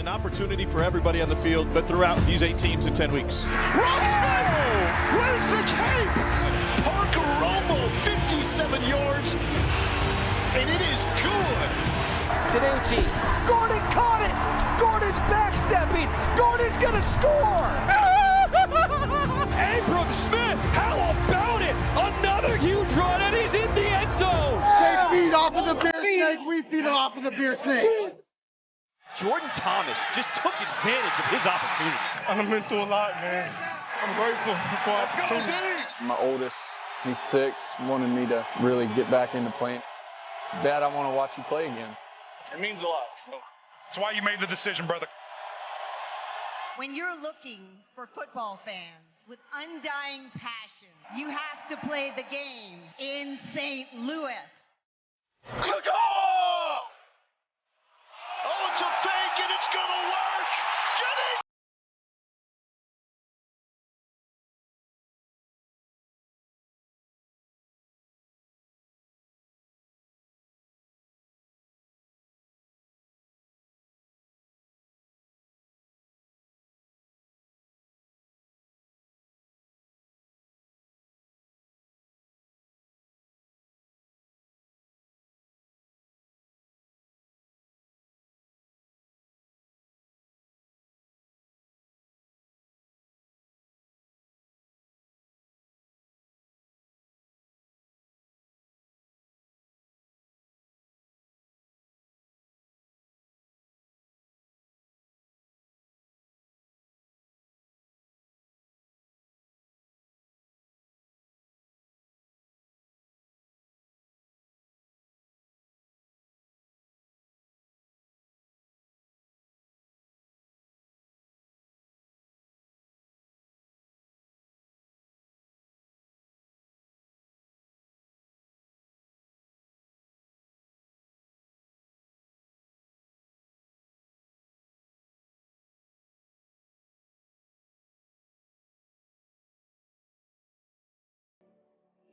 an opportunity for everybody on the field, but throughout these 8 teams in 10 weeks. Rossman! Where's the cape? Parker Romo, 57 yards, and it is good. Danucci, Gordon caught it! Gordon's backstepping! Gordon's gonna score! Abram Smith, how about it? Another huge run, and he's in the end zone! They feed off of the beer snake, we feed off of the beer snake. Jordan Thomas just took advantage of his opportunity. I've been through a lot, man. I'm grateful for our opportunity. My oldest, he's 6, wanted me to really get back into playing. Dad, I want to watch you play again. It means a lot. So that's why you made the decision, brother. When you're looking for football fans with undying passion, you have to play the game in St. Louis. Good goal! Oh, it's a fake, and it's going to work. Jennings!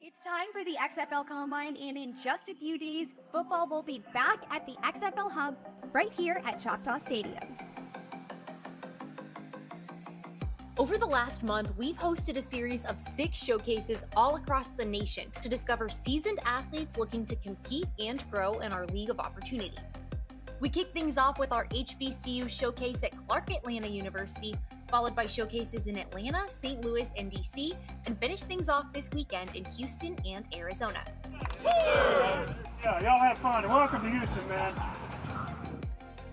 It's time for the XFL Combine, and in just a few days, football will be back at the XFL Hub right here at Choctaw Stadium. Over the last month, we've hosted a series of 6 showcases all across the nation to discover seasoned athletes looking to compete and grow in our League of Opportunity. We kick things off with our HBCU showcase at Clark Atlanta University, followed by showcases in Atlanta, St. Louis, and DC, and finish things off this weekend in Houston and Arizona. Yeah, y'all have fun, and welcome to Houston, man.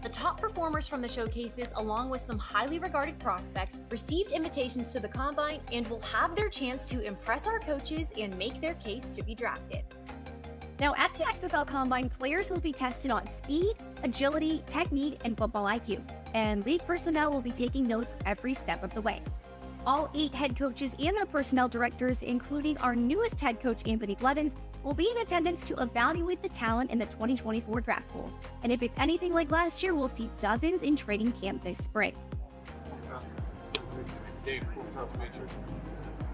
The top performers from the showcases, along with some highly regarded prospects, received invitations to the Combine and will have their chance to impress our coaches and make their case to be drafted. Now, at the XFL Combine, players will be tested on speed, agility, technique, and football IQ, and league personnel will be taking notes every step of the way. All 8 head coaches and their personnel directors, including our newest head coach, Anthony Blevins, will be in attendance to evaluate the talent in the 2024 draft pool. And if it's anything like last year, we'll see dozens in training camp this spring.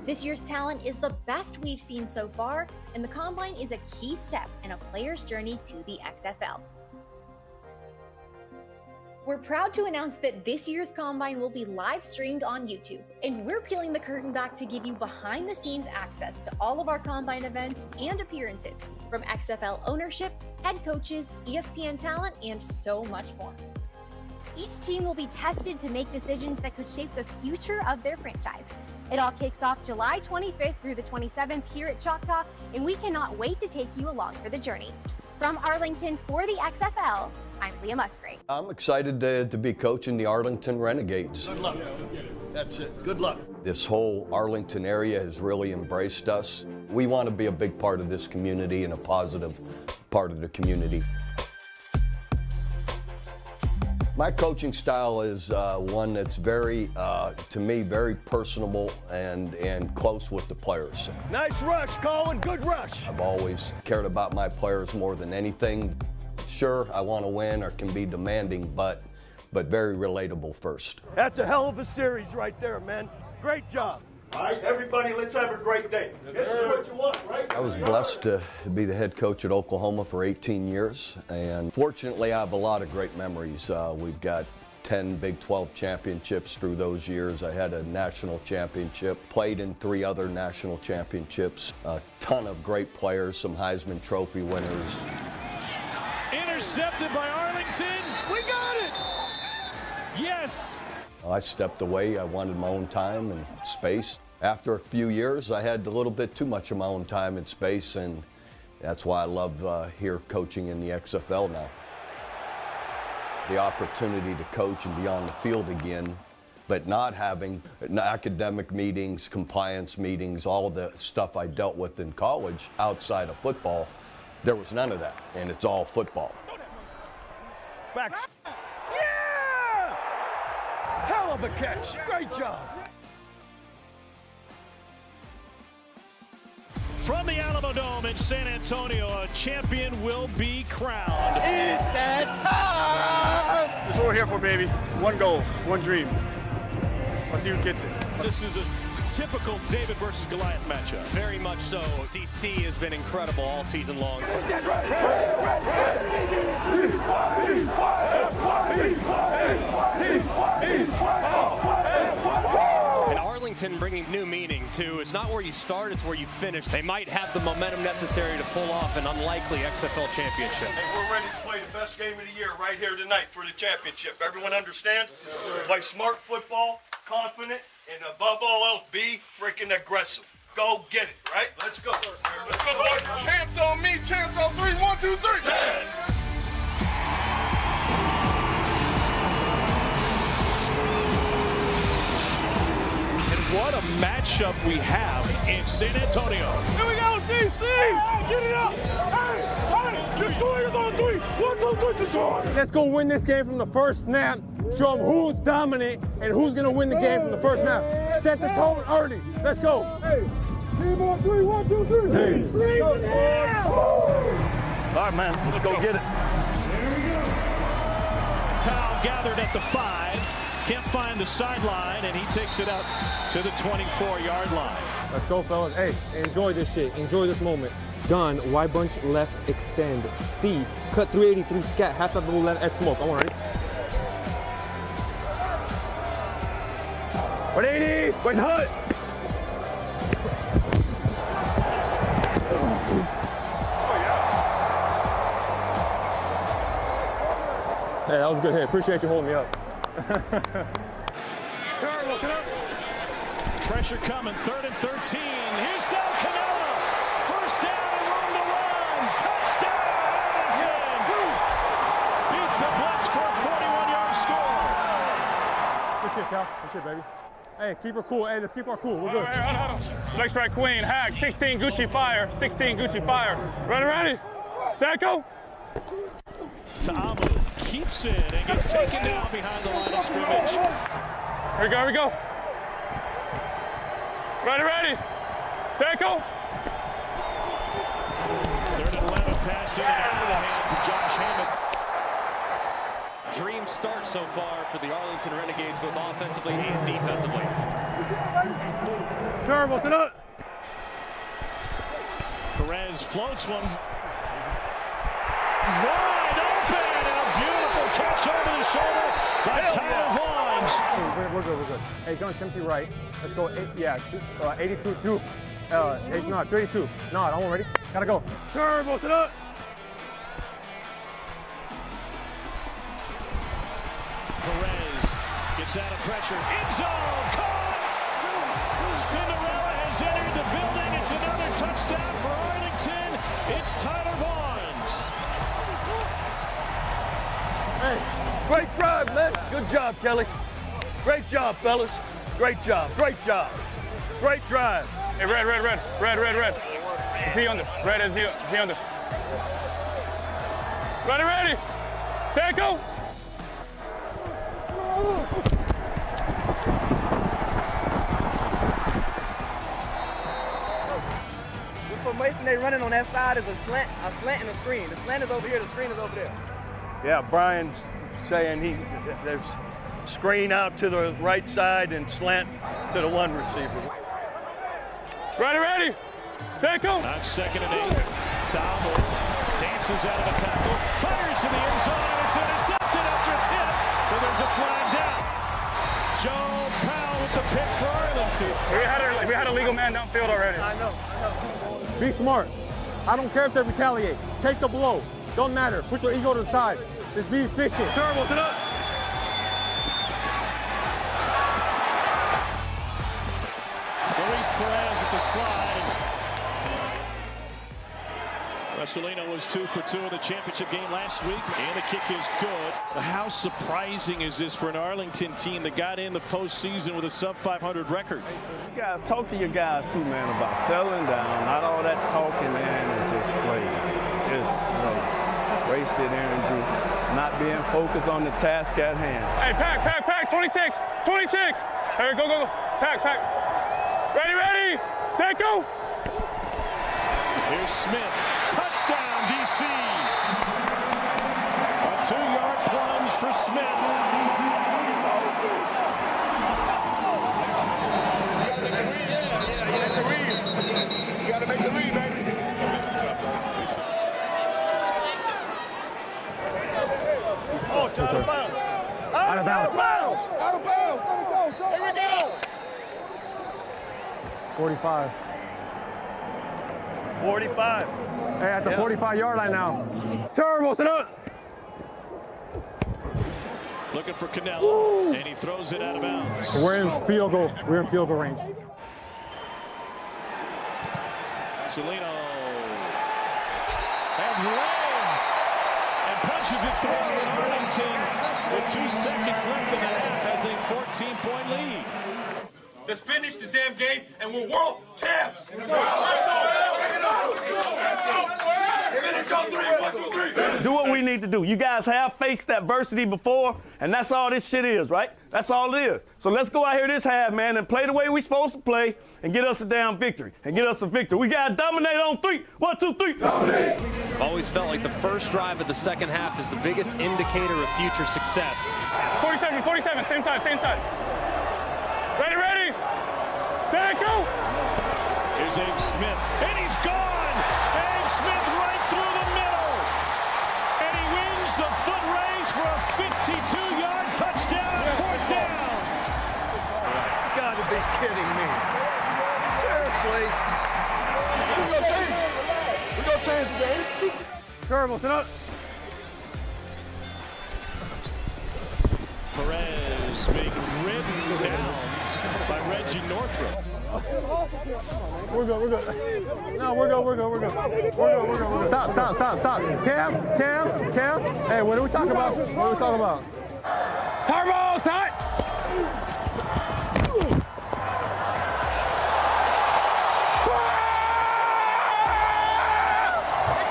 This year's talent is the best we've seen so far, and the Combine is a key step in a player's journey to the XFL. We're proud to announce that this year's Combine will be live streamed on YouTube, and we're peeling the curtain back to give you behind-the-scenes access to all of our Combine events and appearances, from XFL ownership, head coaches, ESPN talent, and so much more. Each team will be tested to make decisions that could shape the future of their franchise. It all kicks off July 25th through the 27th here at Choctaw, and we cannot wait to take you along for the journey. From Arlington for the XFL, I'm Leah Musgrave. I'm excited to be coaching the Arlington Renegades. Good luck. That's it. Good luck. This whole Arlington area has really embraced us. We want to be a big part of this community and a positive part of the community. My coaching style is one that's very, to me, very personable and close with the players. Nice rush, Colin. Good rush. I've always cared about my players more than anything. Sure, I want to win or can be demanding, but very relatable first. That's a hell of a series right there, man. Great job. All right, everybody, let's have a great day. This is what you want, right? I was blessed to be the head coach at Oklahoma for 18 years, and fortunately I have a lot of great memories. We've got 10 Big 12 championships through those years. I had a national championship, played in 3 other national championships, a ton of great players, some Heisman Trophy winners. Intercepted by Arlington. We got it! Yes! I stepped away. I wanted my own time and space. After a few years, I had a little bit too much of my own time and space, and that's why I love here coaching in the XFL now. The opportunity to coach and be on the field again, but not having academic meetings, compliance meetings, all the stuff I dealt with in college outside of football, there was none of that, and it's all football. Back. Yeah! Hell of a catch. Great job. From the Alamo Dome in San Antonio, a champion will be crowned. It's that time! That's what we're here for, baby. One goal, one dream. Let's see who gets it. This is a typical David versus Goliath matchup. Very much so. DC has been incredible all season long. And Arlington bringing new meaning to it's not where you start, it's where you finish. They might have the momentum necessary to pull off an unlikely XFL championship. Hey, we're ready to play the best game of the year right here tonight for the championship. Everyone understand? Play smart football, confident, and above all else, be freaking aggressive. Go get it, right? Let's go. Let's go, boys. Champs on me, champs on 3, 1, 2, 3. What a matchup we have in San Antonio. Here we go, DC! Hey, get it up! Hey, Destroyers on 3! 1, 2, 3, destroy! Let's go win this game from the first snap. Show them who's dominant and who's going to win the game from the first snap. Set the tone early. Let's go. Hey, team on 3, 1, 2, 3. Hey. All right, man, let's go get it. Powell gathered at the 5. Can't find the sideline, and he takes it out to the 24-yard line. Let's go, fellas. Hey, enjoy this shit. Enjoy this moment. Done. Y bunch left extend. C. Cut 383 scat. Half double left X smoke. I want ready. 180. Where's the hut? Hey, that was a good hit. Appreciate you holding me up. Pressure coming, 3rd and 13. Here's Sal Cannella. First down and room to run. Touchdown, Arlington. Beat the Blitz for a 41-yard score. Good shit, Sal. Good shit, baby. Hey, keep her cool. Hey, let's keep her cool. We're good. Flex right, Queen. Hack. 16 Gucci fire. 16 Gucci fire. Ready. Sanko. Ta'amu keeps it and gets taken down behind the line of scrimmage. Here we go. Ready. Sanko. 3rd and 11, pass in and out of the hands of Josh Hammond. Dream start so far for the Arlington Renegades, both offensively and defensively. Turbo, sit up. Perez floats one. Wide open and a beautiful catch over the shoulder by Tyler Vaughns. We're good. Hey, guns empty right. Let's go. 82 through. No, 32. No, I'm ready. Gotta go. Turbo, sit up. Perez gets out of pressure. End zone. Caught. Cinderella has entered the building. It's another touchdown for Arlington. It's Tyler Vaughns. Hey, great drive, man. Good job, Kelly. Great job, fellas. Great job. Great drive. Hey, red. Is he under? Red is he under? Ready. Sanko. The formation they running on that side is a slant and a screen. The slant is over here, the screen is over there. Yeah, Brian's saying there's screen out to the right side and slant to the one receiver. Ready. Sanko. On 2nd and 8. Ta'amu dances out of a tackle, fires to the end zone, and it's intercepted after a tip. But a flag down. Joe Powell with the pick for Arlington. We had a legal man downfield already. I know. Be smart. I don't care if they retaliate. Take the blow. Don't matter. Put your ego to the side. Just be efficient. Terrible to the. Luis Perez with the slide. Marcelino was 2 for 2 in the championship game last week, and the kick is good. How surprising is this for an Arlington team that got in the postseason with a sub-500 record? You guys talk to your guys too, man, about settling down, not all that talking, man, and just play. Just wasted energy, not being focused on the task at hand. Hey, pack, 26. Hey, go, pack. Ready, set, go. Here's Smith, touchdown, DC. A 2-yard plunge for Smith. You gotta make the read, baby. Oh, it's out of bounds. Out of bounds. Out of bounds. Here we go. 45. 45. Hey, at the 45-yard line now. Terrible, sit up. Looking for Canelo, and he throws it out of bounds. We're in field goal range. Celino has leg and punches it through, and Arlington, with 2 seconds left in the half, has a 14-point lead. Let's finish this damn game, and we're world champs. Do what we need to do. You guys have faced adversity before, and that's all this shit is, right? That's all it is. So let's go out here this half, man, and play the way we're supposed to play and get us a damn victory and get us a victory. We got to dominate on 3. 1, 2, 3. Dominate. I've always felt like the first drive of the second half is the biggest indicator of future success. 47, same side. Ready, set, go. Here's Abe Smith, and he's gone. Abe Smith right through the middle, and he wins the foot race for a 52-yard touchdown on 4th down. You gotta be kidding me. Seriously. We're gonna change the game. Terrible, sit up. Perez being ridden down by Reggie Northrup. We're good. No, we're good. Stop. Cam. Hey, what are we talking about? Turbo, tight.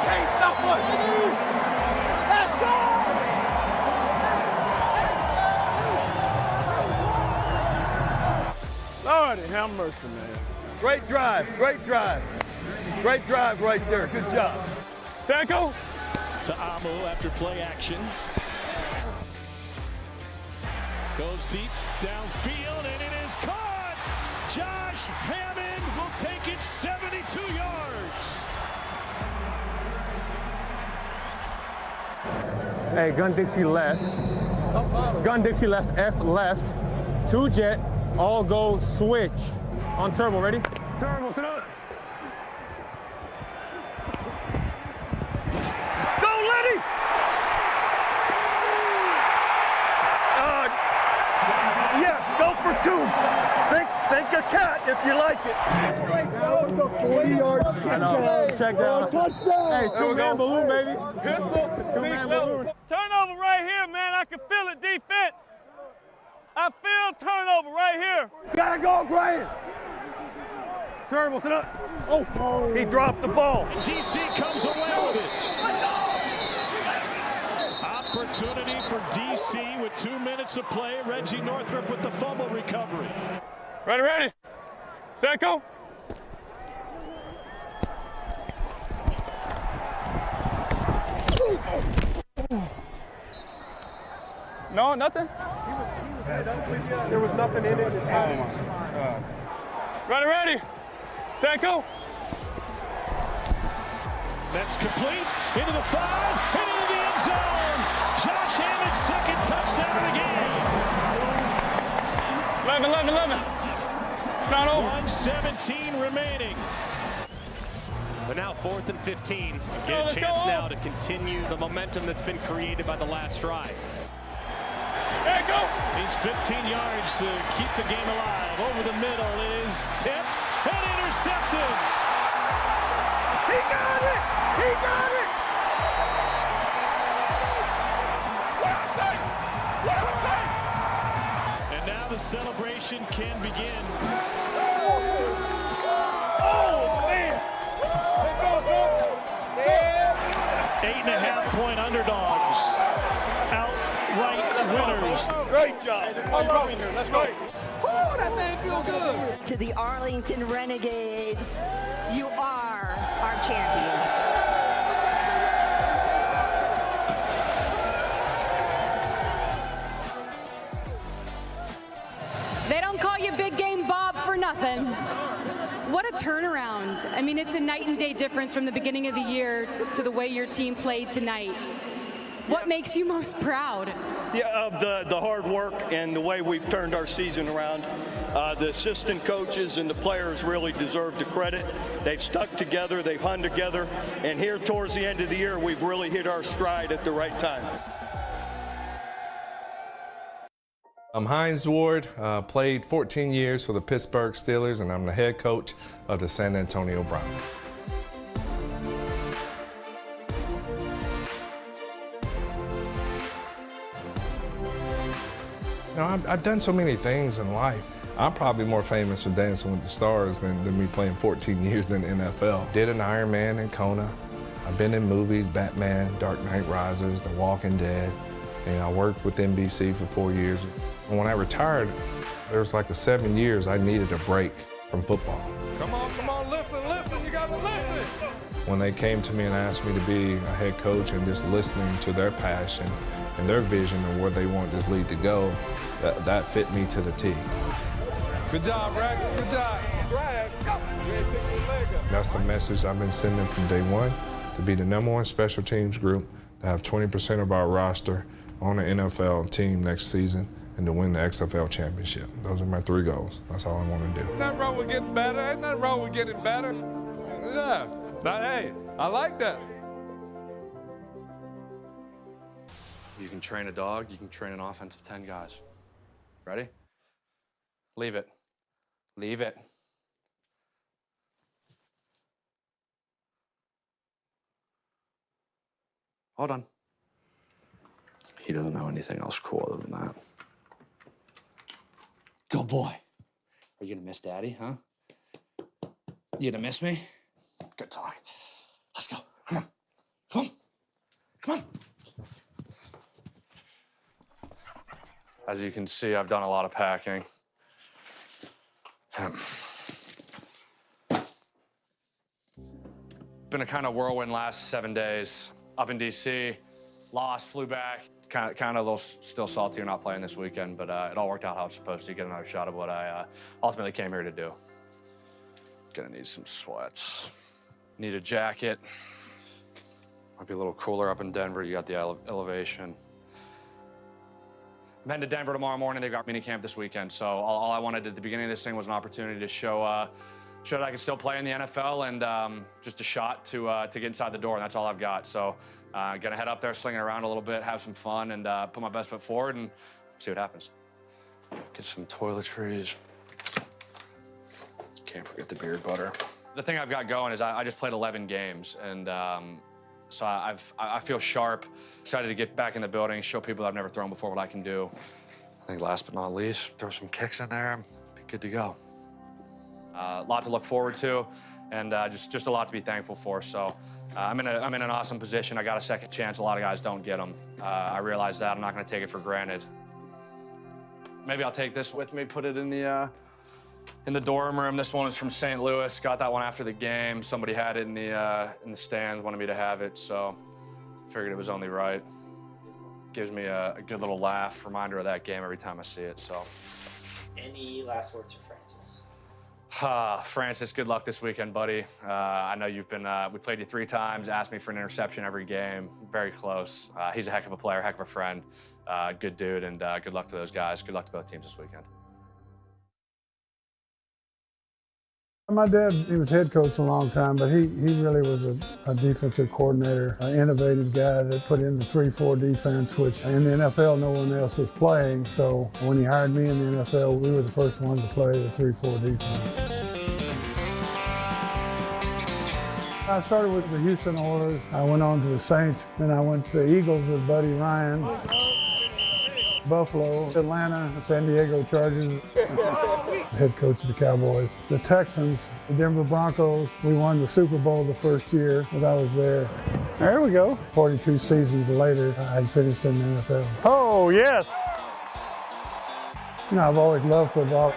Can't stop us. Let's go. Lord have mercy, man. Great drive right there. Good job. Set, go. To Amu after play action. Goes deep downfield, and it is caught. Josh Hammond will take it 72 yards. Hey, Gun Dixie left. F left. 2 jet. All go switch. On turbo, ready? Turbo, sit up. Go, Lenny! Yes, go for 2. Think a cat if you like it. That was a 40-yard check down. Touchdown. Hey, 2-man balloon, baby. Pistol. 2-man balloon. Turnover right here, man. I can feel it, defense. I feel turnover right here. Gotta go, Graham. Terrible, sit up. Oh, he dropped the ball. DC comes away with it. Opportunity for DC with 2 minutes of play. Reggie Northrup with the fumble recovery. Ready. Set, go. No, nothing. There was nothing in it. Ready. Set, go. That's complete. Into the 5, and into the end zone. Josh Hammond's second touchdown of the game. 11. Not over. 1:17 remaining. But now 4th and 15. Get a chance now to continue the momentum that's been created by the last drive. There you go. Needs 15 yards to keep the game alive. Over the middle is tipped and intercepted. He got it. He got it. And now the celebration can begin. Oh, man. 8.5-point underdogs. Outright winners. Great job. Let's go. Oh, that thing feel good. To the Arlington Renegades, you are our champions. They don't call you Big Game Bob for nothing. What a turnaround. I mean, it's a night and day difference from the beginning of the year to the way your team played tonight. What makes you most proud? Yeah, of the hard work and the way we've turned our season around. The assistant coaches and the players really deserve the credit. They've stuck together, they've hung together, and here towards the end of the year, we've really hit our stride at the right time. I'm Hines Ward, played 14 years for the Pittsburgh Steelers, and I'm the head coach of the San Antonio Browns. You know, I've done so many things in life. I'm probably more famous for Dancing with the Stars than me playing 14 years in the NFL. Did an Ironman in Kona. I've been in movies, Batman, Dark Knight Rises, The Walking Dead. And I worked with NBC for 4 years. And when I retired, there was like 7 years I needed a break from football. Come on, listen, you gotta listen. When they came to me and asked me to be a head coach and just listening to their passion and their vision of where they want this league to go, that fit me to the T. Good job, Rex, good job. Drag, go. That's the message I've been sending from day one, to be the #1 special teams group, to have 20% of our roster on the NFL team next season, and to win the XFL championship. Those are my 3 goals. That's all I want to do. Ain't nothing wrong with getting better. Ain't nothing wrong with getting better. Yeah, but hey, I like that. You can train a dog, you can train an offense of 10 guys. Ready? Leave it. Leave it. Hold on. He doesn't know anything else cool other than that. Go, boy. Are you gonna miss Daddy, huh? You gonna miss me? Good talk. Let's go. Come on. Come on. Come on. As you can see, I've done a lot of packing. Been a kind of whirlwind last 7 days. Up in DC, lost, flew back. Kind of a little still salty you're not playing this weekend, but it all worked out how it's supposed to. Get another shot of what I ultimately came here to do. Gonna need some sweats. Need a jacket. Might be a little cooler up in Denver. You got the elevation. I'm heading to Denver tomorrow morning. They've got minicamp this weekend, so all I wanted at the beginning of this thing was an opportunity to show that I could still play in the NFL and just a shot to get inside the door, and that's all I've got. So gonna head up there, sling it around a little bit, have some fun, and put my best foot forward and see what happens. Get some toiletries. Can't forget the beard butter. The thing I've got going is I just played 11 games, and so I feel sharp, excited to get back in the building, show people I've never thrown before what I can do. I think last but not least, throw some kicks in there, be good to go. A lot to look forward to, and just a lot to be thankful for. So I'm in an awesome position. I got a second chance. A lot of guys don't get them. I realize that. I'm not going to take it for granted. Maybe I'll take this with me, put it in the dorm room. This one is from St. Louis. Got that one after the game. Somebody had it in the stands, wanted me to have it, so figured it was only right. Gives me a good little laugh, reminder of that game every time I see it. So. Any last words for Francis? Francis, good luck this weekend, buddy. I know you've been, we played you 3 times, asked me for an interception every game. Very close. He's a heck of a player, heck of a friend. Good dude, and good luck to those guys. Good luck to both teams this weekend. My dad, he was head coach a long time, but he really was a defensive coordinator, an innovative guy that put in the 3-4 defense, which in the NFL no one else was playing. So when he hired me in the NFL, we were the first ones to play the 3-4 defense. I started with the Houston Oilers. I went on to the Saints. Then I went to the Eagles with Buddy Ryan. Buffalo, Atlanta, San Diego Chargers, head coach of the Cowboys. The Texans, the Denver Broncos, we won the Super Bowl the first year that I was there. There we go. 42 seasons later, I finished in the NFL. Oh, yes. You know, I've always loved football.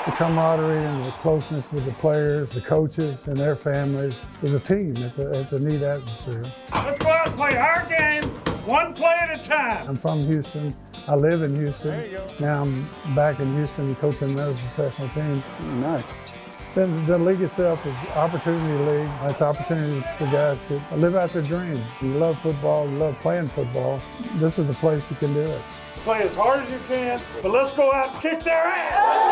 The camaraderie and the closeness with the players, the coaches, and their families. As a team, it's a neat atmosphere. Let's go out and play our game, one play at a time. I'm from Houston. I live in Houston. There you go. Now I'm back in Houston coaching another professional team. Nice. Then the league itself is Opportunity League. It's opportunity for guys to live out their dream. You love football, you love playing football. This is the place you can do it. Play as hard as you can, but let's go out and kick their ass.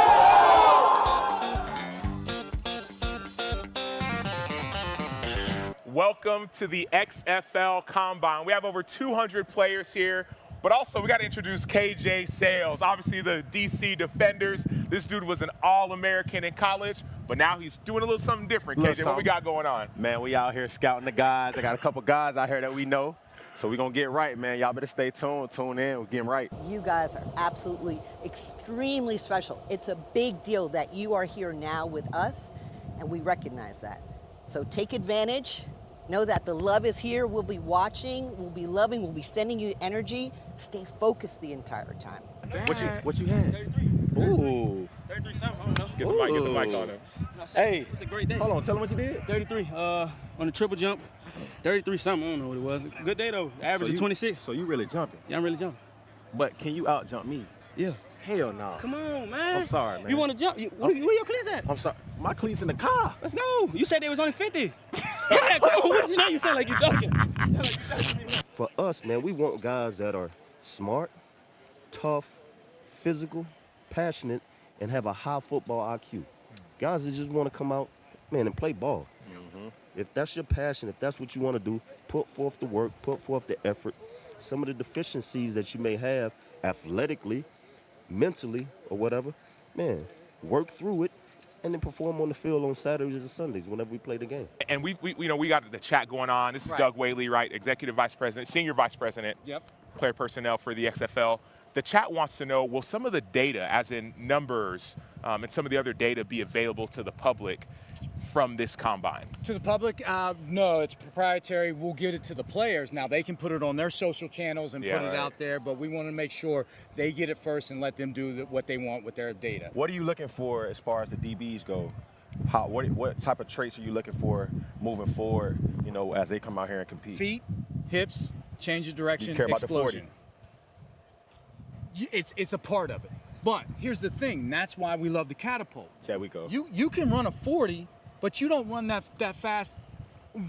Welcome to the XFL Combine. We have over 200 players here, but also we got to introduce K.J. Sales, obviously the DC Defenders. This dude was an All-American in college, but now he's doing a little something different. KJ, what we got going on? Man, we out here scouting the guys. I got a couple guys out here that we know. So we're going to get right, man. Y'all better stay tuned, tune in, we're getting right. You guys are absolutely extremely special. It's a big deal that you are here now with us, and we recognize that. So take advantage. Know that the love is here. We'll be watching, we'll be loving, we'll be sending you energy. Stay focused the entire time. What you had? 33. Ooh. 33 something, I don't know. Get the mic on him. Hey, it's a great day. Hold on, tell him what you did. 33 on the triple jump. 33 something, I don't know what it was. Good day though. Average of 26. So you really jumping? Yeah, I'm really jumping. But can you out jump me? Yeah. Hell no. Come on, man. I'm sorry, man. You want to jump? Where your cleats at? I'm sorry. My cleats in the car. Let's go. You said they was only 50. Yeah, come on. What you know? You sound like you're joking. For us, man, we want guys that are smart, tough, physical, passionate, and have a high football IQ. Guys that just want to come out, man, and play ball. If that's your passion, if that's what you want to do, put forth the work, put forth the effort. Some of the deficiencies that you may have athletically, mentally, or whatever, man, work through it and then perform on the field on Saturdays and Sundays whenever we play the game. And we got the chat going on. This is Doug Whaley, right? Executive Vice President, Senior Vice President, player personnel for the XFL. The chat wants to know, will some of the data, as in numbers and some of the other data, be available to the public from this combine? To the public? No, it's proprietary. We'll give it to the players. Now, they can put it on their social channels and put it out there, but we want to make sure they get it first and let them do what they want with their data. What are you looking for as far as the DBs go? What type of traits are you looking for moving forward, as they come out here and compete? Feet, hips, change of direction, you care about explosion. The 40? It's a part of it. But here's the thing, that's why we love the catapult. There we go. You can run a 40, but you don't run that fast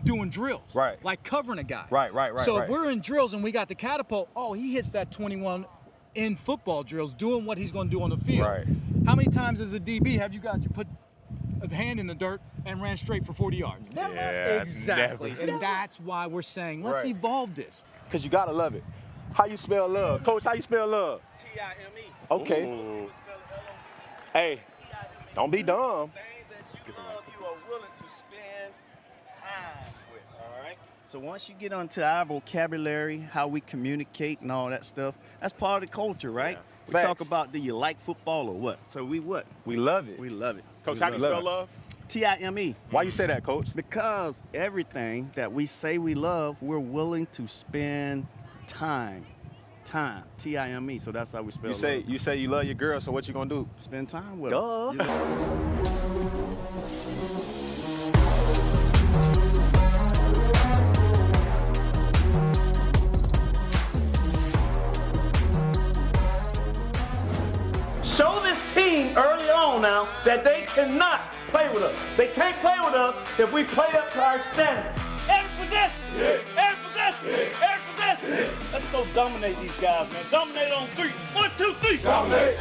doing drills. Right. Like covering a guy. Right. So if we're in drills and we got the catapult, he hits that 21 in football drills, doing what he's going to do on the field. Right. How many times as a DB have you got to put a hand in the dirt and ran straight for 40 yards? Never. Yeah, exactly. And that's why we're saying, let's evolve this. Because you got to love it. How you spell love? Coach, how you spell love? T-I-M-E. Okay. Ooh. Hey, don't be dumb. Things that you love, you are willing to spend time with, all right? So once you get onto our vocabulary, how we communicate and all that stuff, that's part of the culture, right? We talk about, do you like football or what? So we what? We love it. We love it. Coach, how do you spell love? T-I-M-E. Why you say that, Coach? Because everything that we say we love, we're willing to spend time, T-I-M-E. So that's how we spell love. You say you love your girl, so what you gonna do? Spend time with her. Show this now that they cannot play with us. They can't play with us if we play up to our standards. Every possession! Every possession! Every possession! Let's go dominate these guys, man. Dominate on 3. 1, 2, 3. Dominate!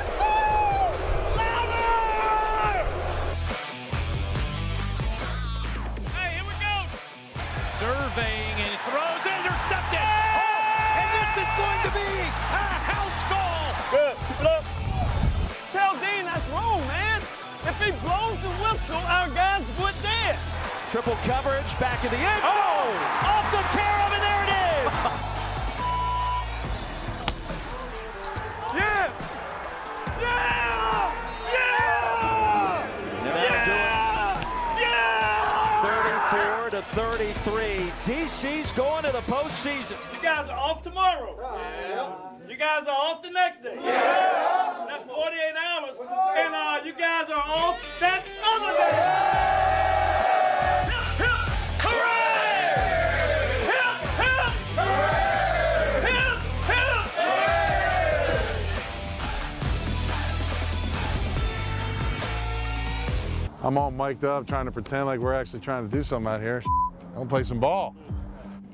Surveying and throws, intercepted. Oh, and this is going to be a house call. Good. Keep it up. Tell Dean that's wrong, man. If he blows the whistle, our guys would dead. Triple coverage back in the end. Oh, off the carom, and there it is. Yeah. Yeah. Yeah. And that'll do it. 34 to 33. DC's going to the postseason. You guys are off tomorrow. Yeah. You guys are off the next day. Yeah. That's 48 hours. And you guys are off that other day. Hip, hip, hooray! Hip, hip, hooray! Hip, hip. I'm all mic'd up trying to pretend like we're actually trying to do something out here. I'm gonna play some ball.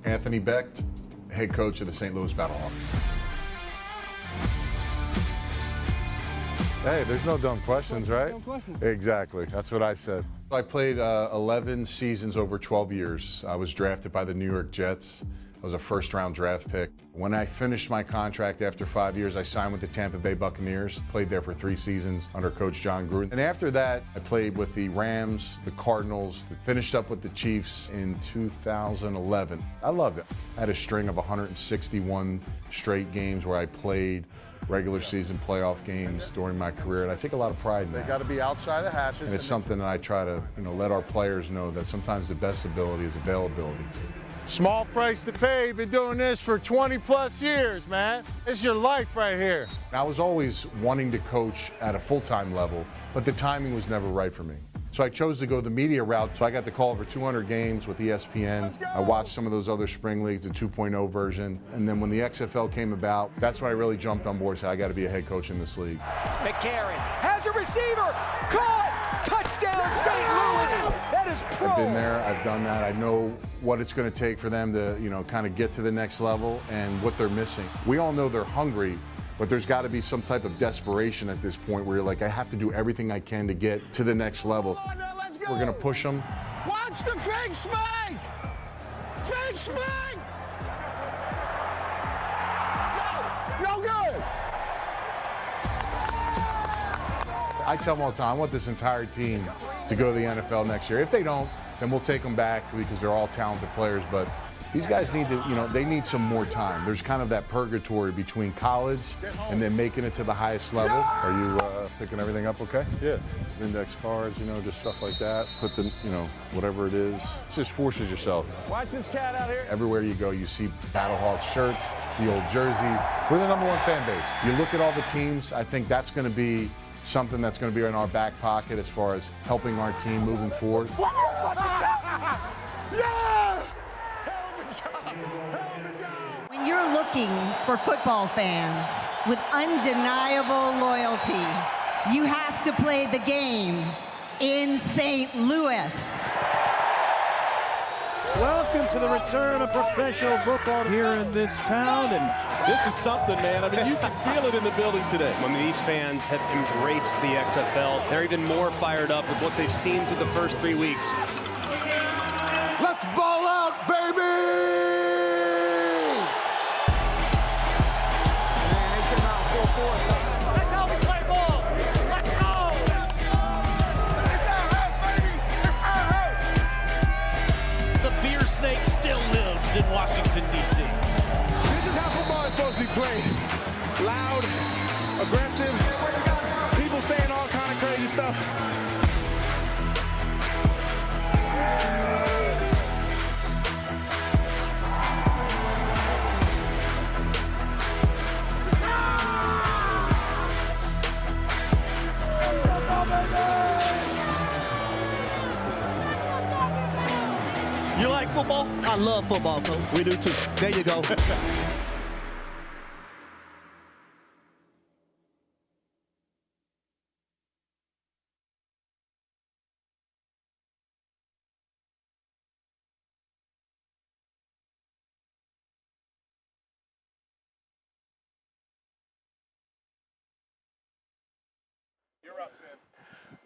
Anthony Becht, head coach of the St. Louis Battlehawks. Hey, there's no dumb questions, right? Exactly, that's what I said. I played 11 seasons over 12 years. I was drafted by the New York Jets. I was a first-round draft pick. When I finished my contract after 5 years, I signed with the Tampa Bay Buccaneers. Played there for 3 seasons under Coach John Gruden. And after that, I played with the Rams, the Cardinals, finished up with the Chiefs in 2011. I loved it. I had a string of 161 straight games where I played regular season playoff games during my career, and I take a lot of pride in that. They got to be outside the hashes. And it's something that I try to, let our players know that sometimes the best ability is availability. Small price to pay. Been doing this for 20 plus years, man. It's your life right here. I was always wanting to coach at a full-time level, but the timing was never right for me. So I chose to go the media route. So I got to call over 200 games with ESPN. I watched some of those other spring leagues, the 2.0 version. And then when the XFL came about, that's when I really jumped on board and said, I got to be a head coach in this league. McCarron has a receiver. Caught. Touchdown, St. Louis. That is pro. I've been there. I've done that. I know what it's going to take for them to, kind of get to the next level and what they're missing. We all know they're hungry, but there's got to be some type of desperation at this point where you're like, I have to do everything I can to get to the next level. Let's go. We're going to push them. Watch the fake spike! Fake spike! No good! I tell them all the time, I want this entire team to go to the NFL next year. If they don't, then we'll take them back because they're all talented players. But these guys need to, they need some more time. There's kind of that purgatory between college and then making it to the highest level. Are you picking everything up okay? Yeah. Index cards, just stuff like that. Put the, whatever it is. It just forces yourself. Watch this cat out here. Everywhere you go, you see Battlehawks shirts, the old jerseys. We're the #1 fan base. You look at all the teams, I think that's going to be something that's going to be in our back pocket as far as helping our team moving forward. Yeah! When you're looking for football fans with undeniable loyalty, you have to play the game in St. Louis. Welcome to the return of professional football here in this town, and this is something, man. I mean, you can feel it in the building today. I mean, these fans have embraced the XFL. They're even more fired up with what they've seen through the first 3 weeks. Let's ball out, baby! That's how we play ball. Let's go! It's our house, baby! It's our house! The beer snake still lives in Washington, D.C. This is how football is supposed to be played. Loud, aggressive, people saying all kind of crazy stuff. You like football? I love football, Coach. We do too. There you go.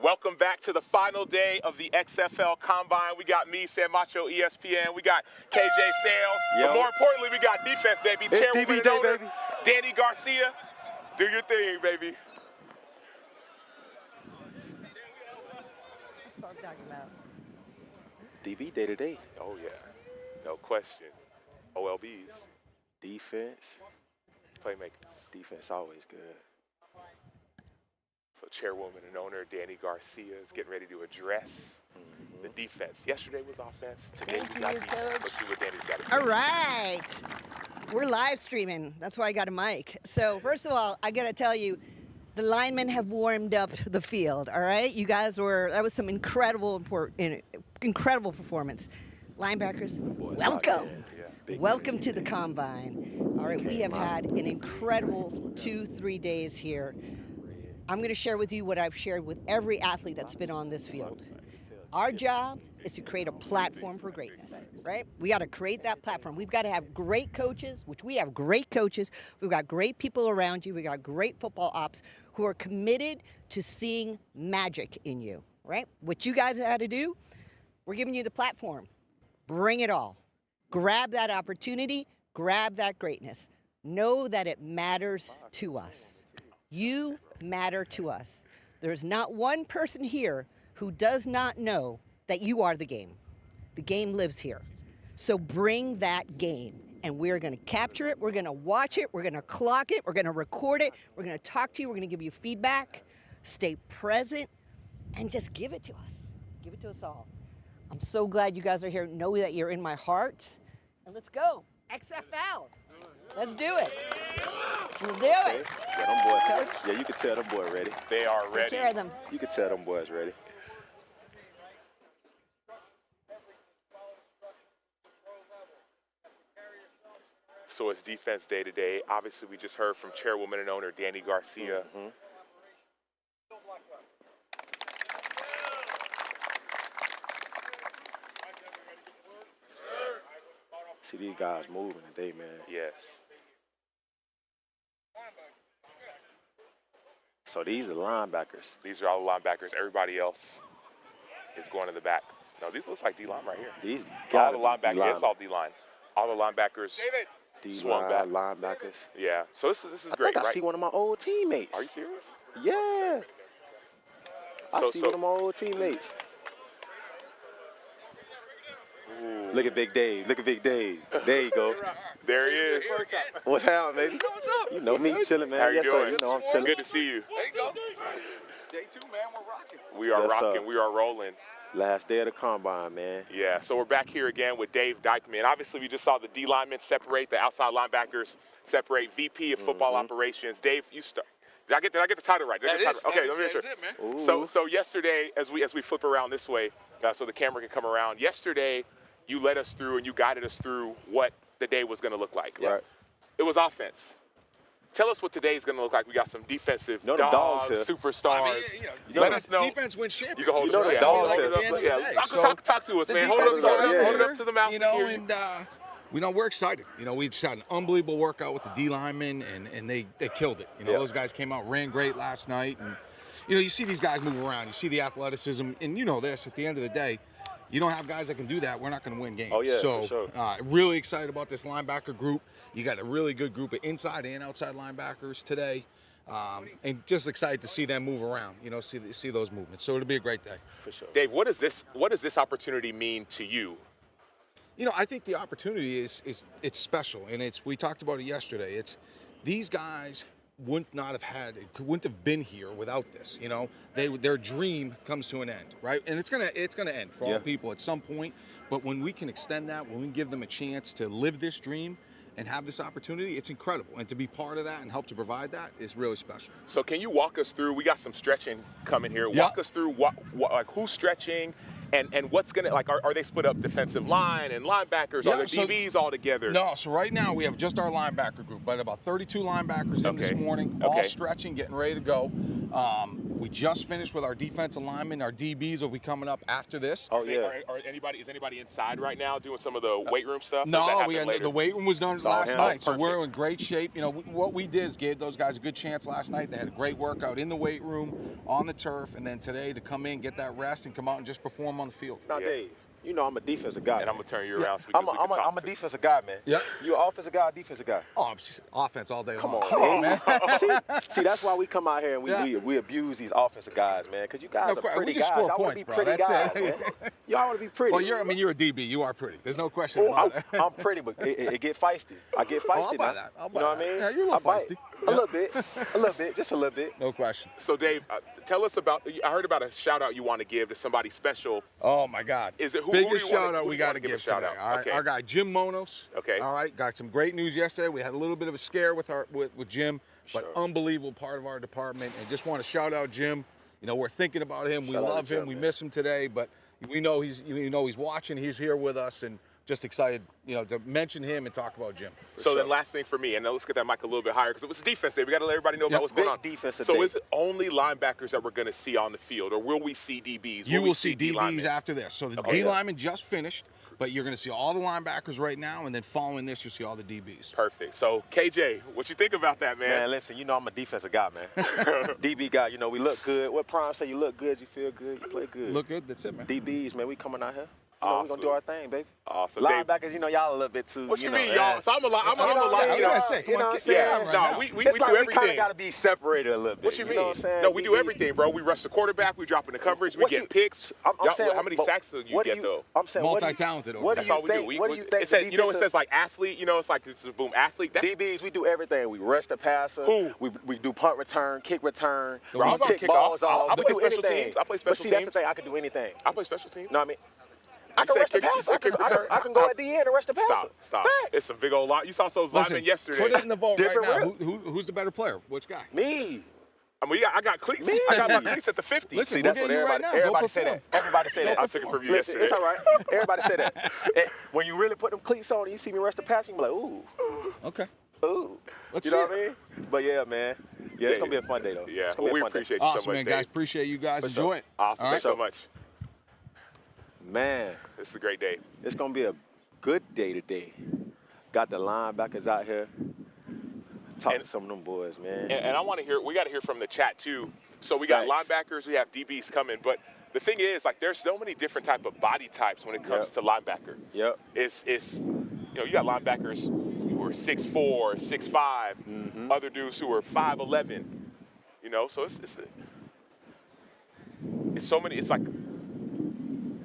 Welcome back to the final day of the XFL Combine. We got me, Sam Acho, ESPN. We got KJ Sales. Yo. But more importantly, we got defense, baby. It's Chairwoman DB and day, owner, baby. Danny Garcia. Do your thing, baby. That's all I'm talking about. DB day to day. Oh, yeah. No question. OLBs. Defense. Playmakers. Defense always good. So chairwoman and owner Danny Garcia is getting ready to address the defense. Yesterday was offense. Today we got defense. Let's see what Danny's got to say. All right. We're live streaming. That's why I got a mic. So first of all, I got to tell you, the linemen have warmed up the field, all right? You guys that was some incredible performance. Linebackers, welcome. Welcome to the Combine. All right, we have had an incredible 2-3 days here. I'm going to share with you what I've shared with every athlete that's been on this field. Our job is to create a platform for greatness, right? We got to create that platform. We've got to have great coaches, which we have great coaches. We've got great people around you. We got great football ops who are committed to seeing magic in you, right? What you guys had to do, we're giving you the platform. Bring it all. Grab that opportunity. Grab that greatness. Know that it matters to us. You matter to us. There's not one person here who does not know that you are the game. The game lives here. So bring that game, and we're going to capture it. We're going to watch it. We're going to clock it. We're going to record it. We're going to talk to you. We're going to give you feedback. Stay present, and just give it to us. Give it to us all. I'm so glad you guys are here. Know that you're in my heart. And let's go. XFL. Let's do it. Let's do it. Yeah, them boys. Coach? Yeah, you can tell them boys ready. They are ready. Take care of them. You can tell them boys ready. So it's defense day today. Obviously, we just heard from chairwoman and owner Danny Garcia. See these guys moving today, man. Yes. So these are linebackers. These are all the linebackers. Everybody else is going to the back. No, these looks like D-line right here. These all the linebackers. Yeah, it's all D-line. All the linebackers swung back. Linebackers. Yeah. So this is I great, think I right? see one of my old teammates. Are you serious? Yeah. I see one of my old teammates. Ooh. Look at Big Dave. Look at Big Dave. There you go. There he is. What's happening, baby? What's up? You know me, chilling, man. How you yes, doing? Sir. You know I'm chilling. Good to see you. There you go. Day 2, man. We're rocking. We are Yes, rocking. sir. We are rolling. Last day of the Combine, man. Yeah, so we're back here again with Dave Dykeman. Obviously, we just saw the D linemen separate, the outside linebackers separate. VP of Football Operations. Dave, you start. Did I get the title right? That is Okay, let me make sure. it, man. So yesterday, as we flip around this way, so the camera can come around. Yesterday, you led us through and you guided us through what the day was going to look like. Right. It was offense. Tell us what today is going to look like. We got some defensive dogs here. superstars. Let us know. Defense wins championships. You can hold the it dogs up. here. Talk to us, man. Hold it up to the mouse. You know, and we're excited. You know, we just had an unbelievable workout with the D linemen, and they killed it. You know, those guys came out, ran great last night, and you know, you see these guys move around. You see the athleticism, and you know this. At the end of the day, you don't have guys that can do that, we're not going to win games. Oh, yeah, so, for sure. Really excited about this linebacker group. You got a really good group of inside and outside linebackers today. And just excited to see them move around, you know, see those movements. So it'll be a great day. For sure. Dave, what does this opportunity mean to you? You know, I think the opportunity is it's special, and we talked about it yesterday. It's these guys wouldn't have been here without this. You know, their dream comes to an end, right? And it's gonna end for all people at some point. But when we can extend that, when we give them a chance to live this dream and have this opportunity, it's incredible. And to be part of that and help to provide that is really special. So can you walk us through? We got some stretching coming here. Walk us through what like who's stretching. And what's going to, like, are they split up defensive line and linebackers? Are there DBs all together? No, so right now we have just our linebacker group, but about 32 linebackers in this morning, all stretching, getting ready to go. We just finished with our defensive linemen. Our DBs will be coming up after this. Oh yeah. Is anybody inside right now doing some of the weight room stuff? No, the weight room was done last night, so perfect. we're in great shape. You know, what we did is gave those guys a good chance last night. They had a great workout in the weight room, on the turf, and then today to come in, get that rest, and come out and just perform on the field. Now, Dave, you know I'm a defensive guy. And I'm gonna turn you around. So I'm a defensive guy, man. Yeah. You an offensive guy, or defensive guy? Oh, I'm just offense all day long. Come on, man. see, that's why we come out here and we abuse these offensive guys, man. Because you guys are pretty we just guys. Score I want points, to be bro. pretty That's guys, it. man. Y'all want to be pretty. Well, you're a DB. You are pretty. There's no question about it. I'm pretty, but it get feisty. I get feisty. I'll buy that. You know what I mean? Yeah, you're a little feisty. A little bit, just a little bit. No question. So, Dave, tell us about. I heard about a shout out you want to give to somebody special. Oh my God! Is it who? Biggest who shout out we got to give today? All right, okay. our guy Jim Monos. Okay. All right, got some great news yesterday. We had a little bit of a scare with Jim, but unbelievable part of our department. And just want to shout out Jim. You know, we're thinking about him. We love him. We miss him today, but we know he's watching. He's here with us, and just excited, to mention him and talk about Jim. So then last thing for me, and let's get that mic a little bit higher because it was defense day. We got to let everybody know about what's going on. So is it only linebackers that we're going to see on the field, or will we see DBs? You will see DBs after this. So the D linemen just finished, but you're going to see all the linebackers right now, and then following this, you'll see all the DBs. Perfect. So KJ, what you think about that, man? Man, listen, I'm a defensive guy, man. DB guy, we look good. What Prime say? You look good, you feel good, you play good. Look good. That's it, man. DBs, man, we coming out here. We're going to do our thing, baby. Awesome. Linebackers, y'all a little bit too. What you mean, y'all? So I'm a lot. You know what I'm saying? No, we do We everything. kind of got to be separated a little bit. What you mean? Know what I'm saying? No, we do everything, bro. We rush the quarterback. We drop in the coverage. We get picks. I'm saying, how many sacks do you get, though? I'm saying, multi-talented. That's all we do. What do you think? It says, it says like athlete. It's like it's a boom athlete. DBs, we do everything. We rush the passer. We do punt return, kick return. I was on kickoffs. I play do special anything. teams. I play special But teams. That's the thing. I can do anything. I play special teams. No, I mean. I can rush the passer. I can go at the end and rush the passer. Stop. It's a big old lot. You saw those linemen yesterday. Put it in the vote right now. Who's the better player? Which guy? Me. I mean, I got cleats. I got my cleats at the 50. Listen, that's what everybody say that. Everybody say that. I took it from you yesterday. It's all right. Everybody say that. When you really put them cleats on and you see me rush the passer, you be like, ooh. Okay. Ooh. Let's see what I mean? But yeah, man. Yeah, it's going to be a fun day, though. Yeah, well, we appreciate you so much, Awesome, man, guys. Appreciate you guys. Enjoy it. Awesome. Thanks so much. Man. This is a great day. It's going to be a good day today. Got the linebackers out here. Talk to some of them boys, man. And I want to hear, we got to hear from the chat, too. So we got linebackers, we have DBs coming, but the thing is, like, there's so many different type of body types when it comes to linebacker. Yep. It's you got linebackers who are 6'4", 6'5", other dudes who are 5'11", so it's so many, it's like,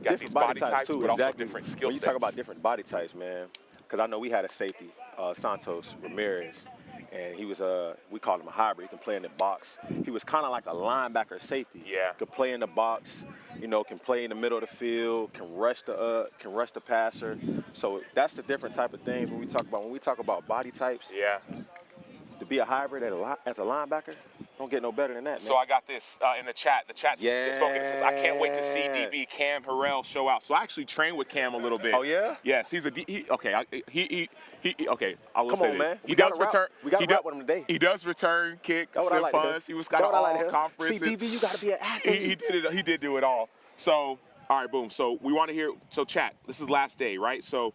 got different these body types too, but also different skill when sets. You talk about different body types, man, because I know we had a safety, Santos Ramirez, and he was we called him a hybrid. He can play in the box. He was kind of like a linebacker safety. Yeah. Could play in the box, can play in the middle of the field, can rush the passer. So that's the different type of things when we talk about body types. Yeah. To be a hybrid as a linebacker, don't get no better than that, man. So I got this in the chat. The chat's spoken. It says, I can't wait to see DB Cam Harrell show out. So I actually trained with Cam a little bit. Oh, yeah? Yes, he's okay, I will Come say on, this. man. He does return. We got to rap with him today. He does return kicks and like punts. He was kind of all conference. See, DB, you got to be an athlete. He did do it all. So, all right, boom. So we want to hear, chat, this is last day, right? So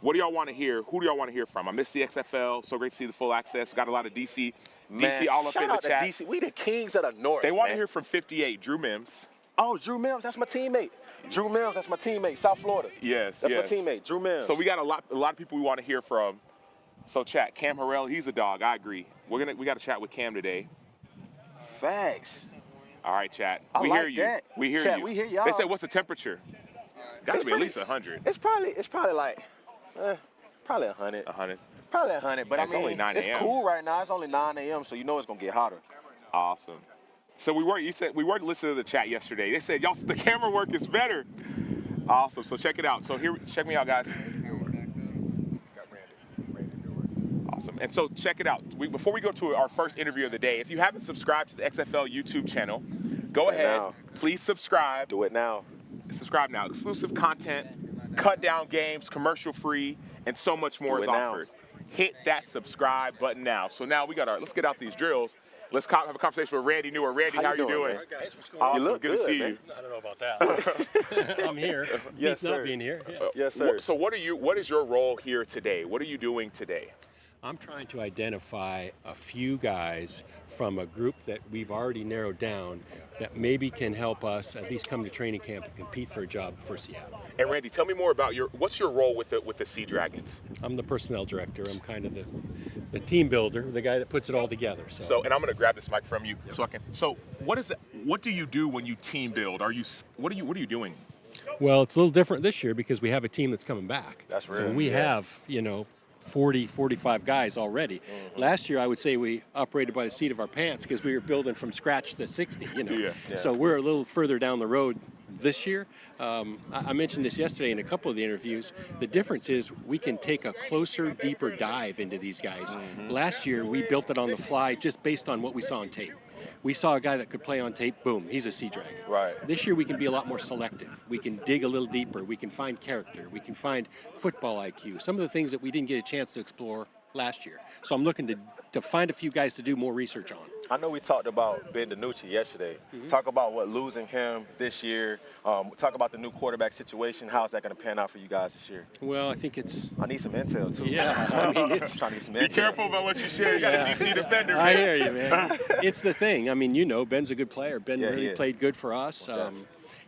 what do y'all want to hear? Who do y'all want to hear from? I missed the XFL. So great to see the full access. Got a lot of DC all up in the chat. DC. We the kings of the North. They want to hear from 58, Drew Mims. Oh, Drew Mims, that's my teammate. That's my teammate, South Florida. Yes, that's my teammate, Drew Mims. So we got a lot of people we want to hear from. So chat, Cam Harrell, he's a dog. I agree. We got to chat with Cam today. Facts. All right, chat. We hear you. That. We hear chat, you. We hear y'all. They said, what's the temperature? Got to be at least 100. It's probably like, probably 100. 100. Probably 100, but it's only 9 a.m. It's cool right now. It's only 9 a.m., so it's gonna get hotter. Awesome. So we weren't listening to the chat yesterday. They said, y'all, the camera work is better. Awesome. So check it out. So here, check me out, guys. Awesome. And so check it out. Before we go to our first interview of the day, if you haven't subscribed to the XFL YouTube channel, go ahead. Please subscribe. Do it now. Subscribe now. Exclusive content, cut down games, commercial free, and so much more is offered. Hit that subscribe button now. So now let's get out these drills. Let's have a conversation with Randy Newer. Randy, how are you doing? Awesome. You look good to see man. you. I don't know about that. I'm here. Yes, He's sir. not being here. Yeah. Yes, sir. So what is your role here today? What are you doing today? I'm trying to identify a few guys from a group that we've already narrowed down that maybe can help us at least come to training camp and compete for a job for Seattle. And Randy, tell me more about what's your role with the Sea Dragons? I'm the personnel director. I'm kind of the team builder, the guy that puts it all together. So and I'm going to grab this mic from you so I can. So what do you do when you team build? What are you doing? Well, it's a little different this year because we have a team that's coming back. That's right. So we have, 40, 45 guys already. Mm-hmm. Last year, I would say we operated by the seat of our pants because we were building from scratch to 60, Yeah. So we're a little further down the road this year. I mentioned this yesterday in a couple of the interviews. The difference is we can take a closer, deeper dive into these guys. Mm-hmm. Last year, we built it on the fly just based on what we saw on tape. We saw a guy that could play on tape, boom, he's a Sea Dragon. Right. This year we can be a lot more selective. We can dig a little deeper. We can find character. We can find football IQ. Some of the things that we didn't get a chance to explore last year. So I'm looking to find a few guys to do more research on. I know we talked about Ben DiNucci yesterday. Mm-hmm. Talk about what losing him this year. Talk about the new quarterback situation. How is that going to pan out for you guys this year? Well, I think it's... I need some intel, too. Yeah, I mean, it's... trying to get some intel. Be careful about what you share. You got a DC defender, man. I hear you, man. It's the thing. I mean, Ben's a good player. Ben really played good for us.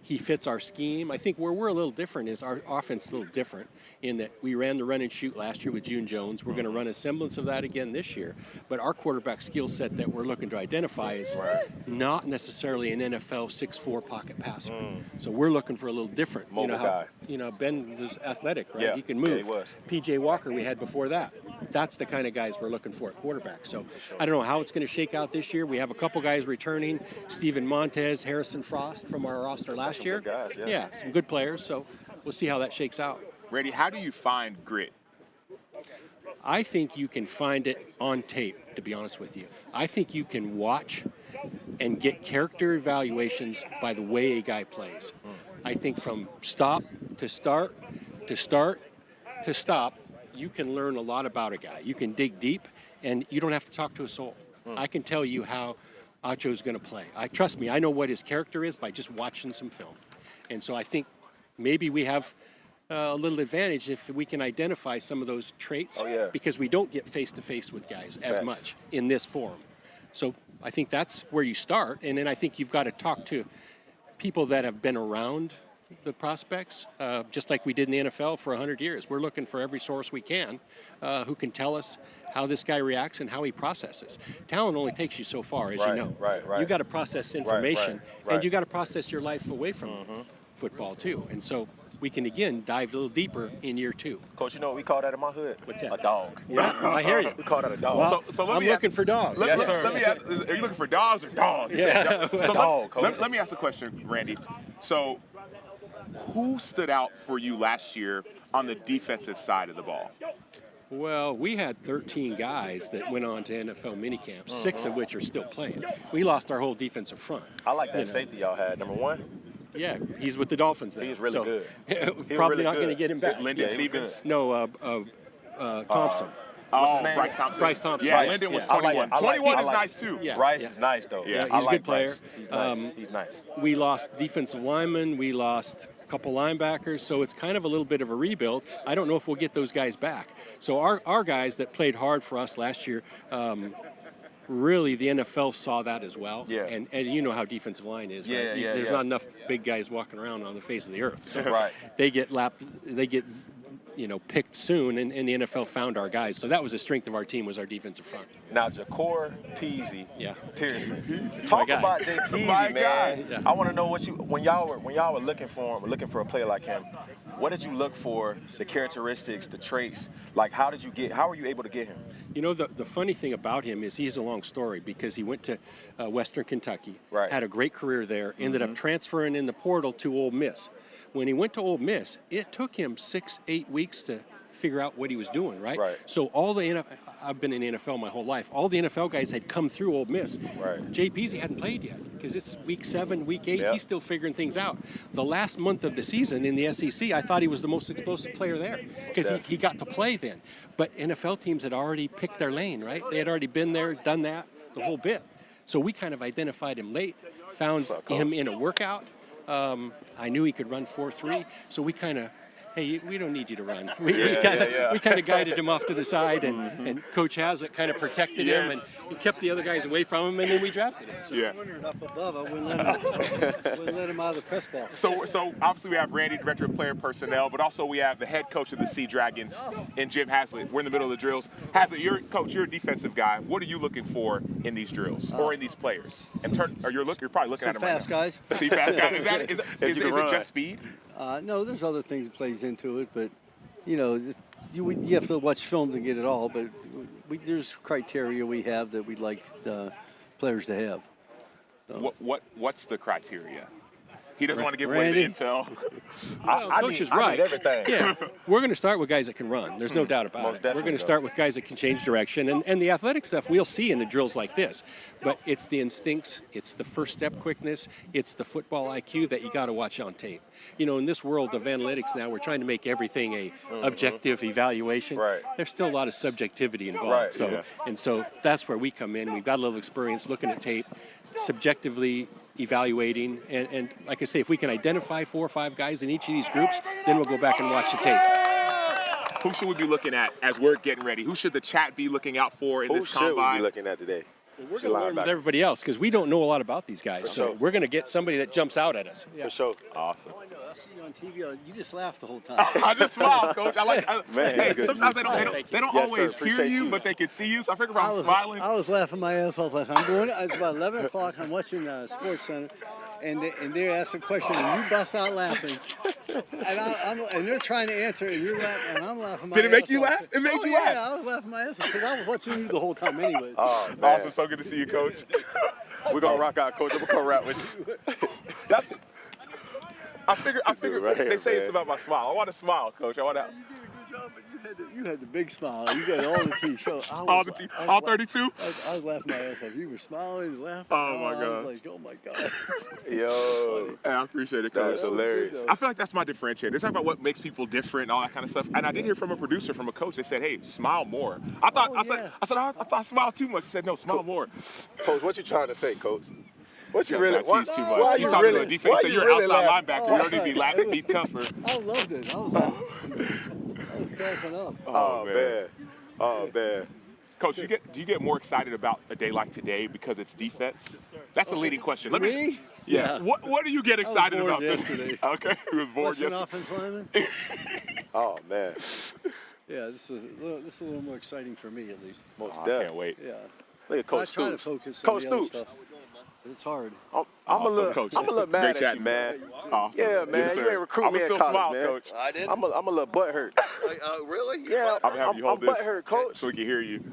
He fits our scheme. I think where we're a little different is our offense is a little different in that we ran the run and shoot last year with June Jones. We're going to run a semblance of that again this year. But our quarterback skill set that we're looking to identify is not necessarily an NFL 6'4" pocket passer. So we're looking for a little different. Mobile guy. Ben was athletic, right? Yeah. He can move. Yeah, he was. P.J. Walker we had before that. That's the kind of guys we're looking for at quarterback. So I don't know how it's going to shake out this year. We have a couple guys returning. Steven Montez, Harrison Frost from our roster last year. Guys, Some good players. So we'll see how that shakes out. Randy, how do you find grit? I think you can find it on tape, to be honest with you. I think you can watch and get character evaluations by the way a guy plays. I think from stop to start to start to stop, you can learn a lot about a guy. You can dig deep, and you don't have to talk to a soul. I can tell you how Acho's going to play. Trust me, I know what his character is by just watching some film. And so I think maybe we have a little advantage if we can identify some of those traits because we don't get face-to-face with guys as much in this forum. So I think that's where you start, and then I think you've got to talk to people that have been around the prospects, just like we did in the NFL for 100 years. We're looking for every source we can who can tell us how this guy reacts and how he processes. Talent only takes you so far, as you know. Right. You got to process information, right. and you got to process your life away from football too. And so we can again dive a little deeper in year 2. Coach, you know what we call that in my hood? What's that? A dog. Yeah, I hear you. We call that a dog. Well, so let I'm me looking for dogs. Let me ask, are you looking for dogs or dogs? Yeah. Let me ask a question, Randy. So who stood out for you last year on the defensive side of the ball? Well, we had 13 guys that went on to NFL minicamps, 6 of which are still playing. We lost our whole defensive front. I like that safety y'all had, number 1. Yeah, he's with the Dolphins now. He's really good. Probably not going to get him back. Lyndon Stevens? No, Thompson. What's his name? Bryce Thompson. Yeah, Lyndon was 21. 21 is nice too. Yeah. Bryce is nice though. Yeah, I he's a like good player. Bryce. He's nice. We lost defensive linemen. We lost a couple linebackers. So it's kind of a little bit of a rebuild. I don't know if we'll get those guys back. So our guys that played hard for us last year, really the NFL saw that as well. Yeah. And you know how defensive line is, right? Yeah, There's not enough big guys walking around on the face of the earth. So Right. they get picked soon, and the NFL found our guys. So that was the strength of our team, was our defensive front. Now, Ja'Cory Peasy, Pearson. My Talk guy. about Jay Peasy, My man. guy. Yeah. I want to know when y'all were looking for him, looking for a player like him. What did you look for? The characteristics, the traits. Like, how were you able to get him? You know, the funny thing about him is he's a long story because he went to Western Kentucky, had a great career there, ended up transferring in the portal to Ole Miss. When he went to Ole Miss, it took him 6-8 weeks to figure out what he was doing, right? So I've been in the NFL my whole life. All the NFL guys had come through Ole Miss. Jay Peasy hadn't played yet because it's week 7, week 8. He's still figuring things out. The last month of the season in the SEC, I thought he was the most explosive player there because he got to play then. But NFL teams had already picked their lane, right? They had already been there, done that, the whole bit. So we kind of identified him late, found him in a workout. I knew he could run 4.3, so we kind of, hey, we don't need you to run. We kind of guided him off to the side, and Coach Haslett kind of protected him and kept the other guys away from him, and then we drafted him. So. Up above, I wouldn't let him out of the press box. So obviously we have Randy, Director of Player Personnel, but also we have the head coach of the Sea Dragons and Jim Haslett. We're in the middle of the drills. Haslett, you're a defensive guy. What are you looking for in these drills or in these players? You're probably looking at them fast right now. guys. See fast guys. Is it just speed? No, there's other things that plays into it, but you have to watch film to get it all. But there's criteria we have that we'd like the players to have. So. What's the criteria? He doesn't want to give away Randy? the intel. Coach is right. Everything. Yeah, we're going to start with guys that can run. There's no doubt about it. We're going to start with guys that can change direction. And the athletic stuff we'll see in the drills like this. But it's the instincts, it's the first step quickness, it's the football IQ that you got to watch on tape. In this world of analytics now, we're trying to make everything a objective evaluation. Right. There's still a lot of subjectivity involved. Right, And so that's where we come in. We've got a little experience looking at tape, subjectively evaluating, and like I say, if we can identify 4 or 5 guys in each of these groups, then we'll go back and watch the tape. Who should we be looking at as we're getting ready? Who should the chat be looking out for in this combine? Who should we be looking at today? We're going to learn with everybody else because we don't know a lot about these guys. So we're going to get somebody that jumps out at us. For sure. Awesome. I see you on TV. You just laugh the whole time. I just smile, Coach. Man, sometimes they don't always hear you, but they can see you. So I figure I'm smiling. I was laughing my ass off last night. It's about 11 o'clock. I'm watching Sports Center, and they ask a question, and you bust out laughing. And they're trying to answer, and you're laughing, and I'm laughing my ass off. Did it make you laugh? It made you laugh? Yeah, I was laughing my ass off because I was watching you the whole time anyway. Oh, man. Awesome. So good to see you, Coach. We're going to rock out, Coach. I'm going to come rap with you. I figure they say it's about my smile. I want to smile, Coach. I want to. You did a good job, but you had the big smile. You got all the teeth show. All 32? I was laughing my ass off. You were smiling, laughing. Oh, my God. I was like, oh, my God. Yo. Hey, I appreciate it, Coach. That's hilarious. I feel like that's my differentiator. They talk about what makes people different and all that kind of stuff. And I did hear from a producer, from a coach, they said, hey, smile more. I thought I smiled too much. He said, no, smile more. Coach, what you trying to say, Coach? What you Yeah, really? why you really? Defense, so you're an outside linebacker. You don't need to be tougher. I loved it. I was cracking up. Oh man. Coach, do you get more excited about a day like today because it's defense? That's a leading question. Me? Yeah. What do you get excited about yesterday? Okay, you was bored yesterday. yesterday. Offense lineman? Oh man. Yeah, this is a little more exciting for me at least. I can't wait. Yeah. Look at Coach I try to Stoops. focus on Coach the other Stoops. stuff. But it's hard. I'm a little mad at you, man. Yeah, man. You ain't recruit me in college, smile, man. Coach. I did. I'm a little butthurt. Really? Yeah, I'm butthurt, Coach. so we can hear you.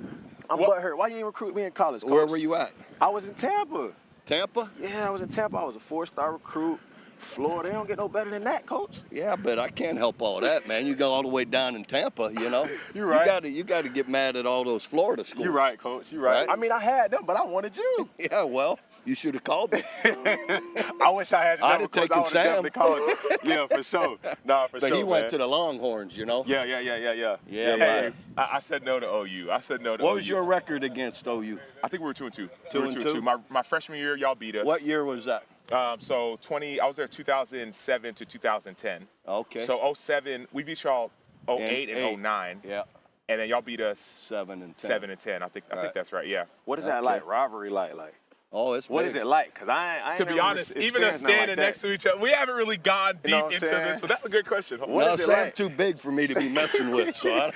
I'm butthurt. Why you ain't recruit me in college, Coach? Where were you at? I was in Tampa. Tampa? Yeah, I was in Tampa. I was a 4-star recruit. Florida, they don't get no better than that, Coach. Yeah, but I can't help all that, man. You go all the way down in Tampa, you know. You're right. You got to get mad at all those Florida schools. You're right, Coach. You're right. I mean, I had them, but I wanted you. Yeah, well, you should have called me. I wish I had you. I'd have taken Sam. Yeah, for sure. Nah, for but sure. But he went man. to the Longhorns, you know. Yeah. Yeah, Hey, I said no to OU. What was your record against OU? I think we were 2-2. 2-2. My freshman year, y'all beat us. What year was that? I was there 2007 to 2010. Okay. So 07, we beat y'all 08 and 09. Yeah. And then y'all beat us 7 and 10. 7 and 10. I think that's right. Yeah. What is that like? Rivalry like? Oh, it's what is it like? Because I ain't to be honest, even us standing next to each other, we haven't really gone deep into this. But that's a good question. No, Sam's too big for me to be messing with. So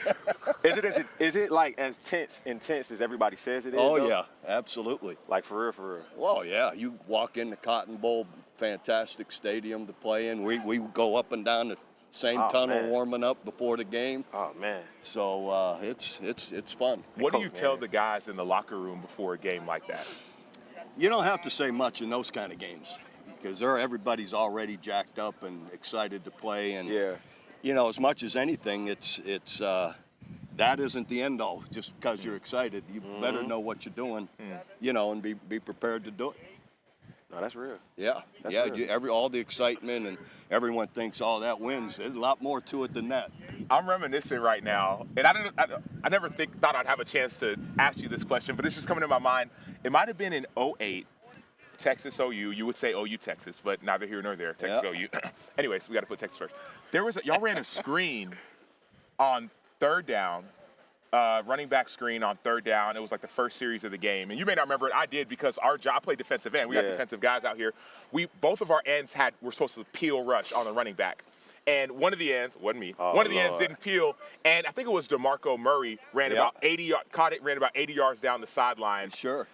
is it like as intense as everybody says it is? Oh though? yeah, absolutely. Like for real. Well, yeah, you walk in the Cotton Bowl, fantastic stadium to play in. We go up and down the same tunnel warming up before the game. Oh man. So it's fun. What do you tell the guys in the locker room before a game like that? You don't have to say much in those kind of games because everybody's already jacked up and excited to play. And you know, as much as anything, it's that isn't the end all. Just because you're excited, you better know what you're doing, you know, and be prepared to do it. No, that's real. Yeah, That's yeah. real. All the excitement and everyone thinks, oh, that wins. There's a lot more to it than that. I'm reminiscing right now, and I never thought I'd have a chance to ask you this question, but it's just coming to my mind. It might have been in 2008, Texas OU. You would say OU Texas, but neither here nor there. Texas OU. Anyways, we got to put Texas first. Y'all ran a screen on third down. Running back screen on third down. It was like the first series of the game. And you may not remember it. I did because our job, I played defensive end. We got defensive guys out here. Both of our ends were supposed to peel rush on the running back. And one of the ends, wasn't me, one of the ends didn't peel. And I think it was DeMarco Murray ran about 80 yards, caught it, ran about 80 yards down the sideline. Sure.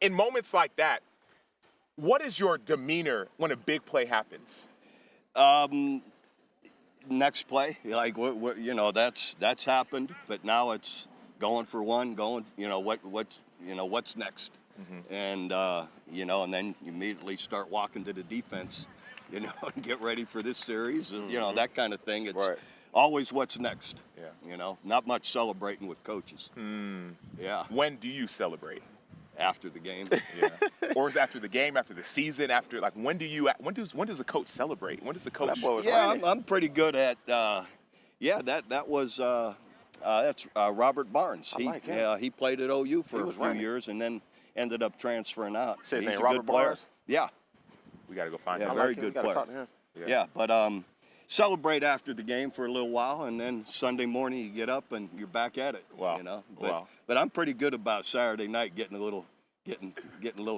In moments like that, what is your demeanor when a big play happens? Next play, like that's happened, but now it's going for one, what's next, and and then you immediately start walking to the defense, and get ready for this series, and that kind of thing. It's always what's next. Yeah. Not much celebrating with coaches. Yeah. When do you celebrate? After the game. Yeah. Or is it after the game, after the season, after when does a coach celebrate? When does a coach? I'm pretty good at that's Robert Barnes. He played at OU for a few years and then ended up transferring out. Say his He's name, a Robert good player. Barnes? Yeah. We got to go find him. Very good player. Talk to him. Yeah, but celebrate after the game for a little while, and then Sunday morning you get up and you're back at it. Wow. But I'm pretty good about Saturday night getting a little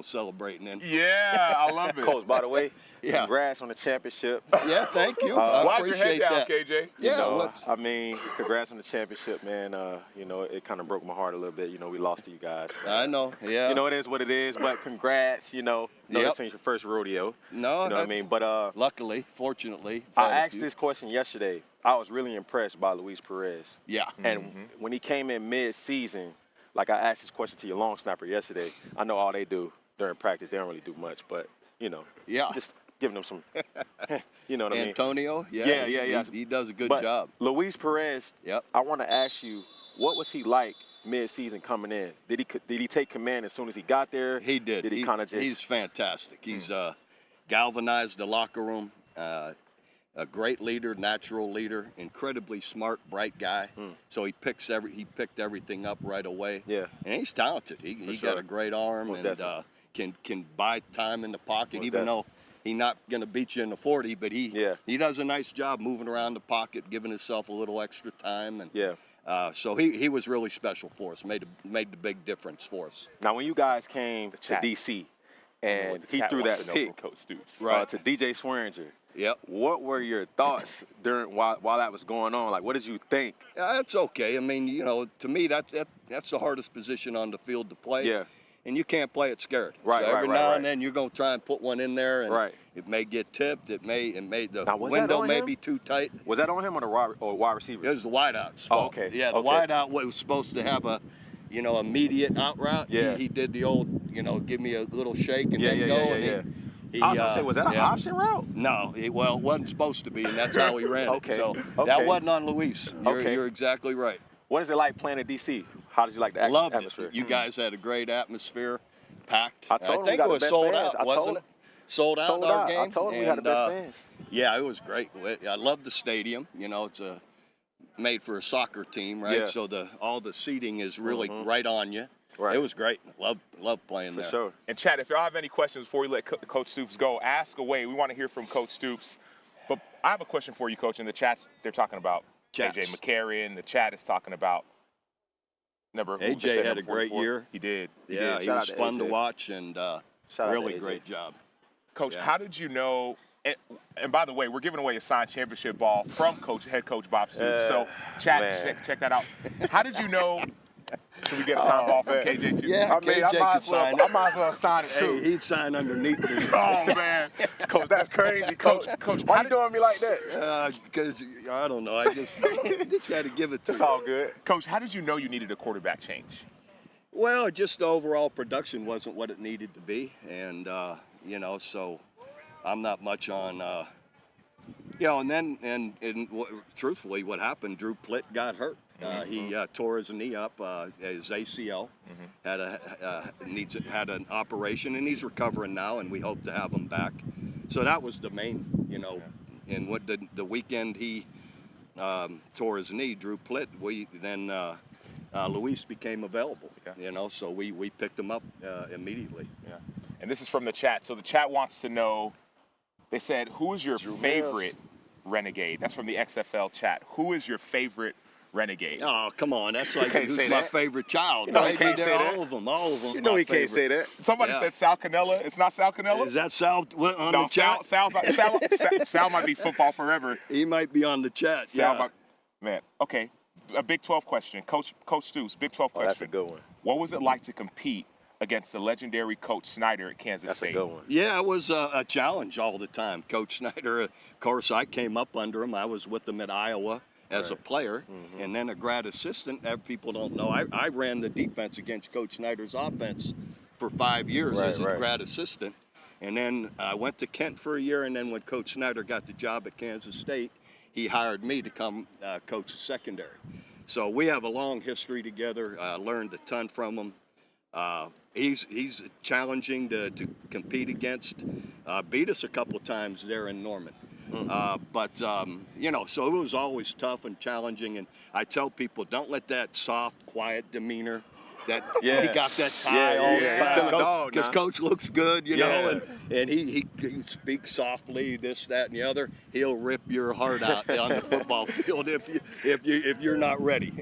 celebrating in. Yeah, I love it. Coach, by the way, congrats on the championship. Yeah, thank you. Why's your head down, KJ? Congrats on the championship, man. It kind of broke my heart a little bit. We lost to you guys. I know, yeah. It is what it is, but congrats, this ain't your first rodeo. No, you know what I mean? But luckily, fortunately. I asked this question yesterday. I was really impressed by Luis Perez. Yeah. And when he came in mid-season, like I asked this question to your long snapper yesterday. I know all they do during practice, they don't really do much, but just giving them some, you know what I mean? Antonio, he does a good job. Luis Perez, I want to ask you, what was he like mid-season coming in? Did he take command as soon as he got there? He did. Did he kind of just? He's fantastic. He's galvanized the locker room. A great leader, natural leader, incredibly smart, bright guy. So he picked everything up right away. Yeah, and he's talented. He got a great arm and can buy time in the pocket, even though he's not going to beat you in the 40. But he does a nice job moving around the pocket, giving himself a little extra time. And so he was really special for us. Made the big difference for us. Now, when you guys came to DC and he threw that pick, Coach Stoops, to DJ Swearinger. Yep. What were your thoughts while that was going on? Like, what did you think? It's okay. I mean, to me, that's the hardest position on the field to play. Yeah. And you can't play it scared. Right. So every now and then you're gonna try and put one in there, and it may get tipped. It may the now, window may be too tight. Was that on him or wide receiver? It was the wideout's Oh, fault. okay. Yeah, the wideout was supposed to have a immediate out route. Yeah. He did the old give me a little shake and then go. I was gonna say, was that an option route? No, it wasn't supposed to be, and that's how he ran it. So that wasn't on Luis. You're exactly right. What is it like playing in DC? How did you like the atmosphere? Loved it. You guys had a great atmosphere, packed. I told him think it was sold out, wasn't it? Sold out our game. I told him we had the best fans. Yeah, it was great. I love the stadium. It's made for a soccer team, right? Yeah. So all the seating is really right on you. Right. It was great. Love playing there. For sure. And Chad, if y'all have any questions before we let Coach Stoops go, ask away. We want to hear from Coach Stoops. But I have a question for you, Coach. In the chats, they're talking about K.J. McCarron. The chat is talking about AJ had a great year. He did. He was fun to watch and really great job. Coach, how did you know? And by the way, we're giving away a signed championship ball from head coach Bob Stoops. So, chat, check that out. How did you know? Should we get a signed ball from KJ too? Yeah, KJ could sign it. I might as well sign it too. Hey, he'd sign underneath me. Oh man, Coach, that's crazy, Coach. Why you doing me like that? Because I don't know. I just got to give it to. It's all good, Coach. How did you know you needed a quarterback change? Well, just the overall production wasn't what it needed to be, and so I'm not much on And then, truthfully, what happened, Drew Plitt got hurt. He tore his knee up, his ACL, had an operation, and he's recovering now, and we hope to have him back. So that was the main, and what the weekend he tore his knee, Drew Plitt, Luis became available, so we picked him up immediately. Yeah. And this is from the chat. So the chat wants to know, they said, who is your favorite Renegade? That's from the XFL chat. Who is your favorite Renegade? Oh, come on. That's like who's my favorite child. He can't say that. All of them. You know he can't say that. Somebody said Sal Cannella. It's not Sal Cannella? Is that Sal on the chat? Sal might be football forever. He might be on the chat, Man, okay. A Big 12 question. Coach Stoops, Big 12 question. That's a good one. What was it like to compete against the legendary Coach Snyder at Kansas State? That's a good one. Yeah, it was a challenge all the time. Coach Snyder, of course, I came up under him. I was with him at Iowa as a player, and then a grad assistant. People don't know. I ran the defense against Coach Snyder's offense for 5 years as a grad assistant. And then I went to Kent for a year, and then when Coach Snyder got the job at Kansas State, he hired me to come coach secondary. So we have a long history together. I learned a ton from him. He's challenging to compete against. Beat us a couple times there in Norman. So it was always tough and challenging. And I tell people, don't let that soft, quiet demeanor that he got that tie all the time because Coach looks good, know, and he speaks softly, this, that, and the other. He'll rip your heart out on the football field if you're not ready.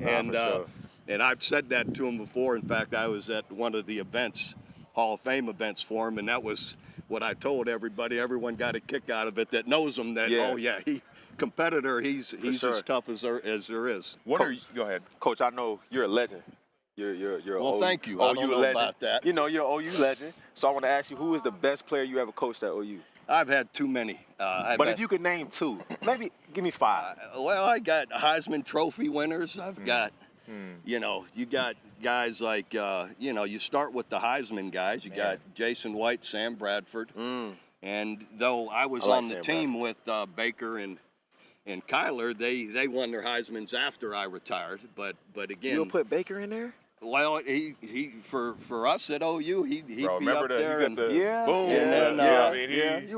And I've said that to him before. In fact, I was at one of the events, Hall of Fame events for him, and that was what I told everybody. Everyone got a kick out of it that knows him. That competitor. He's as tough as there is. Go ahead, Coach. I know you're a legend. You're well, thank you. I don't know legend. about that. You're an OU legend. So I want to ask you, who is the best player you ever coached at OU? I've had too many. If you could name two, maybe give me five. I got Heisman Trophy winners. I've got, you got guys like, you start with the Heisman guys. You got Jason White, Sam Bradford. And though I was on the team with Baker and Kyler, they won their Heismans after I retired. But again, you'll put Baker in there. Well, he for us at OU, he'd be up there. Boom. You're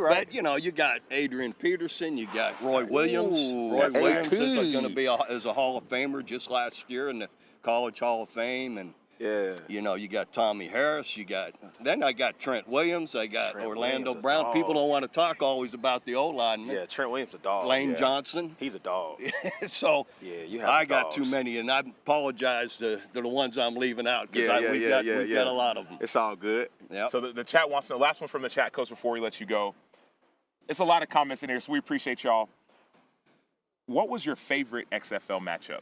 right. But you got Adrian Peterson, you got Roy Williams. Roy Williams is going to be as a Hall of Famer just last year in the College Hall of Fame, and you got Tommy Harris. Then I got Trent Williams. I got Orlando Brown. People don't want to talk always about the O-linemen. Yeah, Trent Williams a dog. Lane Johnson. He's a dog. So you have I got too many, and I apologize to the ones I'm leaving out because we've got a lot of them. It's all good. Yeah. So the chat wants to know. Last one from the chat, Coach, before we let you go. It's a lot of comments in here, so we appreciate y'all. What was your favorite XFL matchup?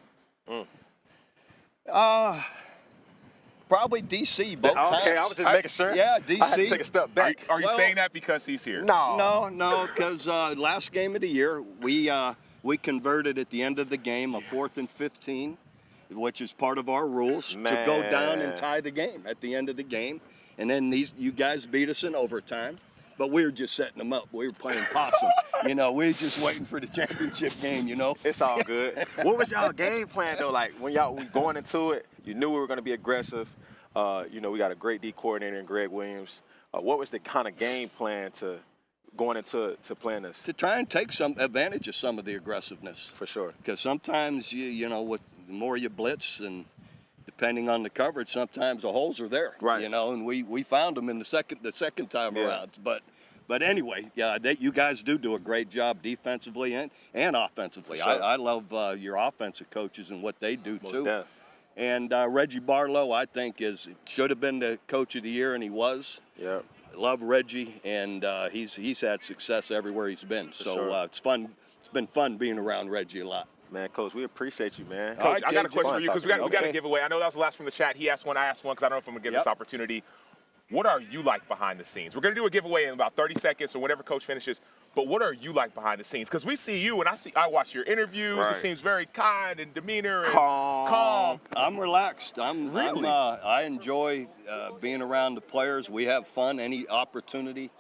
Probably DC both times. Okay, I was just making sure. Yeah, DC. I had to take a step back. Are you saying that because he's here? No, because last game of the year, we converted at the end of the game a 4th and 15, which is part of our rules, to go down and tie the game at the end of the game. And then you guys beat us in overtime. But we were just setting them up. We were playing possum. We were just waiting for the championship game, It's all good. What was y'all game plan, though? Like, when y'all going into it, you knew we were going to be aggressive. We got a great D coordinator in Greg Williams. What was the kind of game plan to going into playing this? To try and take some advantage of some of the aggressiveness. For sure. Because sometimes, with the more you blitz and depending on the coverage, sometimes the holes are there. Right. And we found them in the second time around. But anyway, you guys do a great job defensively and offensively. Sure. I love your offensive coaches and what they do, too. Definitely. And Reggie Barlow, I think, should have been the coach of the year, and he was. Yeah. Love Reggie, and he's had success everywhere he's been. Sure. It's fun. It's been fun being around Reggie a lot. Man, Coach, we appreciate you, man. Coach, I got a question for you because we got a giveaway. I know that was the last from the chat. He asked one, I asked one because I don't know if I'm going to get this opportunity. What are you like behind the scenes? We're going to do a giveaway in about 30 seconds or whenever Coach finishes. But what are you like behind the scenes? Because we see you and I watch your interviews. Right. It seems very kind and demeanor and calm. I'm relaxed. Really? I enjoy being around the players. We have fun any opportunity.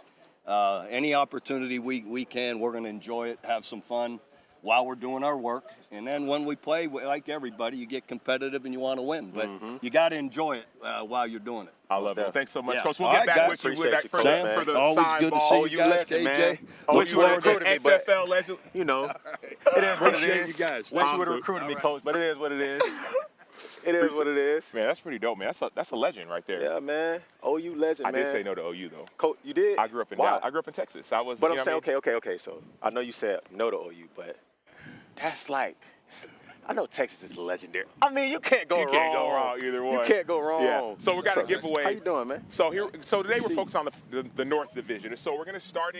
Any opportunity we can, we're going to enjoy it, have some fun while we're doing our work. And then when we play, like everybody, you get competitive and you want to win. But you got to enjoy it while you're doing it. I love it. Thanks so much, Yeah. Coach. We'll All get right, back guys. with you with that for Sam, the always sign good to ball. see you guys, legend, KJ. man. Look You would have forward to recruited me, but XFL legend. you know, it is what it Appreciate is. you guys. Wish you Awesome. would have recruited me, Coach, but it is what it is. It is what it is. Man, that's pretty dope, man. That's a legend right there. Yeah, man. OU legend, I man. did say no to OU though. Coach, you did? I grew up in Why? I grew up in Texas. I was. But you I'm know saying, what I mean? okay. So I know you said no to OU, but that's like, I know Texas is legendary. I mean, you can't go wrong. You can't go wrong either one. You can't go wrong. Yeah. So we got a giveaway. How you doing, man? So today we're focused on the North Division. So we're going to start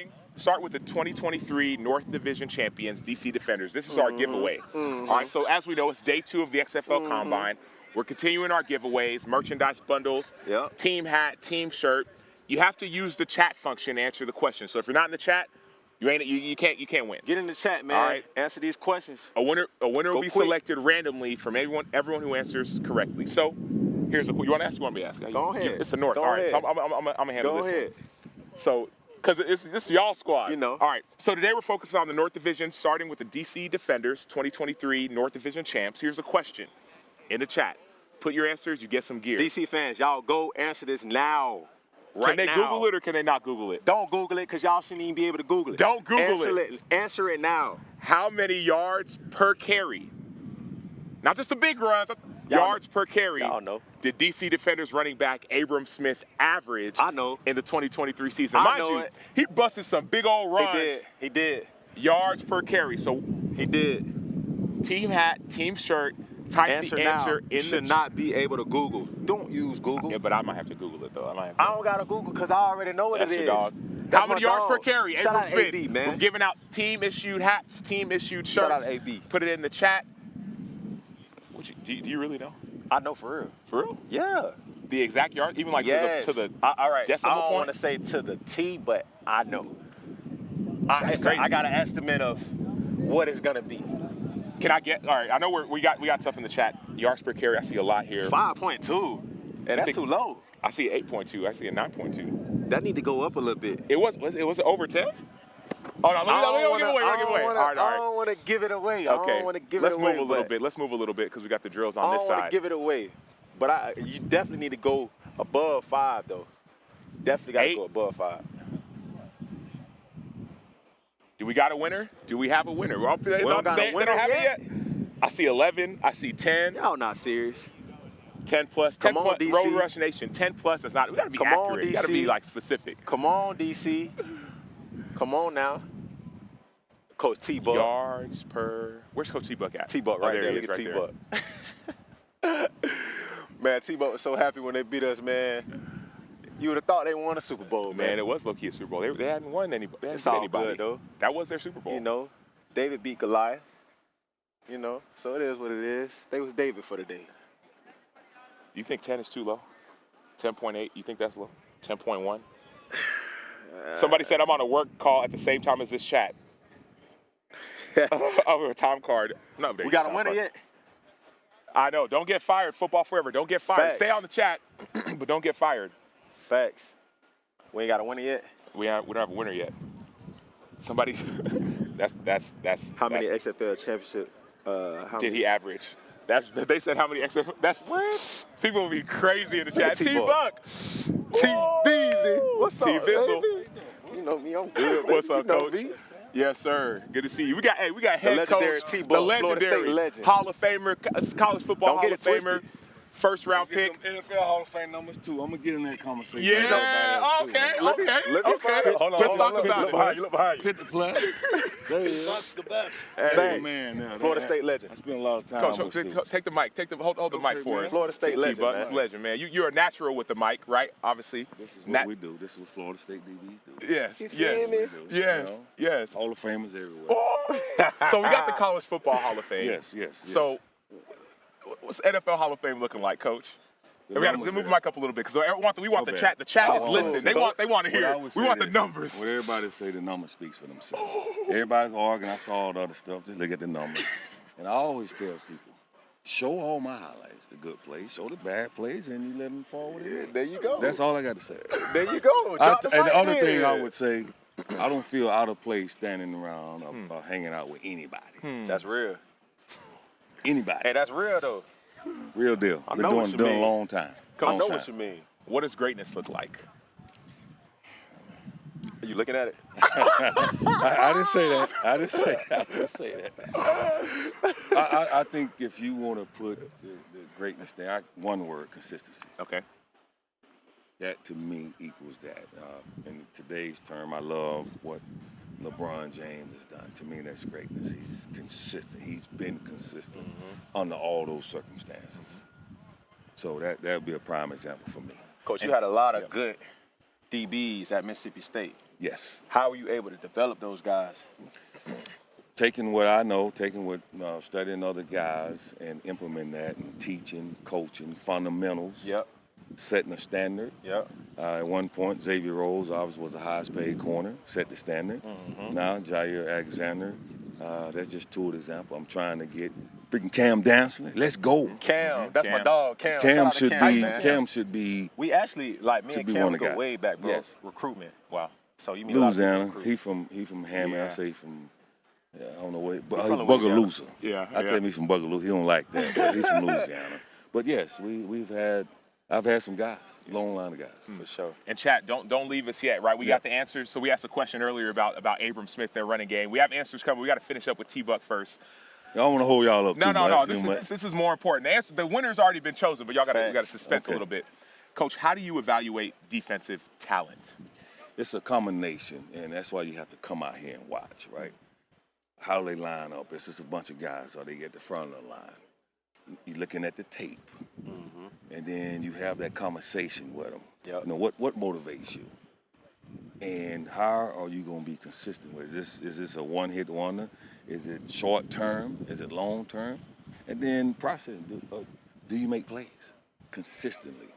with the 2023 North Division champions, DC Defenders. This is our giveaway. All right. So as we know, it's day 2 of the XFL Combine. We're continuing our giveaways, merchandise bundles, team hat, team shirt. You have to use the chat function to answer the question. So if you're not in the chat, you can't win. Get in the chat, man. All right. Answer these questions. A winner will be quick. selected randomly from everyone who answers correctly. So here's you want to ask? You want me to ask? Go ahead. It's the North. Go All right. ahead. So I'm gonna handle Go this ahead. one. So because this is y'all squad. You know. All right. So today we're focused on the North Division, starting with the DC Defenders, 2023 North Division champs. Here's a question in the chat. Put your answers. You get some gear. DC fans, y'all go answer this now. Can they Google it or can they not Google it? Don't Google it because y'all shouldn't even be able to Google it. Don't Google it. Answer it now. How many yards per carry? Not just the big runs. Yards per carry. Y'all know. Did DC Defenders running back Abram Smith average in the 2023 season? I know it. He busted some big old runs. He did. Yards per carry. So he did. Team hat, team shirt. Type the answer in you should not be able to Google. Don't use Google. Yeah, but I might have to Google it though. I don't gotta Google because I already know what That's it is. your dog. That's How many my yards dog. per carry? Shout Abram out Smith. AB, man. We're giving out team issued hats, team issued shirts. Shout out AB. Put it in the chat. Do you really know? I know for real. For real? Yeah. The exact yard, even like yes. to the all right. decimal I don't point? want to say to the T, but I know. That's crazy. I got an estimate of what it's gonna be. Can I get? All right, I know we got stuff in the chat. Yards per carry, I see a lot here. 5.2. And that's too low. I see 8.2. I see a 9.2. That need to go up a little bit. It was over 10. Oh no, let me give away. All right. I don't want to give it away. Okay. I don't want to give it away. Let's move a little bit. Let's move a little bit because we got the drills on this side. I don't want to give it away, but you definitely need to go above 5 though. Definitely got to go above 5. Do we got a winner? Do we have a winner? They don't have it yet. I see 11. I see 10. Y'all not serious. 10 plus. 10 plus. DC. Road Rush Nation. 10 plus. That's not. We gotta be accurate. DC. We gotta be like specific. Come on, DC. Come on now. Coach T-Buck. Yards per. Where's Coach T-Buck at? T-Buck right there. Look at T-Buck. Man, T-Buck was so happy when they beat us, man. You would have thought they won a Super Bowl, man. Man, it was low-key a Super Bowl. They hadn't won anybody. It's all good, though. That was their Super Bowl. You know, David beat Goliath. You know, so it is what it is. They was David for the day. You think 10 is too low? 10.8, you think that's low? 10.1? Somebody said I'm on a work call at the same time as this chat. Over a time card. No, we got a winner yet? I know. Don't get fired. Football forever. Don't get fired. Facts. Stay on the chat, but don't get fired. Facts. We ain't got a winner yet? We don't have a winner yet. Somebody, that's how many XFL championship? Did he average? They said how many XFL. That's what? People will be crazy in the chat. T-Buck. T-Beezy. What's up, T-Bizzle. baby? You know me, I'm good, baby. What's up, Coach? Me. Yes, sir. Good to see you. We got head coach, T-Buck, the legendary legend. Hall of Famer, college football Hall of Famer, first round pick. NFL Hall of Fame numbers too. I'm gonna get in that conversation. Yeah. Okay. Hold on. Let's talk about it. Look behind you. 50 plus. Buck's the best. Hey, man, now, Florida State legend. I spent a lot of time Coach, with Stoops. take the mic. Hold the mic for us. Florida State legend, man. Legend, man. You're a natural with the mic, right? Obviously. This is what we do. This is what Florida State DBs do. Yes. Hall of Famers everywhere. So we got the College Football Hall of Fame. Yes. So what's NFL Hall of Fame looking like, Coach? We got to move the mic up a little bit because we want the chat. The chat is listening. They want to hear it. We want the numbers. Well, everybody say the number speaks for themselves. Everybody's arguing. I saw all the other stuff. Just look at the numbers. And I always tell people, show all my highlights, the good plays, show the bad plays, and you let them fall with it. There you go. That's all I got to say. There you go. And the other thing I would say, I don't feel out of place standing around or hanging out with anybody. That's real. Anybody. Hey, that's real, though. Real deal. I Been know what you doing mean. a long time. I know what you mean. What does greatness look like? Are you looking at it? I didn't say that. I didn't say that. I think if you want to put the greatness there, one word, consistency. Okay. That to me equals that. In today's term, I love what LeBron James has done. To me, that's greatness. He's consistent. He's been consistent under all those circumstances. So that would be a prime example for me. Coach, you had a lot of good DBs at Mississippi State. Yes. How were you able to develop those guys? Taking what I know, studying other guys and implementing that and teaching, coaching, fundamentals. Yep. Setting a standard. Yep. At one point, Xavier Rhodes obviously was the highest paid corner, set the standard. Now, Jair Alexander, that's just two examples. I'm trying to get freaking Cam Dantzler. Let's go. Cam, that's my dog. Cam. Cam Shout out to Cam should be. We actually, like me and Cam, we go guy. way back, bro. Yes. Recruitment. Wow. So you mean a lot of Louisiana. recruitment. He from Hammond. I say from. I don't know what, but He's he's from Bugaloosa. Yeah. I tell him he's from Bugaloosa. He don't like that, but he's from Louisiana. But yes, I've had some guys, long line of guys. For sure. And chat, don't leave us yet, right? We got the answers. So we asked a question earlier about Abram Smith, their running game. We have answers coming. We got to finish up with T-Buck first. I don't want to hold y'all up too much. No. This is more important. The winner's already been chosen, but we got to suspense a little bit. Coach, how do you evaluate defensive talent? It's a combination, and that's why you have to come out here and watch, right? How they line up. It's just a bunch of guys, or they get the front of the line. You're looking at the tape, and then you have that conversation with them. Yep. You know, what motivates you? And how are you going to be consistent with it? Is this a one-hit wonder? Is it short term? Is it long term? And then process. Do you make plays consistently?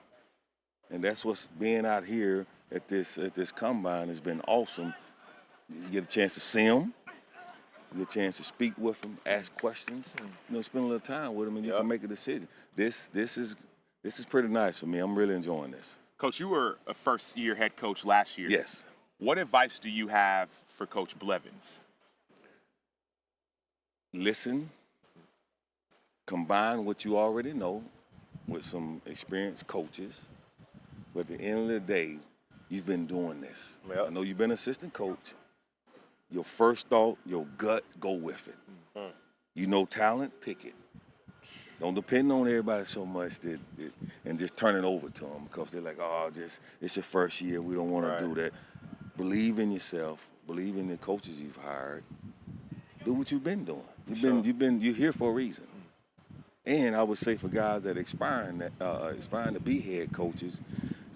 And that's what's being out here at this combine has been awesome. You get a chance to see them. You get a chance to speak with them, ask questions. You know, spend a little time with them, and you can make a decision. This is pretty nice for me. I'm really enjoying this. Coach, you were a first-year head coach last year. Yes. What advice do you have for Coach Blevins? Listen, combine what you already know with some experienced coaches. But at the end of the day, you've been doing this. Yep. I know you've been assistant coach. Your first thought, your gut, go with it. You know talent, pick it. Don't depend on everybody so much and just turn it over to them because they're like, oh, it's your first year. We don't want to do that. Believe in yourself. Believe in the coaches you've hired. Do what you've been doing. You're here for a reason. And I would say for guys that aspiring to be head coaches,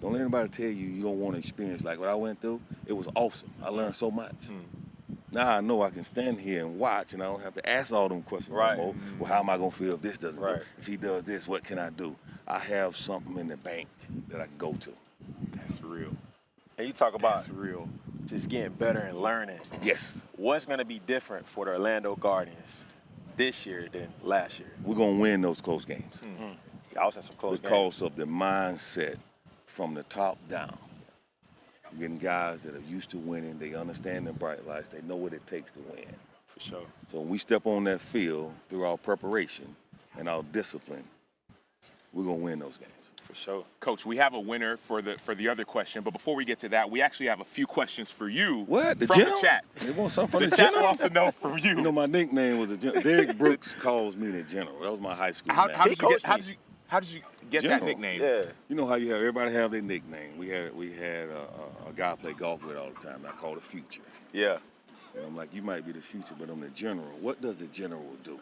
don't let anybody tell you don't want to experience like what I went through. It was awesome. I learned so much. Now I know I can stand here and watch, and I don't have to ask all them questions anymore. Well, how am I going to feel if this doesn't do? If he does this, what can I do? I have something in the bank that I can go to. That's real. And you talk about just getting better and learning. Yes. What's going to be different for the Orlando Guardians this year than last year? We're going to win those close games. Y'all was in some close games. Because of the mindset from the top down. You're getting guys that are used to winning. They understand the bright lights. They know what it takes to win. For sure. So when we step on that field through our preparation and our discipline, we're going to win those games. For sure. Coach, we have a winner for the other question, but before we get to that, we actually have a few questions for you from the chat. They want something from the chat wants to know from you. You know, my nickname was the General. Derek Brooks calls me the General. That was my high school name. How did you get General. that nickname? Yeah. You know how everybody have their nickname. We had a guy I play golf with all the time. I call the Future. Yeah. And I'm like, you might be the future, but I'm the General. What does the General do?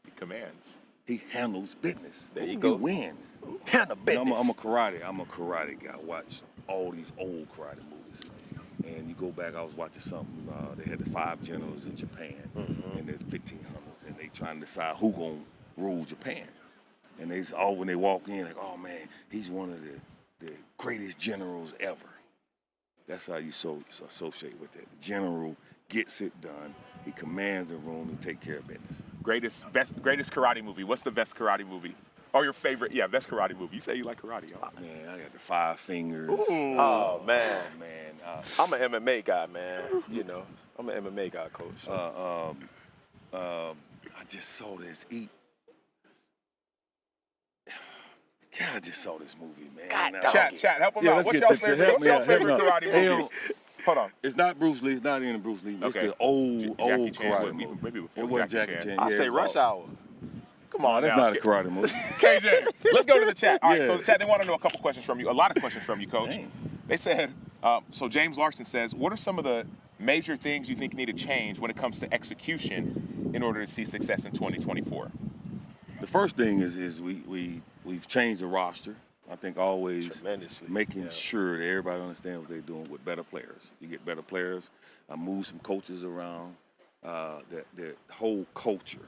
He commands. He handles business. There you go. He wins. Handle business. I'm a karate guy. I watch all these old karate movies. And you go back, I was watching something, they had the 5 generals in Japan in the 1500s, and they trying to decide who gonna rule Japan. And when they walk in, like, oh man, he's one of the greatest generals ever. That's how you associate with it. General gets it done. He commands the room. He takes care of business. Greatest karate movie. What's the best karate movie? Or your favorite? Yeah, best karate movie. You say you like karate. Huh? Man, I got the 5 Fingers. Ooh. Oh, man. Oh, man. I'm an MMA guy, man. You know, I'm an MMA guy, Coach. I just saw this God, I just saw this movie, man. Chat, help him out. What's your favorite karate movie? Hold on. It's not Bruce Lee. It's not even Bruce Lee. It's the old karate movie. Maybe it wasn't Jackie Chan. I say Rush Hour. Come on, that's not a karate movie. KJ, let's go to the chat. All right, so the chat, they want to know a couple questions from you. A lot of questions from you, Coach. Dang. They said, so James Larson says, what are some of the major things you think need to change when it comes to execution in order to see success in 2024? The first thing is we've changed the roster. I think always making sure that everybody understands what they're doing with better players. You get better players. I move some coaches around. The whole culture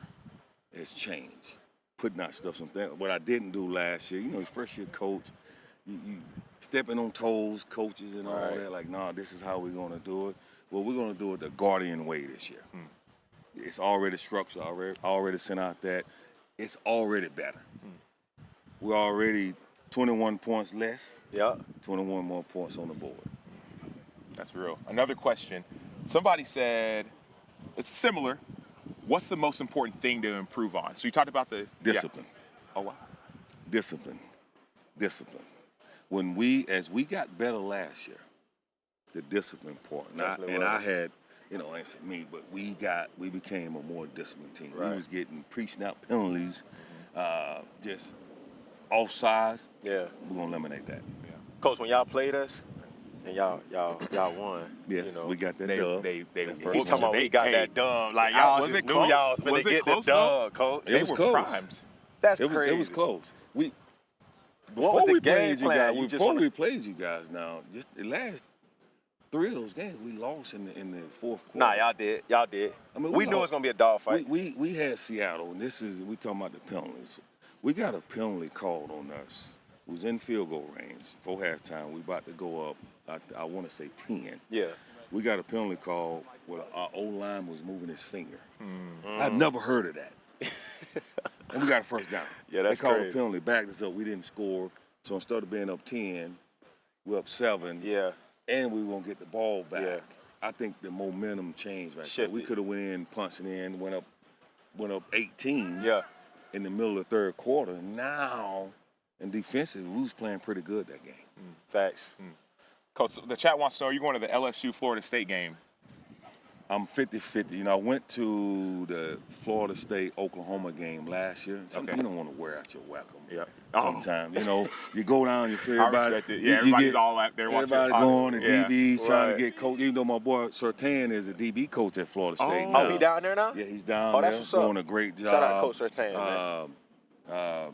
has changed. Putting out stuff, what I didn't do last year. You know, first year coach, you stepping on toes, coaches and all that. Like, nah, this is how we're gonna do it. Well, we're gonna do it the Guardian way this year. It's already structured. Already sent out that. It's already better. We're already 21 points less. Yeah. 21 more points on the board. That's real. Another question. Somebody said, it's similar. What's the most important thing to improve on? So you talked about the discipline. Oh, wow. Discipline. As we got better last year, the discipline part. I had, ain't me, but we became a more disciplined team. Right. We was getting pre-snap penalties, just offsides. Yeah. We're gonna eliminate that. Yeah. Coach, when y'all played us and y'all won. Yes, we got that dub. We talking about we got that dub. Like y'all just knew y'all was finna get the dub, Coach. It was close. Primed. That's crazy. It was close. What was the game plan? Before we played you guys, now just the last 3 of those games we lost in the fourth quarter. Nah, y'all did. I mean, we knew it was gonna be a dogfight. We had Seattle, and we talking about the penalties. We got a penalty called on us. We was in field goal range before halftime. We about to go up. I want to say 10. Yeah. We got a penalty call where our O-line was moving his finger. I've never heard of that. And we got a first down. Yeah, that's They called crazy. a penalty, backed us up. We didn't score. So instead of being up 10, we're up 7. Yeah. And we were going to get the ball back. Yeah. I think the momentum changed right there. We could have went in, punched it in, went up 18 in the middle of the third quarter. Now, in defensive, we was playing pretty good that game. Facts. Coach, the chat wants to know, you're going to the LSU-Florida State game. I'm 50-50. I went to the Florida State-Oklahoma game last year. You don't want to wear out your welcome. Yeah. Sometimes, you go down, you feel everybody. I respect it. Yeah, everybody's all out there watching. Everybody going, and DB's trying to get coach. Even though my boy Surtain is a DB coach at Florida State now. Oh, he down there now? Yeah, he's down there. That's doing a great job. Shout out Coach Surtain, man.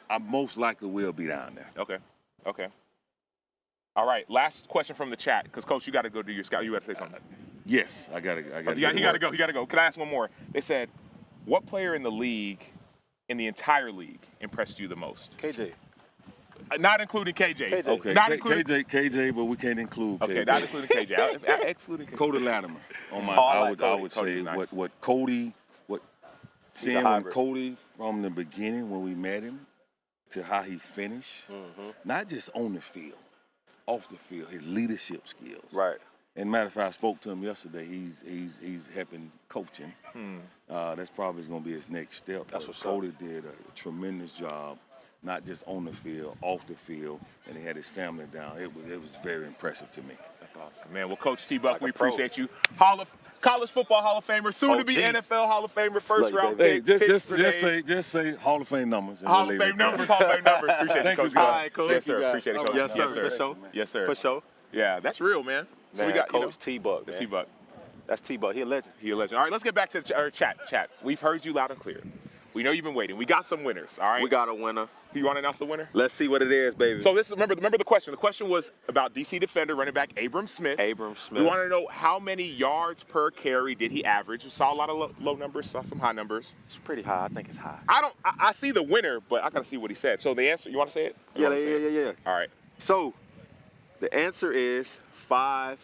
I most likely will be down there. Okay. All right, last question from the chat, because Coach, you got to go do your scout. You got to say something. Yes, I got to. He got to go. Can I ask one more? They said, what player in the entire league, impressed you the most? KJ. Not including KJ. Okay, not including KJ, but we can't include KJ. Okay, not including KJ. Excluding KJ. Cody Latimer. I would say nice. what Cody, seeing Cody from the beginning when we met him to how he finished, not just on the field, off the field, his leadership skills. Right. And matter of fact, I spoke to him yesterday. He's helping coaching. That's probably going to be his next step. That's what's Cody did a tremendous job, not just on the field, off the field, and he had his family down. It was very impressive to me. That's awesome, man. Well, Coach T-Buck, we appreciate you. College Football Hall of Famer, soon to be NFL Hall of Famer, first round pick. Just say Hall of Fame numbers. Hall of Fame numbers. Appreciate it, Coach. All right, Coach. Yes, sir. Appreciate it, Coach. Yes, sir. Yes, sir. For sure. Yeah, that's real, man. So we got Coach T-Buck. That's T-Buck. That's T-Buck. He a legend. All right, let's get back to the chat. We've heard you loud and clear. We know you've been waiting. We got some winners, all right? We got a winner. You want to announce the winner? Let's see what it is, baby. So remember the question. The question was about DC defender, running back Abram Smith. We want to know how many yards per carry did he average. We saw a lot of low numbers, saw some high numbers. It's pretty high. I think it's high. I see the winner, but I got to see what he said. So the answer, you want to say it? Yeah. All right. So the answer is 5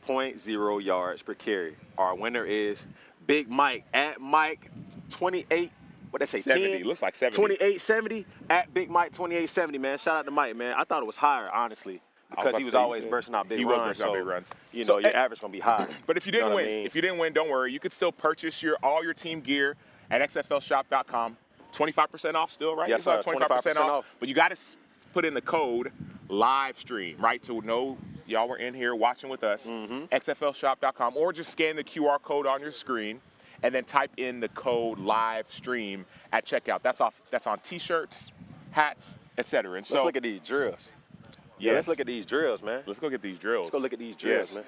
8.0 yards per carry. Our winner is Big Mike at Mike 28. What they say? 70. 10? Looks like 70. 2870 at Big Mike 2870. Man, shout out to Mike, man. I thought it was higher, honestly, because he was always bursting out big runs. He was bursting out big runs. You know, your average gonna be high. But if you didn't win, I mean? Don't worry. You could still purchase all your team gear at XFLShop.com. 25% off still, right? Yes, sir. 25% off. But you got to put in the code live stream, right? So know y'all were in here watching with us. XFLShop.com, or just scan the QR code on your screen and then type in the code live stream at checkout. That's on T-shirts, hats, etc. And Let's look at these drills. Yeah, let's look at these drills, man. Let's go get these drills. Let's go look at these drills, man.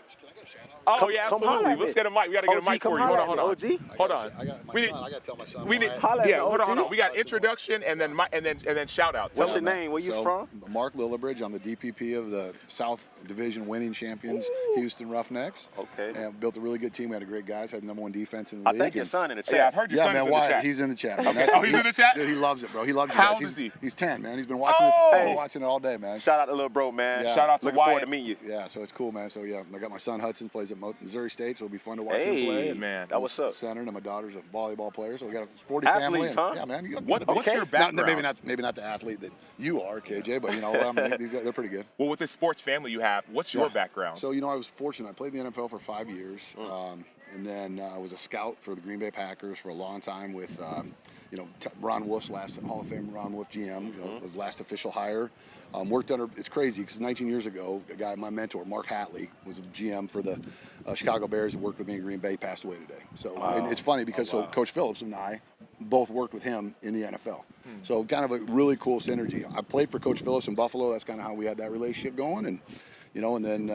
Oh, yeah, absolutely. Let's get a mic. We got to get a mic for you. Hold on. OG. Hold on. I got to tell my son. Hold on. We got introduction and then shout out. What's your name? Where you from? Mark Lillibridge. I'm the DPP of the South Division winning champions, Houston Roughnecks. Okay. And built a really good team. We had great guys. Had the #1 defense in the league. I think your son in the chat. Yeah, I've heard your son man, in the chat. He's in the chat. Man. Okay. Oh, he's in the chat? Dude, he loves it, bro. He loves you How guys. old is he? He's 10, man. He's been watching this. Watching it all day, man. Shout out to little bro, man. Yeah. Shout out to Looking Wyatt. forward to meet you. Yeah, so it's cool, man. So, yeah, I got my son Hudson, plays at Missouri State, so it'll be fun to watch him Hey, play. man. That what's up. Center, and my daughter's a volleyball player, so we got a sporty Athletes, family. huh? Yeah, man. What's your background? Maybe not the athlete that you are, KJ, but, you know, I mean, they're pretty good. Well, with this sports family you have, what's your background? So, you know, I was fortunate. I played in the NFL for 5 years, and then I was a scout for the Green Bay Packers for a long time with, Ron Wolf's last Hall of Fame, Ron Wolf GM, his last official hire. Worked under, it's crazy, because 19 years ago, a guy, my mentor, Mark Hatley, was a GM for the Chicago Bears, who worked with me in Green Bay, passed away today. So and it's funny because so Coach Phillips and I both worked with him in the NFL. So kind of a really cool synergy. I played for Coach Phillips in Buffalo. That's kind of how we had that relationship going. And, and then,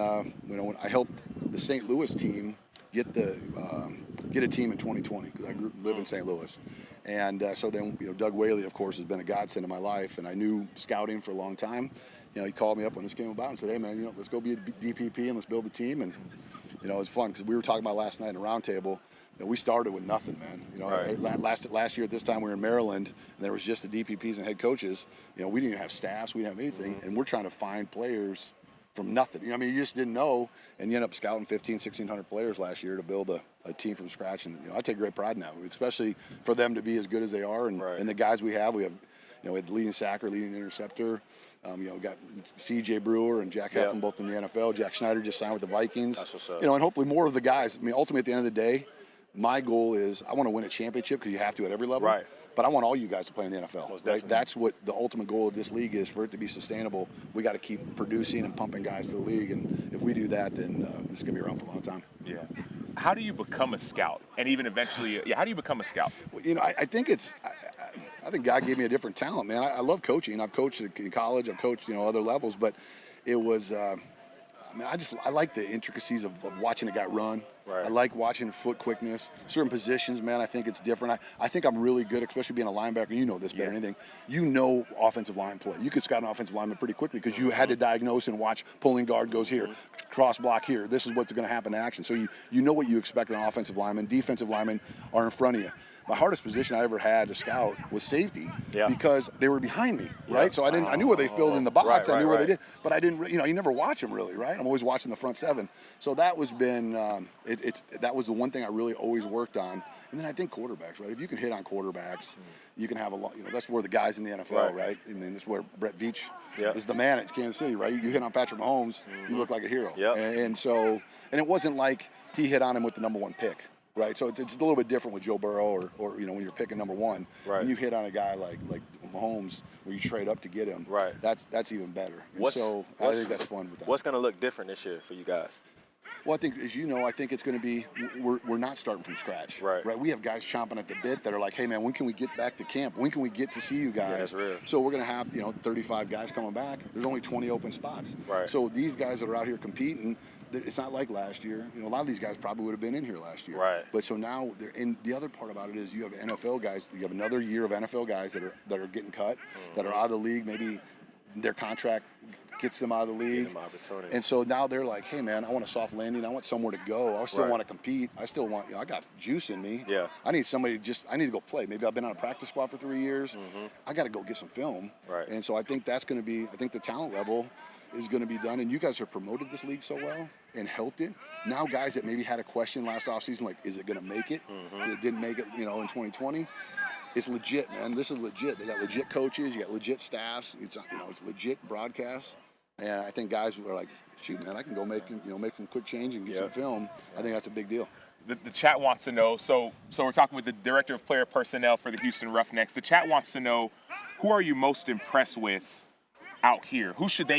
when I helped the St. Louis team get a team in 2020, because I live in St. Louis. And so then, Doug Whaley, of course, has been a godsend in my life, and I knew scouting for a long time. He called me up when this came about and said, hey, man, let's go be a DPP and let's build a team. And, it was fun, because we were talking about last night in a roundtable. We started with nothing, man. Last year at this time we were in Maryland, and there was just the DPPs and head coaches. We didn't even have staffs, we didn't have anything, and we're trying to find players from nothing. You just didn't know, and you end up scouting 1,600 players last year to build a team from scratch. And I take great pride in that, especially for them to be as good as they are, and the guys we have. We have the leading sacker, leading interceptor. We got C.J. Brewer and Jack Hefflin both in the NFL. Jack Schneider just signed with the Vikings. That's what's up. And hopefully more of the guys. Ultimately at the end of the day, my goal is I want to win a championship, because you have to at every level. Right. But I want all you guys to play in the NFL. Right? That's what the ultimate goal of this league is. For it to be sustainable, we got to keep producing and pumping guys to the league. And if we do that, then this is going to be around for a long time. Yeah. How do you become a scout? And even eventually, how do you become a scout? Well, I think I think God gave me a different talent, man. I love coaching. I've coached in college. I've coached, other levels. But it was, I like the intricacies of watching a guy run. Right. I like watching foot quickness. Certain positions, man, I think it's different. I think I'm really good, especially being a linebacker. You know this better than anything. Offensive line play. You could scout an offensive lineman pretty quickly, because you had to diagnose and watch pulling guard goes here, cross block here. This is what's going to happen in action. So you know what you expect in an offensive lineman. Defensive linemen are in front of you. My hardest position I ever had to scout was safety, because they were behind me, right? So I knew where they filled in the box. I knew where they did, but I didn't. You never watch them really, right? I'm always watching the front seven. So that was that was the one thing I really always worked on. And then I think quarterbacks, right? If you can hit on quarterbacks, you can have a lot. That's where the guys in the NFL, right? And then that's where Brett Veach is the man at Kansas City, right? You hit on Patrick Mahomes, you look like a hero. And it wasn't like he hit on him with the #1 pick. Right, so it's a little bit different with Joe Burrow or when you're picking #1. Right. When you hit on a guy like Mahomes, where you trade up to get him, right? That's even better. And so I think that's fun with that. What's going to look different this year for you guys? Well, I think, as you know, it's going to be we're not starting from scratch. Right. We have guys chomping at the bit that are like, hey man, when can we get back to camp? When can we get to see you guys? Yeah, that's real. So we're going to have 35 guys coming back. There's only 20 open spots. Right. So these guys that are out here competing. It's not like last year. A lot of these guys probably would have been in here last year. Right. But so now they're in. The other part about it is you have NFL guys. You have another year of NFL guys that are getting cut, that are out of the league. Maybe their contract gets them out of the league. And so now they're like, hey man, I want a soft landing. I want somewhere to go. I still want to compete. I still want. I got juice in me. Yeah. I need somebody. I need to go play. Maybe I've been on a practice squad for 3 years. I got to go get some film. Right. And so I think that's going to be. I think the talent level. is going to be done. And you guys have promoted this league so well and helped it. Now guys that maybe had a question last offseason, like, is it going to make it? It didn't make it, in 2020. It's legit, man. This is legit. They got legit coaches. You got legit staffs. It's it's legit broadcasts. And I think guys are like, shoot, man, I can go make some quick change and get some film. I think that's a big deal. The chat wants to know. So we're talking with the director of player personnel for the Houston Roughnecks. The chat wants to know, who are you most impressed with out here? Who should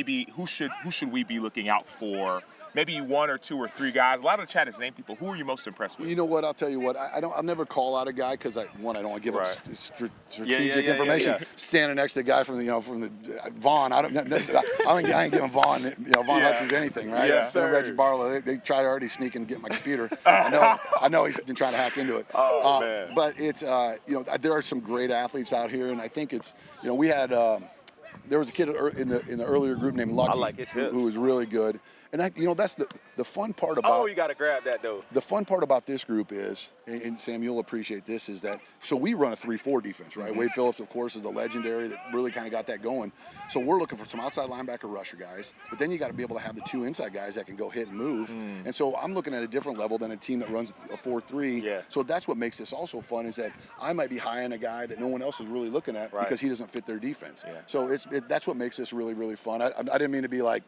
we be looking out for? Maybe 1 or 2 or 3 guys. A lot of the chat is named people. Who are you most impressed with? You know what? I'll tell you what. I'll never call out a guy because I don't want to give up strategic information. Standing next to the guy from the Vaughn. I ain't giving Vaughn Vaughn Hudson's anything, right? Yeah, sir. Reggie Barlow. They try to already sneak and get my computer. I know he's been trying to hack into it. Oh man. But it's there are some great athletes out here, and I think it's we had there was a kid in the earlier group named Lucky who was really good. And that's the fun part about. Oh, you got to grab that though. The fun part about this group is, and Sam, you'll appreciate this, is that we run a 3-4 defense, right? Wade Phillips, of course, is the legendary that really kind of got that going. So we're looking for some outside linebacker rusher guys, but then you got to be able to have the 2 inside guys that can go hit and move. And so I'm looking at a different level than a team that runs a 4-3. Yeah. So that's what makes this also fun, is that I might be high on a guy that no one else is really looking at because he doesn't fit their defense. Yeah. So that's what makes this really, really fun. I didn't mean to be like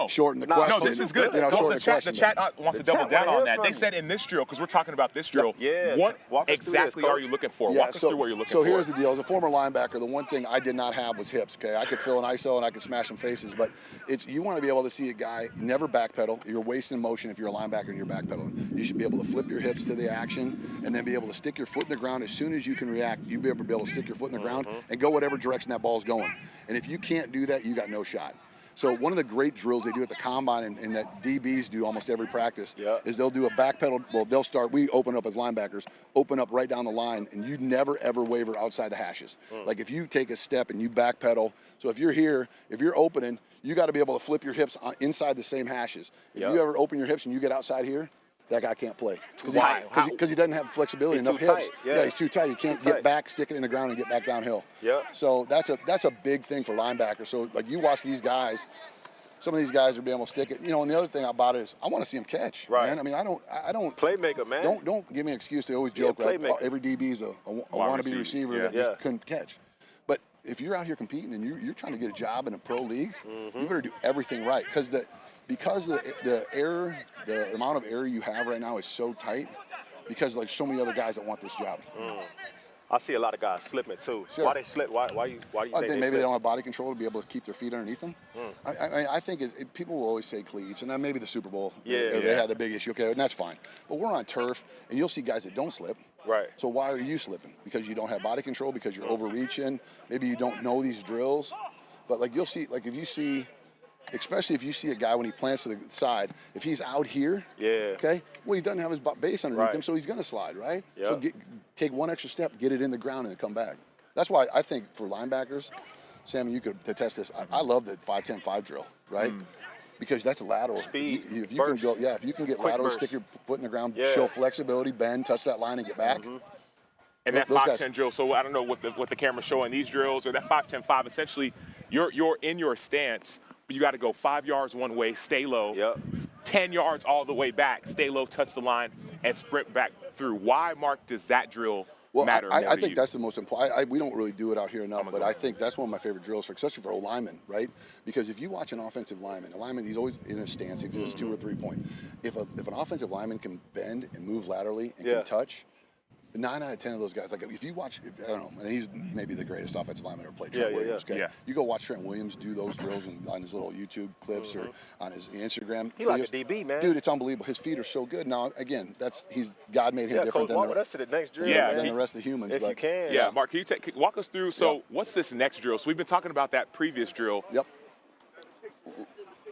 shorten the question. question. No, this is good. The chat wants to double down on that. They said in this drill, because we're talking about this drill, what exactly are you looking for? Walk us through what you're looking for. So here's the deal. As a former linebacker, the one thing I did not have was hips, okay? I could fill an ISO and I could smash some faces, but you want to be able to see a guy never backpedal. You're wasting motion if you're a linebacker and you're backpedaling. You should be able to flip your hips to the action and then be able to stick your foot in the ground as soon as you can react. You'll be able to stick your foot in the ground and go whatever direction that ball's going. And if you can't do that, you got no shot. So one of the great drills they do at the Combine and that DBs do almost every practice is they'll do a backpedal. Well, we open up as linebackers, open up right down the line, and you never, ever waver outside the hashes. Like if you take a step and you backpedal, so if you're here, if you're opening, you got to be able to flip your hips inside the same hashes. If you ever open your hips and you get outside here, that guy can't play because he doesn't have flexibility, enough hips. Yeah, he's too tight. He can't get back, stick it in the ground, and get back downhill. So that's a big thing for linebackers. So like you watch these guys, some of these guys are being able to stick it. And the other thing about it is I want to see him catch. Man. I mean, I don't playmaker, man. Don't give me an excuse to always joke. Right? Every DB is a wannabe receiver that just couldn't catch. But if you're out here competing and you're trying to get a job in a pro league, you better do everything right because the error, the amount of error you have right now is so tight because like so many other guys that want this job. I see a lot of guys slipping too. Sure. Why they slip? Why do you think maybe they don't have body control to be able to keep their feet underneath them. I think people will always say cleats, and then maybe the Super Bowl they had the big issue. Okay, and that's fine. But we're on turf, and you'll see guys that don't slip. Right. So why are you slipping? Because you don't have body control, because you're overreaching. Maybe you don't know these drills. But like you'll see, like if you see. Especially if you see a guy when he plants to the side, if he's out here, okay, well, he doesn't have his base underneath him, so he's going to slide, right? So take one extra step, get it in the ground, and then come back. That's why I think for linebackers, Sam, you could attest this. I love the 5-10-5 drill, right? Because that's lateral. Speed, if you can go, if you can get lateral, stick your foot in the ground, show flexibility, bend, touch that line, and get back. And that 5-10 drill. So I don't know what the camera's showing these drills, or that 5-10-5. Essentially, you're in your stance. But you got to go 5 yards one way, stay low, 10 yards all the way back, stay low, touch the line, and sprint back through. Why, Mark, does that drill matter more I to think you? that's the most important. We don't really do it out here enough, but I think that's one of my favorite drills, especially for a lineman, right? Because if you watch an offensive lineman, he's always in a stance. If he does 2 or 3 point, if an offensive lineman can bend and move laterally and can touch, 9 out of 10 of those guys, like if you watch, I don't know, and he's maybe the greatest offensive lineman ever played, Trent Williams. Okay, you go watch Trent Williams do those drills on his little YouTube clips or on his Instagram. He like a DB, man. Dude, it's unbelievable. His feet are so good. Now, again, God made him different than the rest of the next drill. Than the rest of the humans. If you can. Yeah, Mark, can you walk us through? So, what's this next drill? So we've been talking about that previous drill. Yep.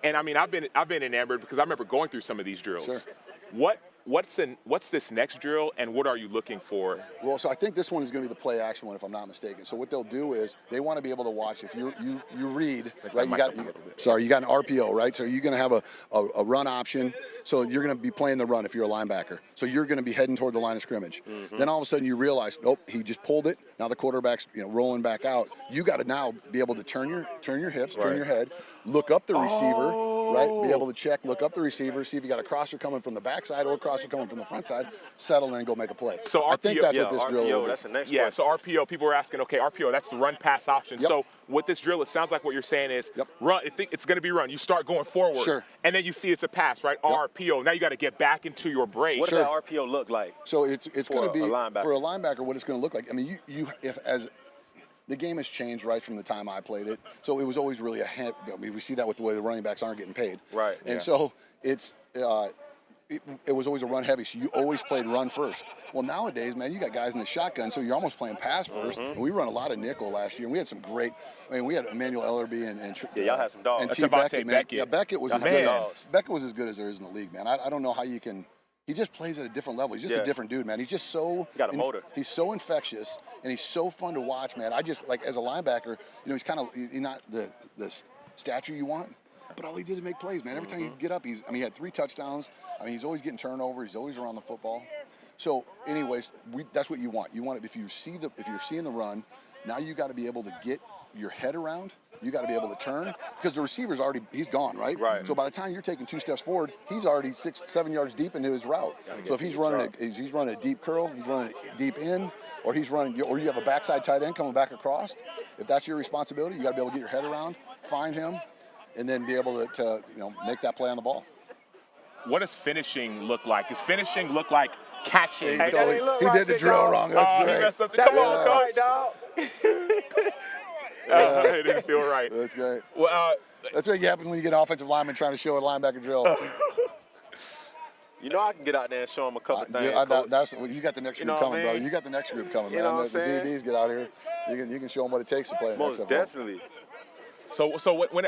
And I mean, I've been enamored because I remember going through some of these drills. Sure. what's this next drill, and what are you looking for? Well, so I think this one is going to be the play action one, if I'm not mistaken. So what they'll do is they want to be able to watch. If you read, right, you got an RPO, right? So you're going to have a run option. So you're going to be playing the run if you're a linebacker. So you're going to be heading toward the line of scrimmage. Then all of a sudden you realize, nope, he just pulled it. Now the quarterback's rolling back out. You got to now be able to turn your hips, turn your head, look up the receiver, right? Be able to check, look up the receiver, see if you got a crosser coming from the backside or a crosser coming from the front side, settle in and go make a play. So RPO, I think that's what this drill will be. That's the next question. So RPO, people are asking, okay, RPO, that's the run pass option. Yep. So with this drill, it sounds like what you're saying is run. It's going to be run. You start going forward, and then you see it's a pass, right? RPO. Now you got to get back into your brace. What does that RPO look like? So it's going to be for a linebacker. What it's going to look like. I mean, the game has changed right from the time I played it. So it was always really I mean, we see that with the way the running backs aren't getting paid. Right. And so it's it was always a run heavy. So you always played run first. Well, nowadays, man, you got guys in the shotgun, so you're almost playing pass first. And we run a lot of nickel last year. And we had some great. I mean, we had Emmanuel Ellerby and y'all had some dogs. And T. Beckett, man. Beckett. Yeah, Beckett was as good. Beckett was as good as there is in the league, man. I don't know how you can. He just plays at a different level. He's just a different dude, man. He's just so got a motor. He's so infectious, and he's so fun to watch, man. I just like as a linebacker, he's not the stature you want, but all he did is make plays, man. Every time you get up, he had 3 touchdowns. I mean, he's always getting turnovers. He's always around the football. So, anyways, that's what you want. You want it if you're seeing the run. Now you got to be able to get your head around. You got to be able to turn because the receiver's he's gone, right? Right. So by the time you're taking 2 steps forward, he's already 6-7 yards deep into his route. So if he's running a deep curl, he's running a deep in, or you have a backside tight end coming back across. If that's your responsibility, you got to be able to get your head around, find him, and then be able to make that play on the ball. What does finishing look like? Does finishing look like catching? He did the drill wrong. That's great. He messed up. Come on, coach. Dog. It didn't feel right. That's great. Well, that's what happens when you get an offensive lineman trying to show a linebacker drill. I can get out there and show them a couple things. You got the next group coming, bro. You got the next group coming, man. The DBs get out here. You can show them what it takes to play in the XFL. Most definitely. So when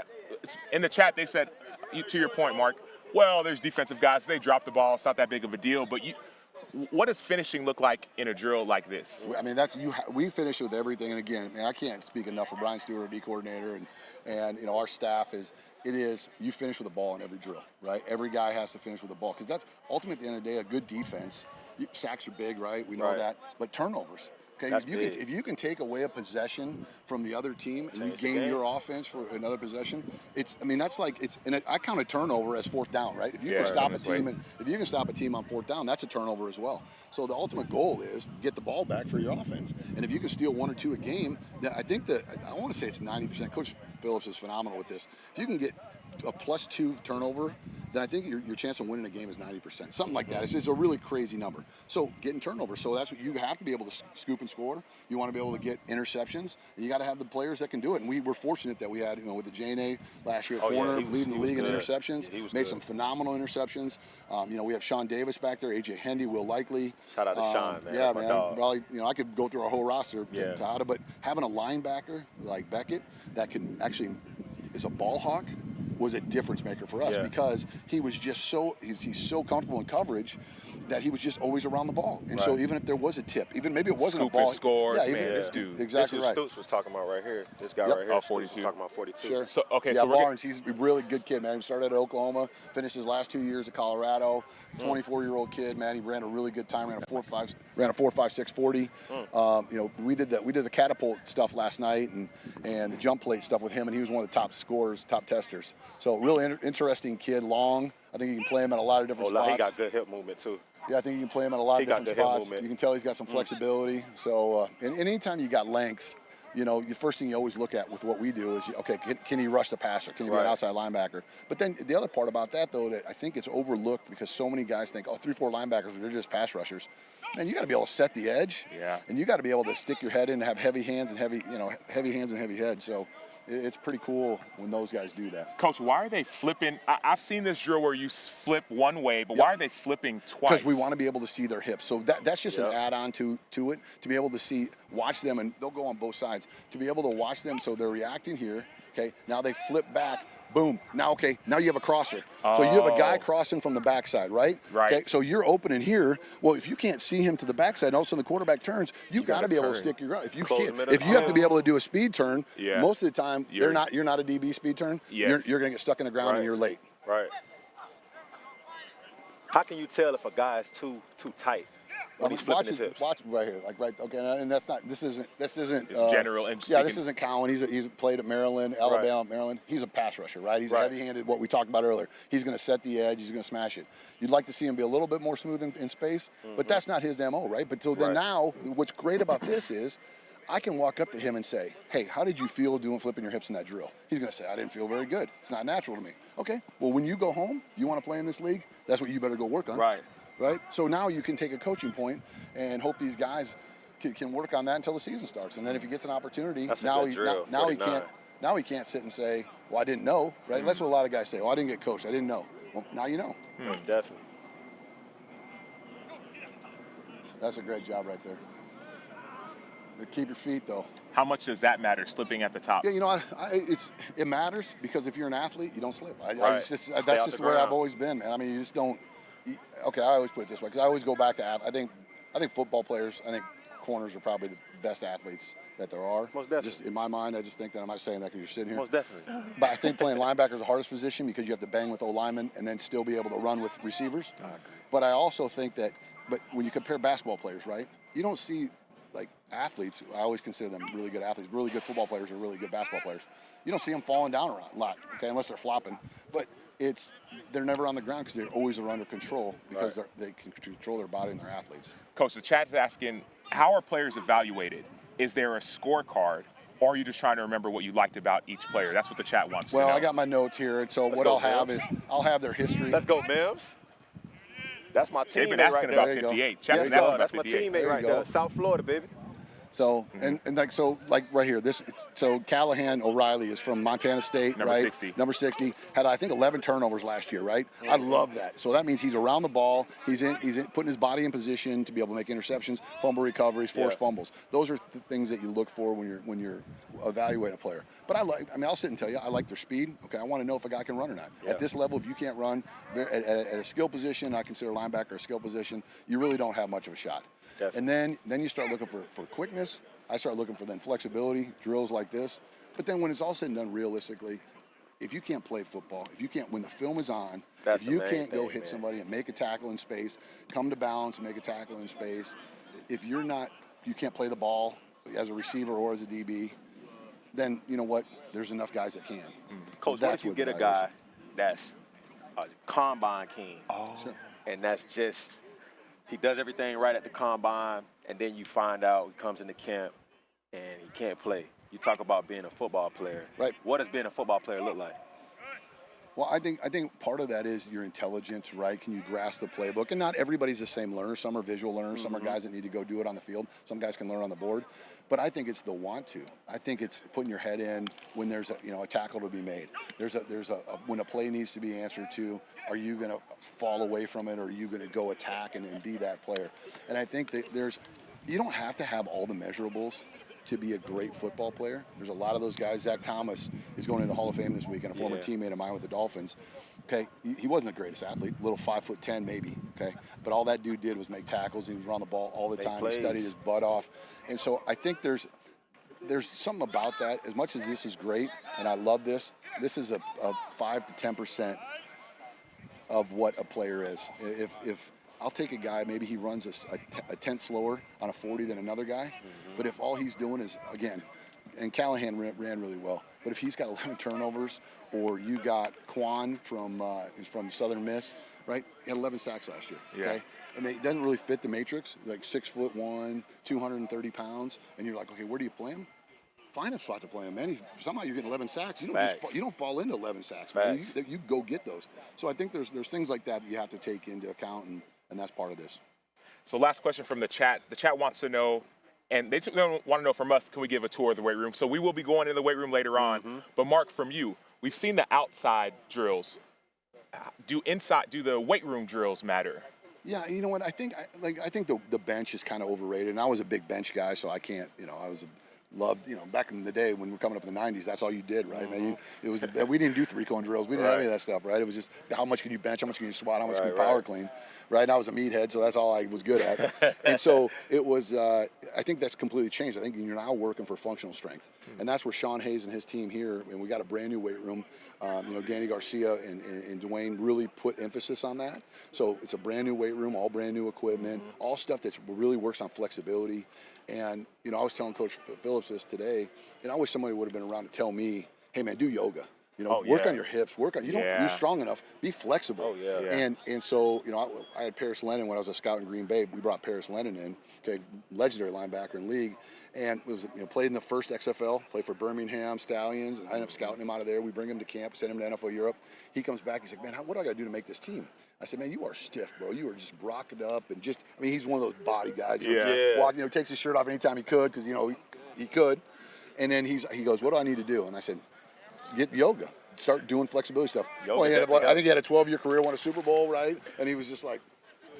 in the chat they said, to your point, Mark, well, there's defensive guys. They drop the ball. It's not that big of a deal. But what does finishing look like in a drill like this? I mean, we finish with everything. And again, man, I can't speak enough for Brian Stewart, D coordinator, and our staff you finish with a ball in every drill, right? Every guy has to finish with a ball because that's ultimately at the end of the day a good defense. Sacks are big, right? We know that, but turnovers. Okay, if you can take away a possession from the other team and you gain your offense for another possession, I count a turnover as 4th down, right? If you can stop a team on 4th down, that's a turnover as well. So the ultimate goal is get the ball back for your offense, and if you can steal 1 or 2 a game, then I think I want to say it's 90%. Coach Phillips is phenomenal with this. If you can get a +2 turnover, then I think your chance of winning a game is 90%. Something like that. It's a really crazy number. So getting turnovers. So that's what you have to be able to scoop and score. You want to be able to get interceptions. And you got to have the players that can do it. And we were fortunate that we had, with the J&A last year at corner, leading the league in interceptions. Made some phenomenal interceptions. We have Sean Davis back there, AJ Hendy, Will Likely. Shout out to Sean, man. Yeah, man. Probably, I could go through our whole roster to how to, but having a linebacker like Beckett that can actually is a ball hawk was a difference maker for us because he was just he's so comfortable in coverage that he was just always around the ball. And so even if there was a tip, even maybe it wasn't Scoop a ball. And score, this dude. Exactly this right. Stoops was talking about right here. This guy right here. 42. Was talking about 42. Sure. So Barnes, he's a really good kid, man. He started at Oklahoma, finished his last 2 years at Colorado. 24-year-old kid, man. He ran a really good time. Ran a 4.56 40. We did the catapult stuff last night and the jump plate stuff with him, and he was one of the top scorers, top testers. So really interesting kid, long. I think you can play him at a lot of different spots. He got good hip movement too. Yeah, I think you can play him at a lot of different spots. You can tell he's got some flexibility. So, and anytime you got length, the first thing you always look at with what we do is, okay, can he rush the passer? Can he be an outside linebacker? But then the other part about that, though, that I think it's overlooked because so many guys think, 3-4 linebackers, they're just pass rushers. Man, you got to be able to set the edge. Yeah. And you got to be able to stick your head in and have heavy hands and heavy head. So it's pretty cool when those guys do that. Coach, why are they flipping? I've seen this drill where you flip one way, but why are they flipping twice? Because we want to be able to see their hips. So that's just an add-on to it, to be able to watch them, and they'll go on both sides, to be able to watch them so they're reacting here. Okay, now they flip back, Boom. Now you have a crosser. So you have a guy crossing from the backside, right? Right. Okay. So you're opening here. Well, if you can't see him to the backside, and all of a sudden the quarterback turns, you got to be able to stick your ground. If you have to be able to do a speed turn, most of the time you're not a DB speed turn. Yes. You're going to get stuck in the ground and you're late. Right. How can you tell if a guy is too tight when he's flipping his hips? Watch right here, okay, and that's not. This isn't. General. And this isn't Cowan. He's played at Maryland, Alabama, Maryland. He's a pass rusher, right? He's heavy-handed. What we talked about earlier. He's going to set the edge. He's going to smash it. You'd like to see him be a little bit more smooth in space, but that's not his MO, right? But so then now, what's great about this is, I can walk up to him and say, hey, how did you feel flipping your hips in that drill? He's going to say, I didn't feel very good. It's not natural to me. Okay, well, when you go home, you want to play in this league, that's what you better go work on. Right? So now you can take a coaching point and hope these guys can work on that until the season starts. And then if he gets an opportunity, now he can't sit and say, well, I didn't know, right? That's what a lot of guys say. Oh, I didn't get coached. I didn't know. Well, now you know. Definitely. That's a great job right there. Keep your feet, though. How much does that matter, slipping at the top? Yeah, it matters because if you're an athlete, you don't slip. That's just the way I've always been, man. I mean, you just don't. Okay, I always put it this way because I always go back to I think football players, I think corners are probably the best athletes that there are. Most definitely. Just in my mind, I just think that I'm not saying that because you're sitting here. Most definitely. But I think playing linebacker is the hardest position because you have to bang with O-linemen and then still be able to run with receivers. But I also think that, when you compare basketball players, right, you don't see like athletes. I always consider them really good athletes. Really good football players are really good basketball players. You don't see them falling down a lot, okay, unless they're flopping. But they're never on the ground because they always are under control because they can control their body and their athletes. Coach, the chat's asking, how are players evaluated? Is there a scorecard, or are you just trying to remember what you liked about each player? That's what the chat wants to know. Well, I got my notes here, and so what I'll have is I'll have their history. Let's go, Mims. That's my teammate. They've been asking about 58. Chat's been asking about 58. That's my teammate right there. South Florida, baby. So and like right here, so Callahan O'Reilly is from Montana State, Number right? 60. Number 60 had I think 11 turnovers last year, right? I love that. So that means he's around the ball. He's putting his body in position to be able to make interceptions, fumble recoveries, force fumbles. Those are the things that you look for when you're evaluating a player. But I'll sit and tell you, I like their speed. Okay, I want to know if a guy can run or not. At this level, if you can't run at a skill position, I consider linebacker a skill position. You really don't have much of a shot. Definitely. And then you start looking for quickness. I start looking for then flexibility, drills like this. But then when it's all said and done realistically, if you can't play football, when the film is on, if you can't go hit somebody and make a tackle in space, come to balance and make a tackle in space, if you can't play the ball as a receiver or as a DB, then you know what? There's enough guys that can. Coach, what if you get a guy that's a combine king? Sure. And that's just, he does everything right at the combine, and then you find out he comes into camp and he can't play. You talk about being a football player. Right. What does being a football player look like? Well, I think part of that is your intelligence, right? Can you grasp the playbook? And not everybody's the same learner. Some are visual learners. Some are guys that need to go do it on the field. Some guys can learn on the board. But I think it's the want to. I think it's putting your head in when there's a tackle to be made. When a play needs to be answered to. Are you going to fall away from it, or are you going to go attack and be that player? And I think that you don't have to have all the measurables to be a great football player. There's a lot of those guys. Zach Thomas is going to the Hall of Fame this week, and a former teammate of mine with the Dolphins. Okay, he wasn't the greatest athlete, little 5'10" maybe. Okay, but all that dude did was make tackles. He was around the ball all the time. He studied his butt off, and so I think there's something about that. As much as this is great, and I love this, this is a 5 to 10% of what a player is. If I'll take a guy, maybe he runs a tenth slower on a 40 than another guy, but if all he's doing is, again, and Callahan ran really well, but if he's got 11 turnovers, or you got Quan he's from Southern Miss, right? He had 11 sacks last year, okay? I mean, it doesn't really fit the matrix, like 6'1", 230 pounds, and you're like, okay, where do you play him? Find a spot to play him, man. Somehow you're getting 11 sacks. You don't fall into 11 sacks, man. You go get those. So I think there's things like that you have to take into account, and that's part of this. So last question from the chat. The chat wants to know, and they want to know from us, can we give a tour of the weight room? So we will be going in the weight room later on. But Mark, from you, we've seen the outside drills. Do the weight room drills matter? Yeah, you know what? I think the bench is kind of overrated. And I was a big bench guy, so I can't. I was loved, back in the day when we were coming up in the 90s, that's all you did, right? Man, we didn't do 3-cone drills. We didn't have any of that stuff, right? It was just how much can you bench, how much can you squat, how much can you power clean, right? And I was a meathead, so that's all I was good at. And so it was, I think that's completely changed. I think you're now working for functional strength. And that's where Sean Hayes and his team here, and we got a brand new weight room. Danny Garcia and Dwayne really put emphasis on that. So it's a brand new weight room, all brand new equipment, all stuff that really works on flexibility. And, I was telling Coach Phillips this today, and I wish somebody would have been around to tell me, hey, man, do yoga. Work on your hips, you're strong enough, be flexible. And so, I had Paris Lennon when I was a scout in Green Bay. We brought Paris Lennon in, legendary linebacker in league. And it was, played in the first XFL, played for Birmingham Stallions, and I ended up scouting him out of there. We bring him to camp, send him to NFL Europe. He comes back, he's like, man, what do I got to do to make this team? I said, man, you are stiff, bro. You are just rocking up and he's one of those body guys. Takes his shirt off anytime he could because, he could. And then he goes, what do I need to do? And I said, get yoga. Start doing flexibility stuff. I think he had a 12-year career, won a Super Bowl, right? And he was just like,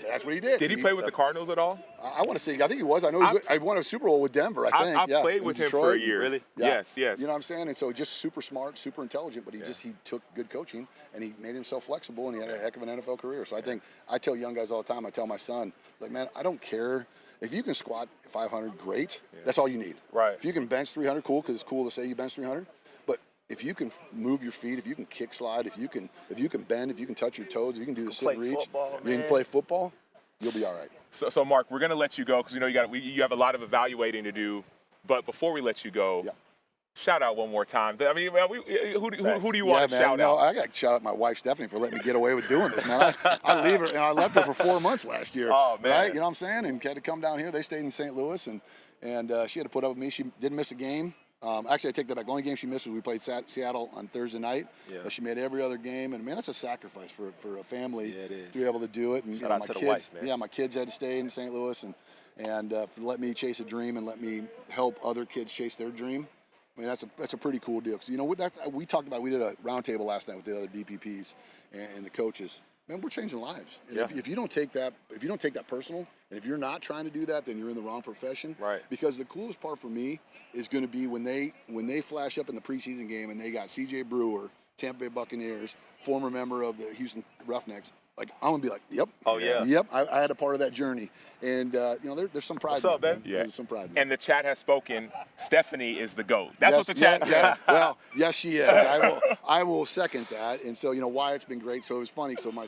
that's what he did. Did he play with the Cardinals at all? I want to say, I think he was. I know I won a Super Bowl with Denver, I think. I played with him for a year. Really? Yeah. Yes. You know what I'm saying? And so just super smart, super intelligent, but he took good coaching and he made himself flexible and he had a heck of an NFL career. So I tell young guys all the time, I tell my son, like, man, I don't care. If you can squat 500, great. That's all you need. Right. If you can bench 300, cool, because it's cool to say you bench 300. But if you can move your feet, if you can kick slide, if you can bend, if you can touch your toes, if you can do the sit and reach, you can play football, you'll be all right. So Mark, we're going to let you go because you have a lot of evaluating to do. But before we let you go, shout out one more time. I mean, who do you want to shout out? I got to shout out my wife Stephanie for letting me get away with doing this, man. I leave her, and I left her for 4 months last year. Oh man, right? You know what I'm saying? And had to come down here. They stayed in St. Louis, and she had to put up with me. She didn't miss a game. Actually, I take that back. The only game she missed was we played Seattle on Thursday night. Yeah. But she made every other game, and man, that's a sacrifice for a family to be able to do it. And shout out to the wife, man. Yeah, my kids had to stay in St. Louis, and let me chase a dream and let me help other kids chase their dream. I mean, that's a pretty cool deal. Because we talked about. We did a roundtable last night with the other DPPs and the coaches. Man, we're changing lives. And if you don't take that personal, and if you're not trying to do that, then you're in the wrong profession. Right. Because the coolest part for me is going to be when they flash up in the preseason game and they got C.J. Brewer, Tampa Bay Buccaneers, former member of the Houston Roughnecks. Like, I'm gonna be like, yep. Oh yeah. Yep. I had a part of that journey, and there's some pride. What's up, man? Yeah. There's some pride. And the chat has spoken. Stephanie is the GOAT. That's what the chat said. Yeah. Well, yes, she is. I will second that. And so Wyatt's been great. So it was funny. So my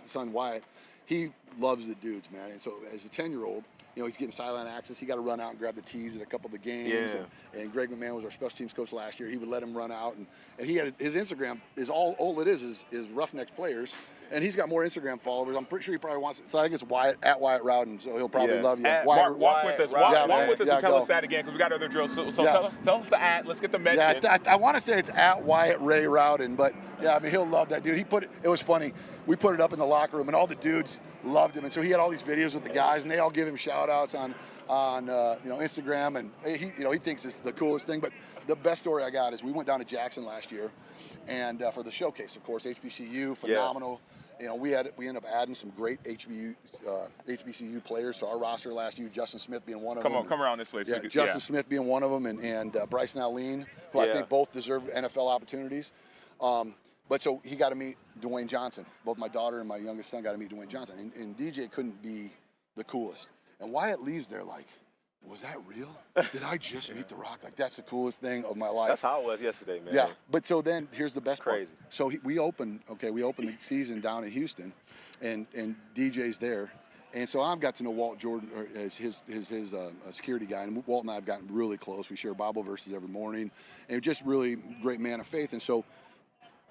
son Wyatt, he loves the dudes, man. And so as a 10-year-old, he's getting sideline access. He got to run out and grab the tees at a couple of the games. Yeah. And Greg McMahon was our special teams coach last year. He would let him run out, and he had his Instagram is all it is Roughnecks players. And he's got more Instagram followers. I'm pretty sure he probably wants it. So I think it's Wyatt at Wyatt Rowden. So he'll probably love you. Mark, walk with us. Walk with us and tell go. us that again because we got other drills. So tell us the at. Let's get the mention. Yeah, I want to say it's at Wyatt Ray Rowden, but yeah, I mean he'll love that dude. It was funny. We put it up in the locker room, and all the dudes loved him. And so he had all these videos with the guys, and they all give him shout outs on Instagram, and he thinks it's the coolest thing. But the best story I got is we went down to Jackson last year, and for the showcase, of course, HBCU, phenomenal. Yeah. We ended up adding some great HBCU players to our roster last year. Justin Smith being one of them. Come around this way. Yeah, Justin Smith being one of them, and Bryson Allen, who I think both deserve NFL opportunities. But so he got to meet Dwayne Johnson. Both my daughter and my youngest son got to meet Dwayne Johnson, and DJ couldn't be the coolest. And Wyatt leaves there like, was that real? Did I just meet The Rock? Like, that's the coolest thing of my life. That's how it was yesterday, man. Yeah, but so then here's the best Crazy. part. So we opened the season down in Houston, and DJ's there. And so I've got to know Walt Jordan as his security guy, and Walt and I have gotten really close. We share Bible verses every morning, and just really great man of faith. And so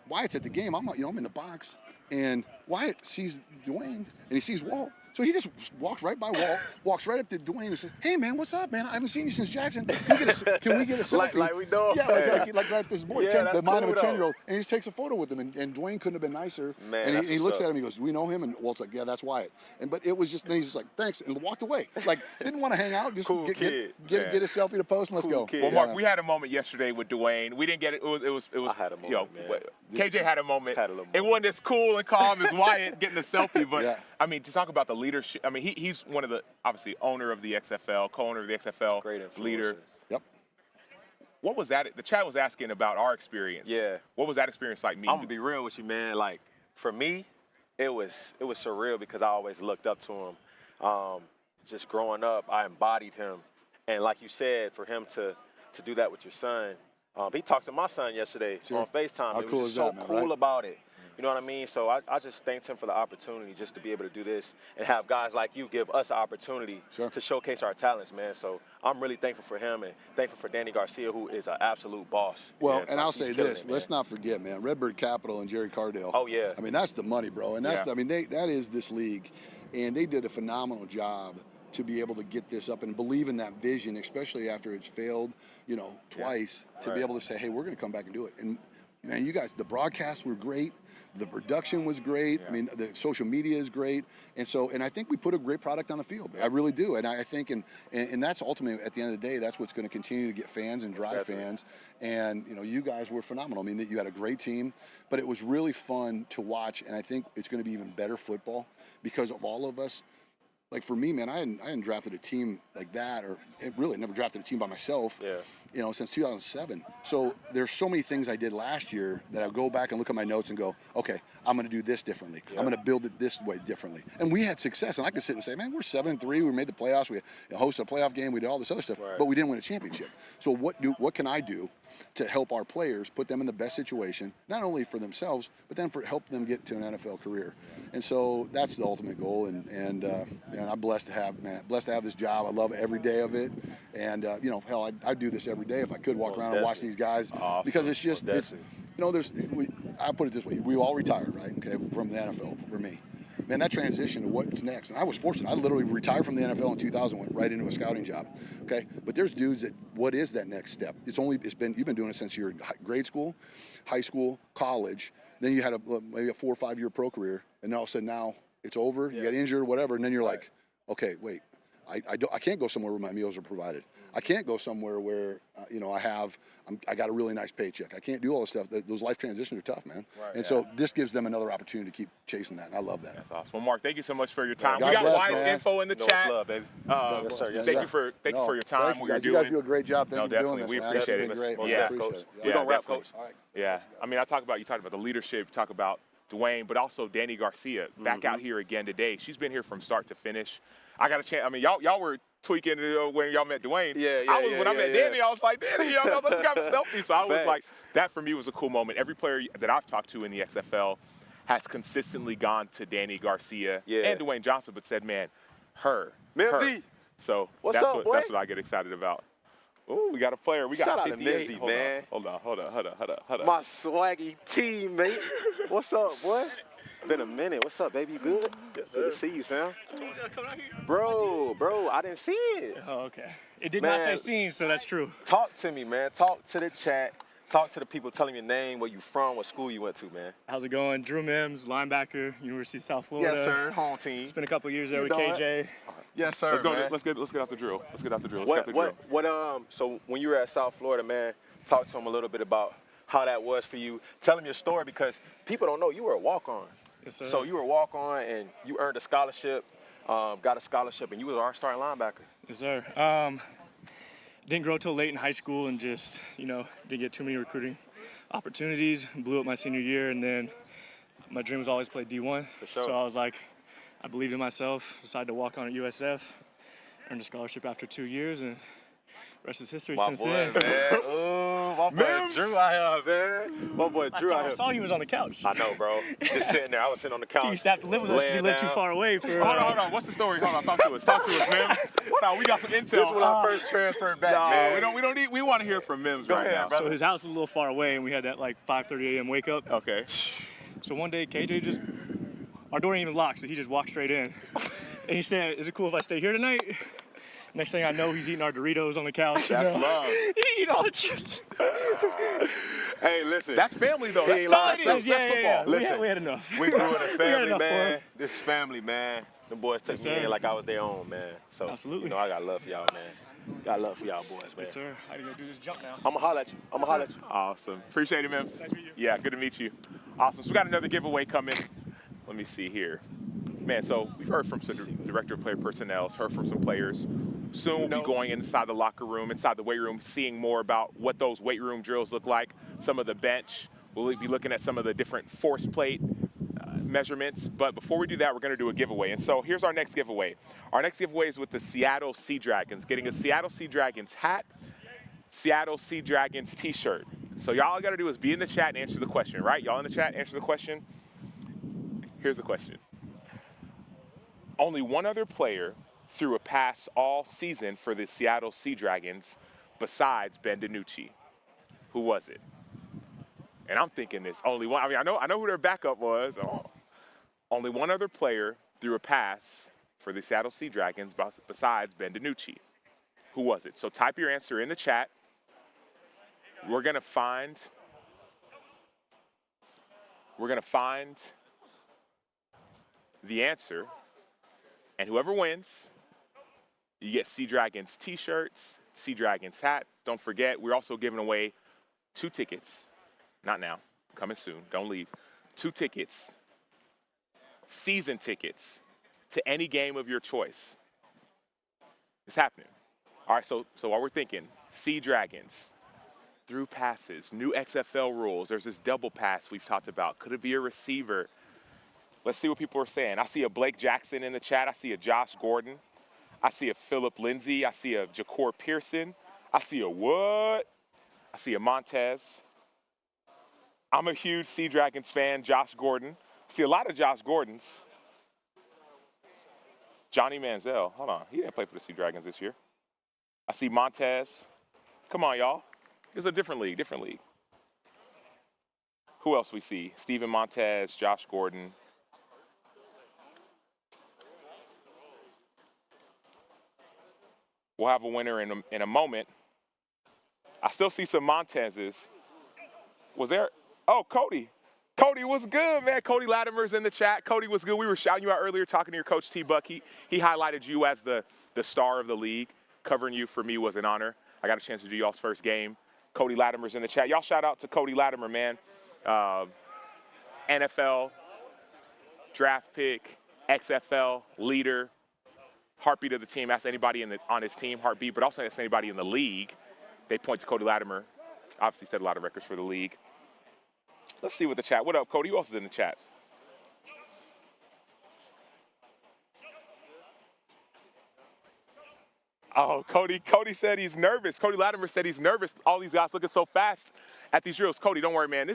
Wyatt's at the game. I'm in the box, and Wyatt sees Dwayne, and he sees Walt. So he just walks right by Walt, walks right up to Dwayne and says, "Hey man, what's up, man? I haven't seen you since Jackson. Can we get a selfie?" like we know. Yeah, like this boy, the mind of a 10-year-old, and he just takes a photo with him. And Dwayne couldn't have been nicer. Man, and he looks at him, he goes, "Do we know him?" And Walt's like, "Yeah, that's Wyatt." But it was just then he's just like, "Thanks," and walked away. Like didn't want to hang out, just cool get a selfie to post and let's go. Kid. Well, Mark, we had a moment yesterday with Dwayne. We didn't get it. It was. I had a moment, man. KJ had a moment. It wasn't as cool and calm as Wyatt getting the selfie, but I mean, to talk about the leadership. I mean, he's one of the obviously owner of the XFL, co-owner of the XFL, great influencer. leader. Yep. What was that? The chat was asking about our experience. Yeah. What was that experience like? I'm gonna be real with you, man. Like for me, it was surreal because I always looked up to him. Just growing up, I embodied him, and like you said, for him to do that with your son, he talked to my son yesterday on FaceTime. How It was cool just is so that, man, cool right? about it. You know what I mean? So I just thanked him for the opportunity just to be able to do this and have guys like you give us an opportunity to showcase our talents, man. So I'm really thankful for him and thankful for Danny Garcia, who is an absolute boss. Well, Yeah, and like, I'll he's say killing this: it, man. let's not forget, man, Redbird Capital and Jerry Cardale. Oh, yeah. I mean, that's the money, bro, and that's Yeah. I mean, that is this league, and they did a phenomenal job to be able to get this up and believe in that vision, especially after it's failed, twice, to be able to say, hey, we're going to come back and do it. And man, you guys, the broadcasts were great. The production was great. I mean, the social media is great. And I think we put a great product on the field. I really do. And I think, and that's ultimately, at the end of the day, that's what's going to continue to get fans and drive fans. And, you guys were phenomenal. I mean, you had a great team, but it was really fun to watch. And I think it's going to be even better football because of all of us. Like for me, man, I hadn't drafted a team like that, or really never drafted a team by myself, since 2007. So there's so many things I did last year that I'll go back and look at my notes and go, okay, I'm going to do this differently. I'm going to build it this way differently. And we had success, and I could sit and say, man, we're 7-3. We made the playoffs. We hosted a playoff game. We did all this other stuff, but we didn't win a championship. So what can I do to help our players, put them in the best situation, not only for themselves, but then help them get to an NFL career? And so that's the ultimate goal. And I'm blessed to have this job. I love every day of it. And hell, I'd do this every day if I could walk around and watch these guys, because it's just I put it this way: we all retired, right? Okay, from the NFL for me. Man, that transition to what's next, and I was fortunate. I literally retired from the NFL in 2000, went right into a scouting job. Okay, but there's dudes that, what is that next step? You've been doing it since your grade school, high school, college. Then you had maybe a 4 or 5 year pro career, and all of a sudden now it's over. You got injured, whatever, and then you're like, okay, wait, I can't go somewhere where my meals are provided. I can't go somewhere where I got a really nice paycheck. I can't do all this stuff. Those life transitions are tough, man. So this gives them another opportunity to keep chasing that. And I love that. That's awesome. Well, Mark, thank you so much for your time. God We got bless, Wyatt's man. info in the chat. Love, baby. Yes, sir. Yes, Thank sir. you for your time. Thank you, guys. You guys do a great job. Thank you for doing this, We man. appreciate It's it. been great. Yeah, Appreciate it. We're gonna wrap, definitely. Coach. All right. Yeah, I mean, you talk about the leadership, you talk about Dwayne, but also Danny Garcia back out here again today. She's been here from start to finish. I got a chance. I mean, y'all were tweaking when y'all met Dwayne. When I met Danny, I was like, Danny, let's grab a selfie. So I was like, that for me was a cool moment. Every player that I've talked to in the XFL has consistently gone to Danny Garcia and Dwayne Johnson, but said, man, her. So that's what I get excited about. Oh, we got a player. We got Shout out to 58. Mimsy, man. Hold on. My swaggy teammate. What's up, boy? Been a minute. What's up, baby? You good? Good to see you, fam. Bro, I didn't see it. Oh, okay. It did not say seen, so that's true. Talk to me, man. Talk to the chat. Talk to the people. Telling your name, where you from, what school you went to, man. How's it going? Drew Mims, linebacker, University of South Florida. Yes, sir. Home team. Spent a couple of years there with KJ. Yes, sir. Let's go. Man. Let's get out the drill. So when you were at South Florida, man, talk to him a little bit about how that was for you. Tell him your story, because people don't know you were a walk-on. Yes, sir. So you were a walk-on and you earned a scholarship, got a scholarship, and you was our starting linebacker. Yes, sir. Didn't grow till late in high school and just, didn't get too many recruiting opportunities. Blew up my senior year, and then my dream was always play D1. For sure. So I was like, I believed in myself, decided to walk on at USF, earned a scholarship after 2 years, and the rest is history since then. Man. Ooh, my boy Drew out here, man. My boy Drew out here. I saw you was on the couch. I know, bro. Just sitting there. I was sitting on the couch. You used to have to live with us because you lived too far away. Hold on. What's the story? Hold on. Talk to us, man. Hold on. We got some intel. This is when I first transferred back, man. We want to hear from Mims right now. So his house was a little far away, and we had that 5:30 a.m. wake up. Okay. So one day, KJ our door ain't even locked, so he just walked straight in. And he said, "Is it cool if I stay here tonight?" Next thing I know, he's eating our Doritos on the couch. That's love. He eating all the chips. Hey, listen. That's family, though. That's football. Yeah. Listen, we had enough. We grew in a family, man. man. This is family, man. The boys took me in like I was their own, man. So, absolutely. I got love for y'all, man. Got love for y'all boys, man. Yes, sir. How do you gonna do this jump now? I'm gonna holler at you. Awesome. Appreciate it, Mims. Nice to meet you. Yeah, good to meet you. Awesome. So we got another giveaway coming. Let me see here. Man, so we've heard from some director of player personnel, heard from some players. Soon we'll be going inside the locker room, inside the weight room, seeing more about what those weight room drills look like, some of the bench. We'll be looking at some of the different force plate measurements. But before we do that, we're going to do a giveaway. And so here's our next giveaway. Our next giveaway is with the Seattle Sea Dragons, getting a Seattle Sea Dragons hat, Seattle Sea Dragons t-shirt. So y'all got to do is be in the chat and answer the question, right? Y'all in the chat, answer the question. Here's the question. Only one other player threw a pass all season for the Seattle Sea Dragons besides Ben DiNucci. Who was it? And I'm thinking this only one. I mean, I know who their backup was. Oh. Only one other player threw a pass for the Seattle Sea Dragons besides Ben DiNucci. Who was it? So type your answer in the chat. We're gonna find the answer, and whoever wins, you get Sea Dragons t-shirts, Sea Dragons hat. Don't forget, we're also giving away 2 tickets. Not now, coming soon, don't leave. 2 tickets, season tickets to any game of your choice. It's happening. All right, so while we're thinking, Sea Dragons, through passes, new XFL rules. There's this double pass we've talked about. Could it be a receiver? Let's see what people are saying. I see a Blake Jackson in the chat. I see a Josh Gordon. I see a Philip Lindsay. I see a Ja'Cour Pearson. I see a what? I see a Montez. I'm a huge Sea Dragons fan, Josh Gordon. I see a lot of Josh Gordons. Johnny Manziel. Hold on. He didn't play for the Sea Dragons this year. I see Montez. Come on, y'all. It's a different league, Who else we see? Steven Montez, Josh Gordon. We'll have a winner in a moment. I still see some Montezes. Was there? Oh, Cody. Cody was good, man. Cody Latimer's in the chat. Cody was good. We were shouting you out earlier, talking to your coach, T-Buck. He highlighted you as the star of the league. Covering you for me was an honor. I got a chance to do y'all's first game. Cody Latimer's in the chat. Y'all shout out to Cody Latimer, man. NFL, draft pick, XFL, leader, heartbeat of the team. Ask anybody on his team, heartbeat, but also ask anybody in the league. They point to Cody Latimer. Obviously set a lot of records for the league. Let's see what the chat. What up, Cody? Who else is in the chat? Oh, Cody said he's nervous. Cody Latimer said he's nervous. All these guys looking so fast at these drills. Cody, don't worry, man.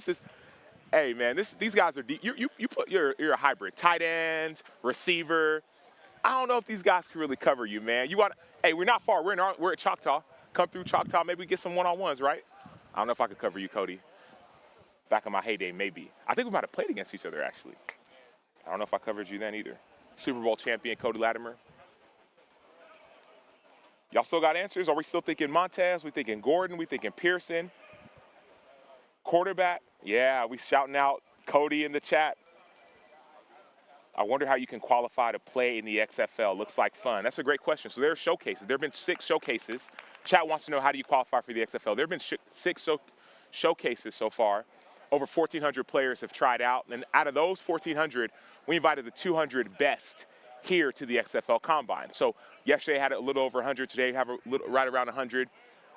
Hey, man, these guys are deep. You're a hybrid. Tight end, receiver. I don't know if these guys can really cover you, man. Hey, we're not far. We're at Choctaw. Come through Choctaw, maybe get some one-on-ones, right? I don't know if I could cover you, Cody. Back in my heyday, maybe. I think we might have played against each other, actually. I don't know if I covered you then either. Super Bowl champion Cody Latimer. Y'all still got answers? Are we still thinking Montez? We thinking Gordon? We thinking Pearson? Quarterback? Yeah, we shouting out Cody in the chat. I wonder how you can qualify to play in the XFL. Looks like fun. That's a great question. So there are showcases. There have been 6 showcases. Chat wants to know, how do you qualify for the XFL? There have been 6 showcases so far. Over 1,400 players have tried out. And out of those 1,400, we invited the 200 best here to the XFL Combine. So yesterday had a little over 100. Today have right around 100.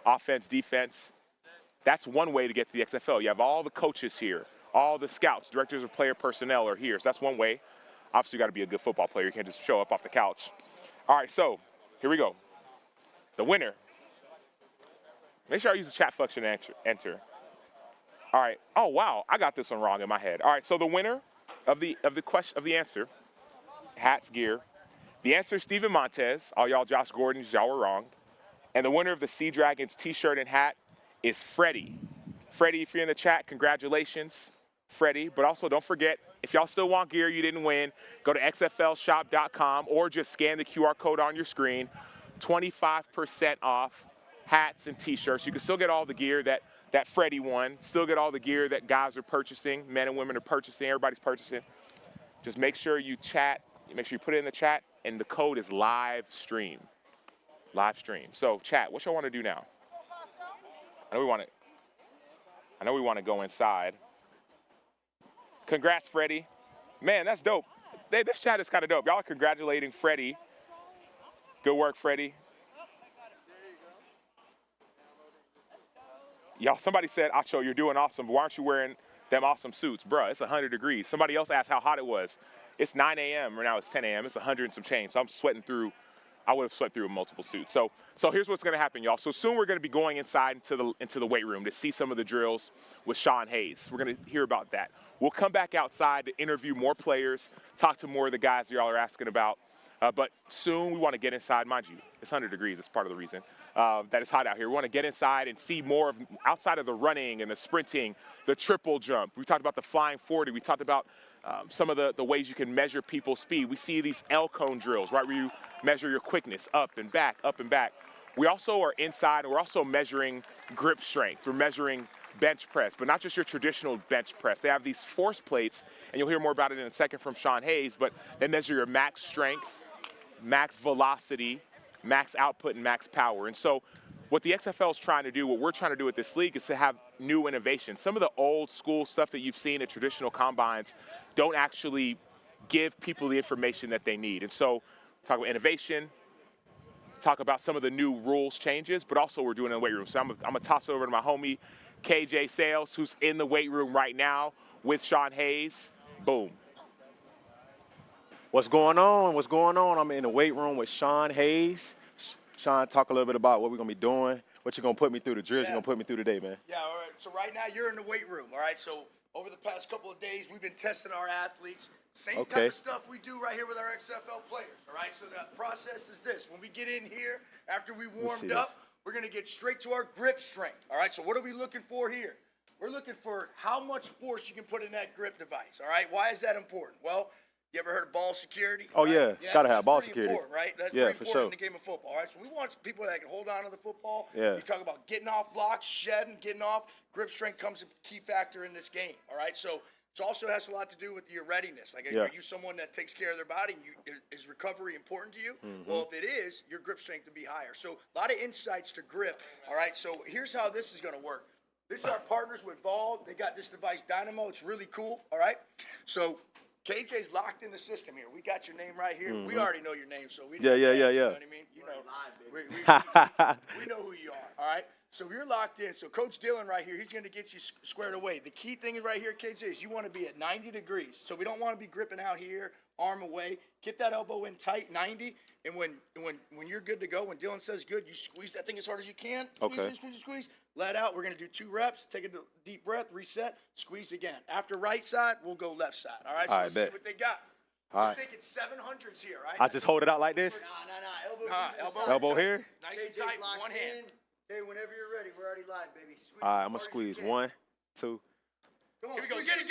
Offense, defense. That's one way to get to the XFL. You have all the coaches here. All the scouts, directors of player personnel are here. So that's one way. Obviously, you got to be a good football player. You can't just show up off the couch. All right, so here we go. The winner. Make sure I use the chat function to enter. All right. Oh, wow. I got this one wrong in my head. All right, so the winner of the answer, hats, gear. The answer is Steven Montez. All y'all Josh Gordons, y'all were wrong. And the winner of the Sea Dragons t-shirt and hat is Freddie. Freddie, if you're in the chat, congratulations, Freddie. But also don't forget, if y'all still want gear, you didn't win, go to xflshop.com or just scan the QR code on your screen. 25% off hats and t-shirts. You can still get all the gear that Freddie won. Still get all the gear that guys are purchasing, men and women are purchasing, everybody's purchasing. Just make sure you chat. Make sure you put it in the chat, and the code is live stream. Live stream. So, chat, what y'all want to do now? I know we want to go inside. Congrats, Freddie. Man, that's dope. This chat is kind of dope. Y'all are congratulating Freddie. Good work, Freddie. Y'all, somebody said, Acho, you're doing awesome, but why aren't you wearing them awesome suits? Bruh, it's 100 degrees. Somebody else asked how hot it was. It's 9 a.m. or now it's 10 a.m. It's 100 and some change. So I'm sweating through. I would have sweat through multiple suits. So here's what's going to happen, y'all. So soon we're going to be going inside into the weight room to see some of the drills with Sean Hayes. We're going to hear about that. We'll come back outside to interview more players, talk to more of the guys y'all are asking about. But soon we want to get inside. Mind you, it's 100 degrees. That's part of the reason that it's hot out here. We want to get inside and see more of outside of the running and the sprinting, the triple jump. We talked about the flying 40. We talked about some of the ways you can measure people's speed. We see these L-cone drills, right, where you measure your quickness up and back, up and back. We also are inside, and we're also measuring grip strength. We're measuring bench press, but not just your traditional bench press. They have these force plates, and you'll hear more about it in a second from Sean Hayes, but they measure your max strength, max velocity, max output, and max power. And so what the XFL is trying to do, what we're trying to do with this league is to have new innovation. Some of the old school stuff that you've seen at traditional combines don't actually give people the information that they need. And so talk about innovation, talk about some of the new rules changes, but also we're doing it in the weight room. So I'm going to toss it over to my homie, K.J. Sales, who's in the weight room right now with Sean Hayes. Boom. What's going on? What's going on? I'm in the weight room with Sean Hayes. Sean, talk a little bit about what we're going to be doing, what you're going to put me through, the drills you're going to put me through today, man. Yeah, all right. So right now you're in the weight room, all right? So over the past couple of days, we've been testing our athletes. Same type of stuff we do right here with our XFL players, all right? So the process is this. When we get in here, after we warmed up, we're going to get straight to our grip strength, all right? So what are we looking for here? We're looking for how much force you can put in that grip device, all right? Why is that important? Well, you ever heard of ball security? Oh, right? yeah. Got to have ball security. Important, right? That's yeah, pretty important in the game of football, all right? So we want people that can hold on to the football. Yeah. You talk about getting off blocks, shedding, getting off. Grip strength comes a key factor in this game, all right? So it also has a lot to do with your readiness. Like, are you someone that takes care of their body? And is recovery important to you? Mm-hmm. Well, if it is, your grip strength will be higher. So a lot of insights to grip, all right? So here's how this is going to work. This is our partners with Vol. They got this device, Dynamo. It's really cool, all right? So KJ's locked in the system here. We got your name right here. Mm-hmm. We already know your name, so we Yeah. You know what I mean? You know, we know who you are, all right? So you're locked in. So Coach Dillon right here, he's going to get you squared away. The key thing is right here, KJ, is you want to be at 90 degrees. So we don't want to be gripping out here, arm away. Get that elbow in tight, 90. And when you're good to go, when Dillon says good, you squeeze that thing as hard as you can. Squeeze. Let out. We're going to do 2 reps. Take a deep breath, reset, squeeze again. After right side, we'll go left side. All right, so let's see what they got. All right. We're thinking 700s here, right? I just hold it out like this? Nah. Elbow here? Nice and tight, one hand. Hey, whenever you're ready, we're already live, baby. Squeeze All right, I'm going to squeeze. 1, 2. Come on, here we go. Get it.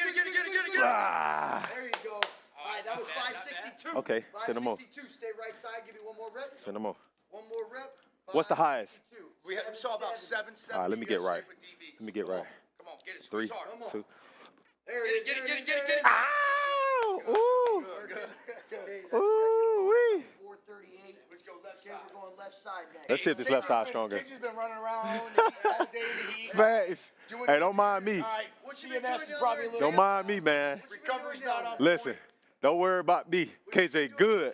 Ah. There you go. All right, that was 562. Okay, send them more. 562. Stay right side. Give me one more rep. Send them more. One more rep. What's the highest? We saw about 770. All right, let me get right. Let me get right. Come on, get it. 3, Squeeze hard. 2. There it is. Get it. Ow! Ooh! Good. Ooh-wee! 438. Let's go left Okay, side. we're going left side now. Let's see if this left side's stronger. KJ's been running around all day in the heat. Facts. Hey, don't mind me. All right, CNS is probably a little. Don't mind me, man. Recovery's not on. Listen, don't worry about me. KJ good.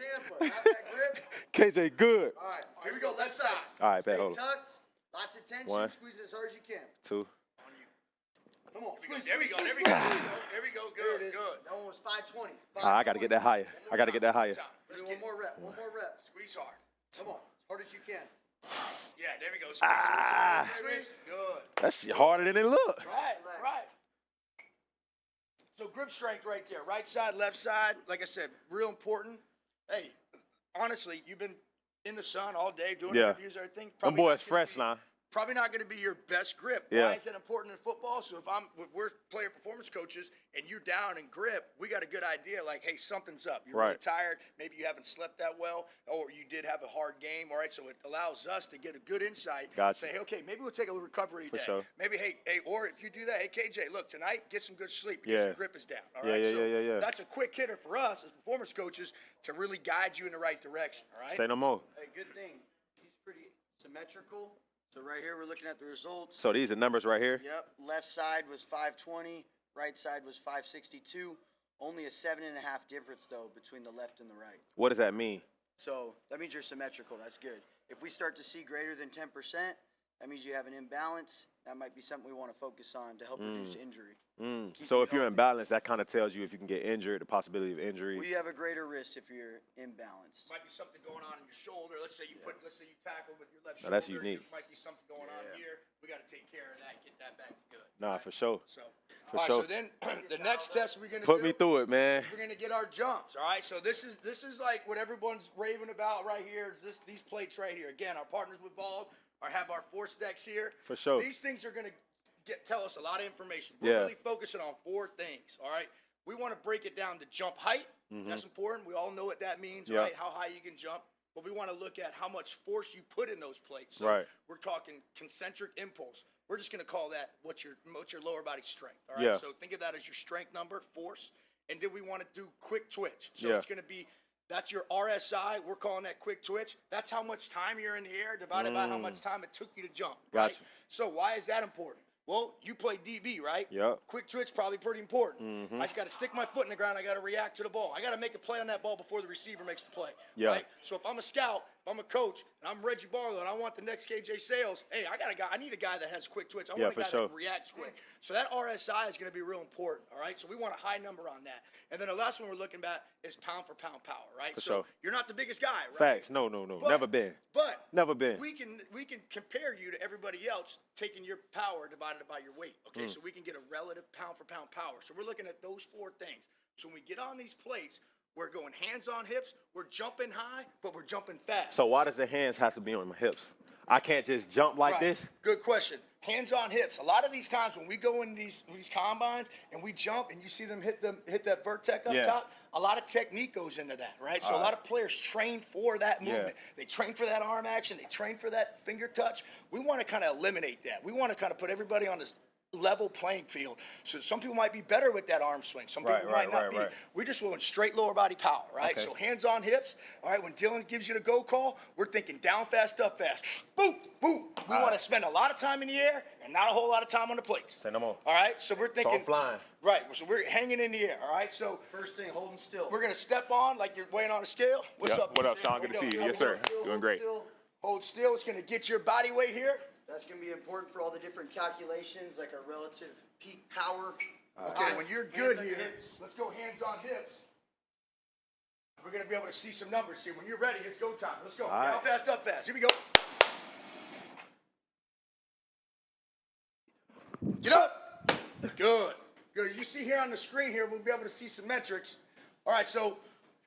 KJ good. All right, here we go, left side. All right, Stay bet, hold on. tucked. Lots of tension. 1, Squeeze it as hard as you can. 2. Come on. There we go. Good. That one was 520. I got to get that higher. Let's do one more rep. Squeeze hard. Come on. As hard as you can. Yeah, there we go. Squeeze. Good. That's harder than it look. Right. So grip strength right there. Right side, left side. Like I said, real important. Hey, honestly, you've been in the sun all day doing interviews and everything. Them boys fresh now. Probably not going to be your best grip. Yeah. Why is that important in football? So if we're player performance coaches and you're down in grip, we got a good idea. Like, hey, something's up. You're really tired. Maybe you haven't slept that well, or you did have a hard game. All right, so it allows us to get a good insight. Gotcha. Say, hey, okay, maybe we'll take a recovery day. Sure. Maybe, hey, or if you do that, hey, KJ, look, tonight get some good sleep because your grip is down. All right. Yeah. That's a quick hitter for us as performance coaches to really guide you in the right direction. All right. Say no more. Hey, good thing. He's pretty symmetrical. So right here, we're looking at the results. So these are numbers right here? Yep. Left side was 520. Right side was 562. Only a 7.5 difference, though, between the left and the right. What does that mean? So that means you're symmetrical. That's good. If we start to see greater than 10%, that means you have an imbalance. that might be something we want to focus on to help reduce injury. So if you're imbalanced, that kind of tells you if you can get injured, the possibility of injury. We have a greater risk if you're imbalanced. Might be something going on in your shoulder. Let's say you tackle with your left Now, shoulder. that's unique. There might be something going on here. We got to take care of that, get that back to good. Nah, for sure. So, For all right, sure. so then the next test we're going to Put me through it, man. We're going to get our jumps, all right? So this is like what everyone's raving about right here. Is these plates right here. Again, our partners with balls have our force decks here. For sure. These things are going to tell us a lot of information. We're really focusing on 4 things, all right? We want to break it down to jump height. That's important. We all know what that means, right? How high you can jump. But we want to look at how much force you put in those plates. So we're talking concentric impulse. We're just going to call that what's your lower body strength, all right? So think of that as your strength number, force. And then we want to do quick twitch. So it's going to be, that's your RSI. We're calling that quick twitch. That's how much time you're in the air divided by how much time it took you to jump, right? So why is that important? Well, you play DB, right? Yep. Quick twitch, probably pretty important. I just got to stick my foot in the ground. I got to react to the ball. I got to make a play on that ball before the receiver makes the play, right? So if I'm a scout, if I'm a coach, and I'm Reggie Barlow, and I want the next KJ Sales, hey, I need a guy that has quick twitch. I want a guy that reacts quick. So that RSI is going to be real important, all right? So we want a high number on that. And then the last one we're looking at is pound for pound power, right? So you're not the biggest guy, right? Facts. No. Never been. But never been. We can compare you to everybody else taking your power divided by your weight, okay? So we can get a relative pound for pound power. So we're looking at those 4 things. So when we get on these plates, we're going hands on hips, we're jumping high, but we're jumping fast. So why does the hands have to be on my hips? I can't just jump like this? Good question. Hands on hips. A lot of these times when we go in these combines and we jump and you see them hit that vertex up top, a lot of technique goes into that, right? So a lot of players train for that movement. They train for that arm action. They train for that finger touch. We want to kind of eliminate that. We want to kind of put everybody on this level playing field. So some people might be better with that arm swing. Some people might not be. We just want straight lower body power, right? So hands on hips. All right, when Dylan gives you the go call, we're thinking down fast, up fast. Boom, boom. We want to spend a lot of time in the air and not a whole lot of time on the plates. Say no more. All right, so we're thinking. It's all flying. Right, so we're hanging in the air, all right? So first thing, holding still. We're going to step on like you're weighing on a scale. What's up? What up, Sean? Good to see you. Yes, sir. Doing great. Hold still. It's going to get your body weight here. That's going to be important for all the different calculations, like our relative peak power. Okay, when you're good here, let's go hands on hips. We're going to be able to see some numbers here. When you're ready, it's go time. Let's go. Down fast, up fast. Here we go. Get up. Good. Good. You see here on the screen here, we'll be able to see some metrics. All right, so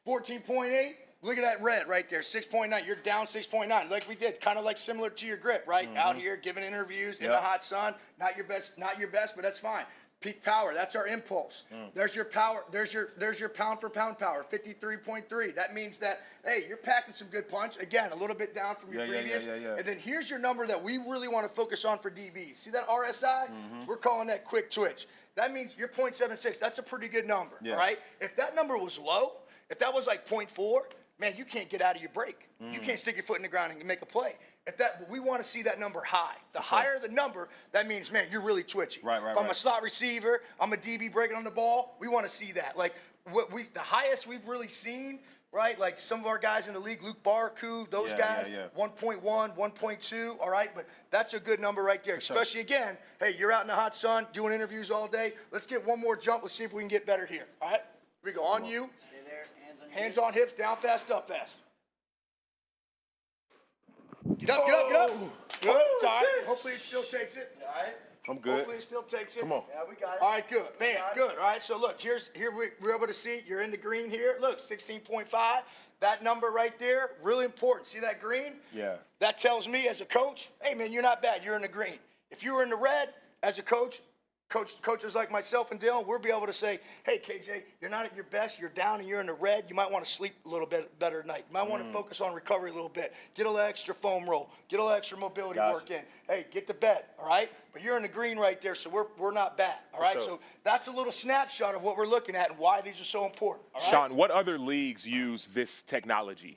14.8. Look at that red right there, 6.9. You're down 6.9, like we did, kind of like similar to your grip, right? Out here giving interviews in the hot sun. Not your best, but that's fine. Peak power, that's our impulse. There's your power. There's your pound for pound power, 53.3. That means that, hey, you're packing some good punch. Again, a little bit down from your previous. And then here's your number that we really want to focus on for DBs. See that RSI? We're calling that quick twitch. That means you're 0.76. That's a pretty good number, all right? If that number was low, if that was like 0.4, man, you can't get out of your break. You can't stick your foot in the ground and make a play. But we want to see that number high. The higher the number, that means, man, you're really twitchy. If I'm a slot receiver, I'm a DB breaking on the ball, we want to see that. Like the highest we've really seen, right? Like some of our guys in the league, Luke Barku, those guys, 1.1, 1.2, all right? But that's a good number right there. Especially, again, hey, you're out in the hot sun doing interviews all day. Let's get one more jump. Let's see if we can get better here, all right? Here we go. On you. Hands on hips, down fast, up fast. Get up, get up, get up. Good, it's all right. Hopefully it still takes it. All right. I'm good. Hopefully it still takes it. Come on. Yeah, we got it. All right, good. Bam, good. All right, so look, here we're able to see you're in the green here. Look, 16.5. That number right there, really important. See that green? Yeah. That tells me as a coach, hey, man, you're not bad. You're in the green. If you were in the red as a coaches like myself and Dylan, we'll be able to say, hey, KJ, you're not at your best. You're down and you're in the red. You might want to sleep a little bit better at night. You might want to focus on recovery a little bit. Get a little extra foam roll. Get a little extra mobility work in. Hey, get to bed, all right? But you're in the green right there, so we're not bad, all right? So that's a little snapshot of what we're looking at and why these are so important, all right? Sean, what other leagues use this technology?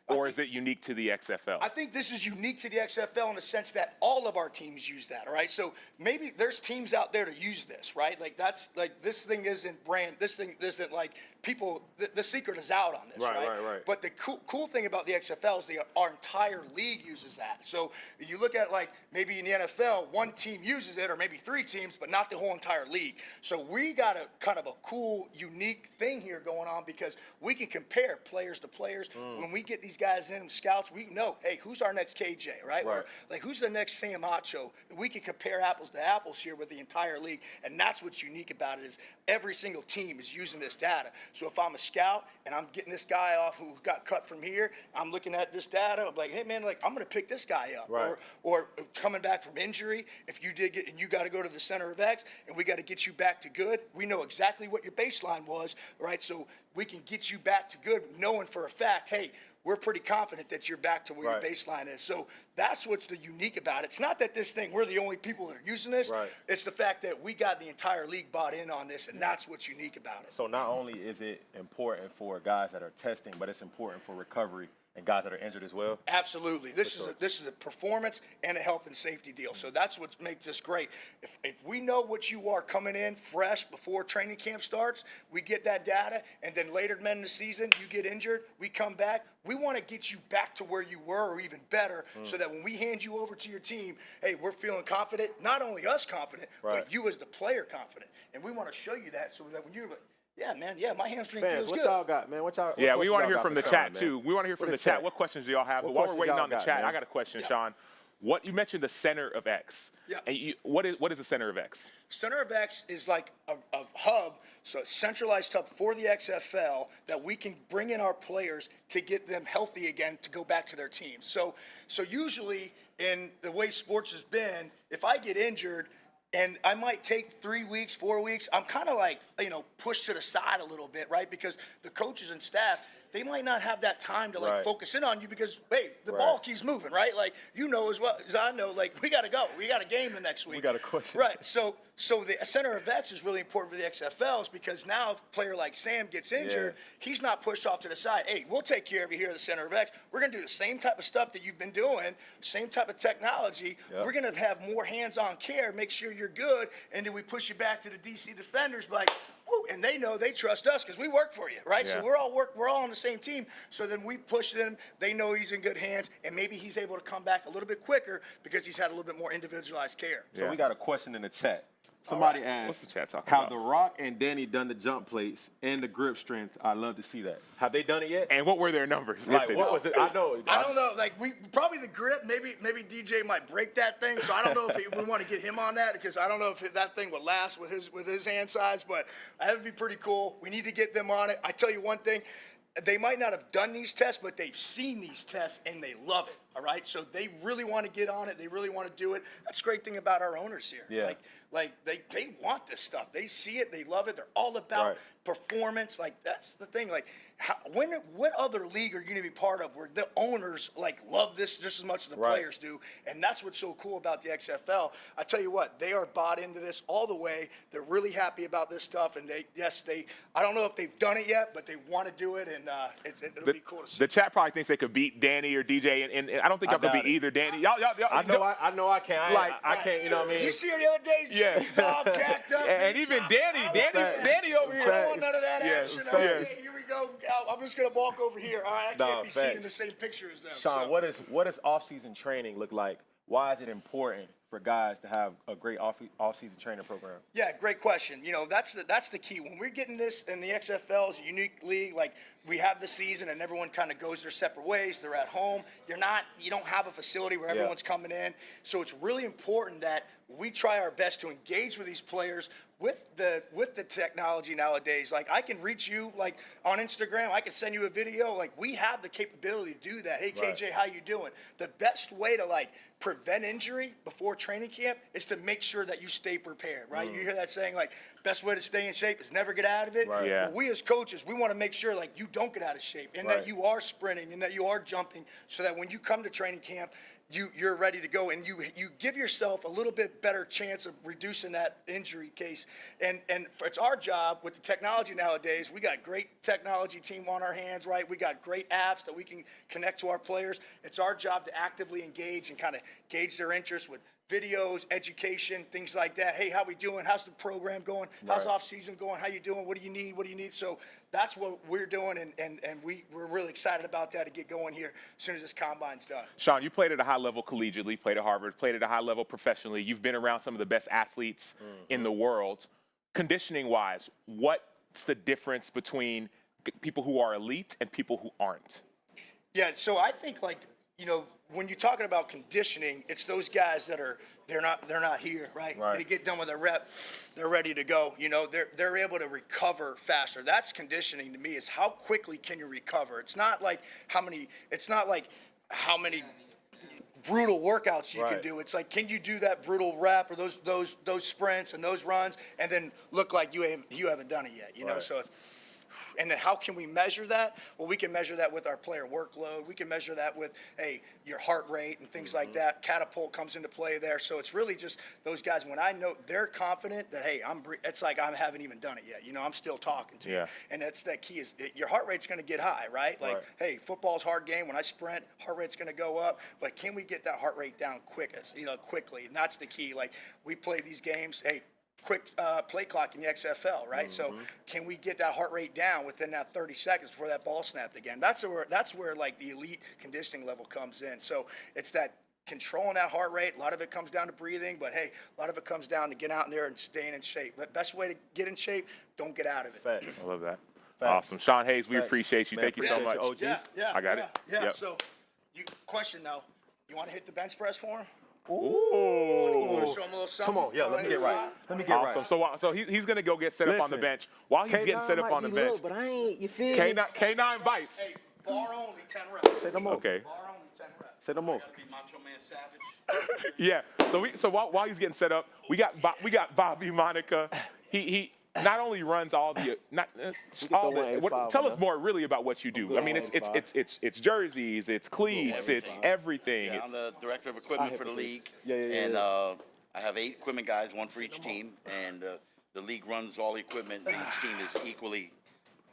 or is it unique to the XFL? I think this is unique to the XFL in the sense that all of our teams use that, all right? So maybe there's teams out there to use this, right? Like that's like this thing isn't brand, this thing isn't like people, the secret is out on this, right? But the cool thing about the XFL is our entire league uses that. So if you look at like maybe in the NFL, one team uses it or maybe 3 teams, but not the whole entire league. So we got a kind of a cool, unique thing here going on because we can compare players to players. When we get these guys in, scouts, we know, hey, who's our next KJ, right? Or like who's the next Sam Acho? We can compare apples to apples here with the entire league, and that's what's unique about it is every single team is using this data. So if I'm a scout and I'm getting this guy off who got cut from here, I'm looking at this data, I'm like, hey man, like I'm gonna pick this guy up. Or coming back from injury, if you did get and you got to go to the center of X and we got to get you back to good, we know exactly what your baseline was, right? So we can get you back to good knowing for a fact, hey, we're pretty confident that you're back to where your baseline is. So that's what's the unique about it. It's not that this thing, we're the only people that are using this. It's the fact that we got the entire league bought in on this, and that's what's unique about it. So not only is it important for guys that are testing, but it's important for recovery and guys that are injured as well? Absolutely. This is a performance and a health and safety deal. So that's what makes this great. If we know what you are coming in fresh before training camp starts, we get that data, and then later in the season, you get injured, we come back. We want to get you back to where you were or even better so that when we hand you over to your team, hey, we're feeling confident, not only us confident, but you as the player confident. And we want to show you that so that when you're like, yeah, man. Yeah, my hamstring feels good. What y'all got, man? What we want to hear from the chat, man? too. We want to hear from the chat. What questions do y'all have? But while we're waiting on the chat, man? I got a question, Sean. What you mentioned the center of X. Yeah. And what is the center of X? Center of X is like a hub, so a centralized hub for the XFL that we can bring in our players to get them healthy again to go back to their teams. So usually in the way sports has been, if I get injured, and I might take 3 weeks, 4 weeks. I'm kind of like, pushed to the side a little bit, right? Because the coaches and staff, they might not have that time to focus in on you because, hey, the ball keeps moving, right? Like, you know as well as I know, like, we got to go. We got a game the next week. We got a question. Right. So the center of X is really important for the XFLs because now if a player like Sam gets injured, he's not pushed off to the side. Hey, we'll take care of you here at the center of X. We're going to do the same type of stuff that you've been doing, same type of technology. We're going to have more hands-on care, make sure you're good, and then we push you back to the DC defenders like, woo, and they know they trust us because we work for you, right? So we're all on the same team. So then we push them. They know he's in good hands, and maybe he's able to come back a little bit quicker because he's had a little bit more individualized care. So we got a question in the chat. Somebody asked, what's the chat talking have about? The Rock and Danny done the jump plates and the grip strength? I'd love to see that. Have they done it yet? And what were their numbers? Like, what was it? I don't know. Like we probably the grip. Maybe DJ might break that thing. So I don't know if we want to get him on that because I don't know if that thing would last with his hand size. But that would be pretty cool. We need to get them on it. I tell you one thing. They might not have done these tests, but they've seen these tests and they love it. All right, so they really want to get on it. They really want to do it. That's the great thing about our owners here. Yeah. Like they want this stuff. They see it. They love it. They're all about performance. Like that's the thing. Like what other league are you going to be part of where the owners like love this just as much as the players do? And that's what's so cool about the XFL. I tell you what, they are bought into this all the way. They're really happy about this stuff. And I don't know if they've done it yet, but they want to do it. And it'll be cool to see. The chat probably thinks they could beat Danny or DJ, and I don't think y'all could beat either Danny. Y'all, I know I can't. I can't. You know what I mean? You see her the other day? He's all jacked up. And even Danny over here. I don't want none of that action. Okay, here we go. I'm just gonna walk over here. All right, I can't be seen in the same picture as them. Sean, what does off-season training look like? Why is it important for guys to have a great off-season training program? Yeah, great question. That's the key. When we're getting this in the XFL is a unique league, like we have the season and everyone kind of goes their separate ways. They're at home. You don't have a facility where everyone's coming in. So it's really important that we try our best to engage with these players with the technology nowadays. Like I can reach you like on Instagram. I can send you a video. Like we have the capability to do that. Hey KJ, how you doing? The best way to like prevent injury before training camp is to make sure that you stay prepared, right? You hear that saying like best way to stay in shape is never get out of it. Right. Well, we as coaches, we want to make sure like you don't get out of shape and that you are sprinting and that you are jumping so that when you come to training camp, you're ready to go, and you give yourself a little bit better chance of reducing that injury case. And it's our job with the technology nowadays. We got great technology team on our hands, right? We got great apps that we can connect to our players. It's our job to actively engage and kind of gauge their interest with videos, education, things like that. Hey, how we doing? How's the program going? How's off season going? How you doing? What do you need? What do you need? So that's what we're doing, and we're really excited about that to get going here as soon as this combine's done. Sean, you played at a high level collegiately, played at Harvard, played at a high level professionally. You've been around some of the best athletes in the world. Conditioning-wise, what's the difference between people who are elite and people who aren't? Yeah, so I think, like, you know, when you're talking about conditioning, it's those guys that they're not here, right? They get done with a rep, they're ready to go. You know, they're able to recover faster. That's conditioning to me, is how quickly can you recover. It's not like how many brutal workouts you can do. It's like, can you do that brutal rep or those sprints and those runs and then look like you haven't done it yet, you know? So it's, and then how can we measure that? Well, we can measure that with our player workload. We can measure that with, hey, your heart rate and things like that. Catapult comes into play there. So it's really just those guys, when I know they're confident that, hey, it's like I haven't even done it yet. You know, I'm still talking to you. And that's that key is your heart rate's going to get high, right? Like, hey, football's a hard game. When I sprint, heart rate's going to go up. But can we get that heart rate down quickly? And that's the key. Like, we play these games, hey, quick play clock in the XFL, right? So can we get that heart rate down within that 30 seconds before that ball snapped again? That's where like the elite conditioning level comes in. So it's that controlling that heart rate. A lot of it comes down to breathing, but hey, a lot of it comes down to getting out in there and staying in shape. But best way to get in shape, don't get out of it. I love that. Awesome. Sean Hayes, we appreciate you. Thank you so much. Yeah, I got it. Yeah. So, question though, you want to hit the bench press for him? Ooh. Show him a little something. Come on, let me get right. Awesome. So he's going to go get set up on the bench. While he's getting set up on the bench, low, but I ain't, you feel K9 bites. Hey, bar only 10 reps. Say no more. Okay. Bar only 10 reps. Say no more. Gotta be Macho Man Savage. Yeah. So while he's getting set up, we got Bobby Monica. He not only runs all the tell us more really about what you do. I mean, it's jerseys, it's cleats, it's everything. Yeah, I'm the director of equipment for the league. And I have 8 equipment guys, 1 for each team, and the league runs all the equipment. Each team is equally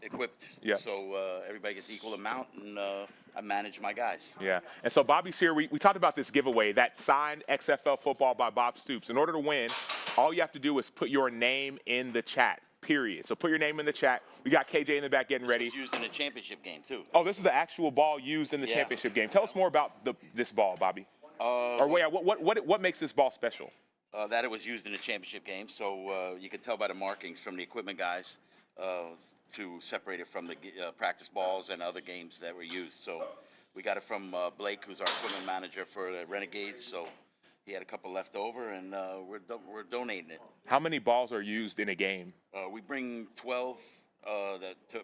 equipped, so everybody gets equal amount, and I manage my guys. Yeah, and so Bobby's here. We talked about this giveaway, that signed XFL football by Bob Stoops. In order to win, all you have to do is put your name in the chat, period. So put your name in the chat. We got KJ in the back getting ready. This was used in the championship game, too. Oh, this is the actual ball used in the championship game. Tell us more about this ball, Bobby. What makes this ball special? That it was used in the championship game, so you can tell by the markings from the equipment guys to separate it from the practice balls and other games that were used. So we got it from Blake, who's our equipment manager for the Renegades. So he had a couple left over, and we're donating it. How many balls are used in a game? We bring 12.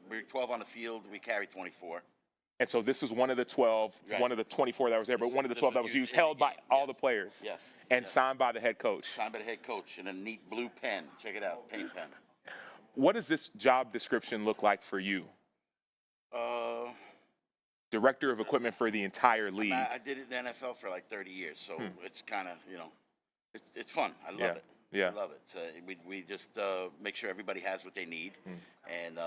Bring 12 on the field. We carry 24. And so this was one of the 12, one of the 24 that was there, but one of the 12 that was used, held by all the players. Yes. And signed by the head coach. Signed by the head coach in a neat blue pen. Check it out, paint pen. What does this job description look like for you? Director of equipment for the entire league. I did it in the NFL for like 30 years, so it's kind of, it's fun. I love it. Yeah. I love it. So we just make sure everybody has what they need, and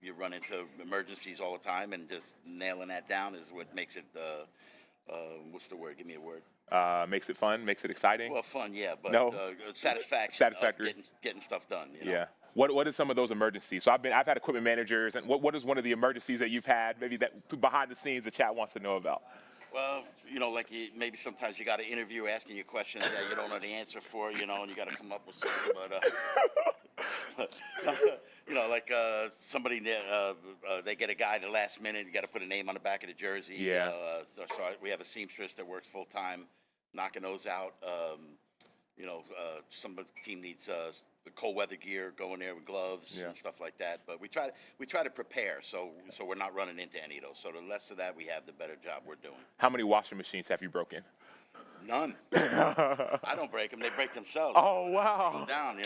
you run into emergencies all the time, and just nailing that down is what makes it, what's the word? Give me a word. Makes it fun, makes it exciting? Well, fun, yeah, but satisfactory. Getting stuff done. Yeah. What are some of those emergencies? So I've had equipment managers, and what is one of the emergencies that you've had, maybe that behind the scenes the chat wants to know about? Well, maybe sometimes you got an interview asking you questions that you don't know the answer for, and you got to come up with something. But somebody they get a guy at the last minute. You got to put a name on the back of the jersey. Yeah. So we have a seamstress that works full time, knocking those out. Some team needs the cold weather gear, going there with gloves and stuff like that. But we try to prepare, so we're not running into any of those. So the less of that we have, the better job we're doing. How many washing machines have you broken? None. I don't break them; they break themselves. Oh wow! Down,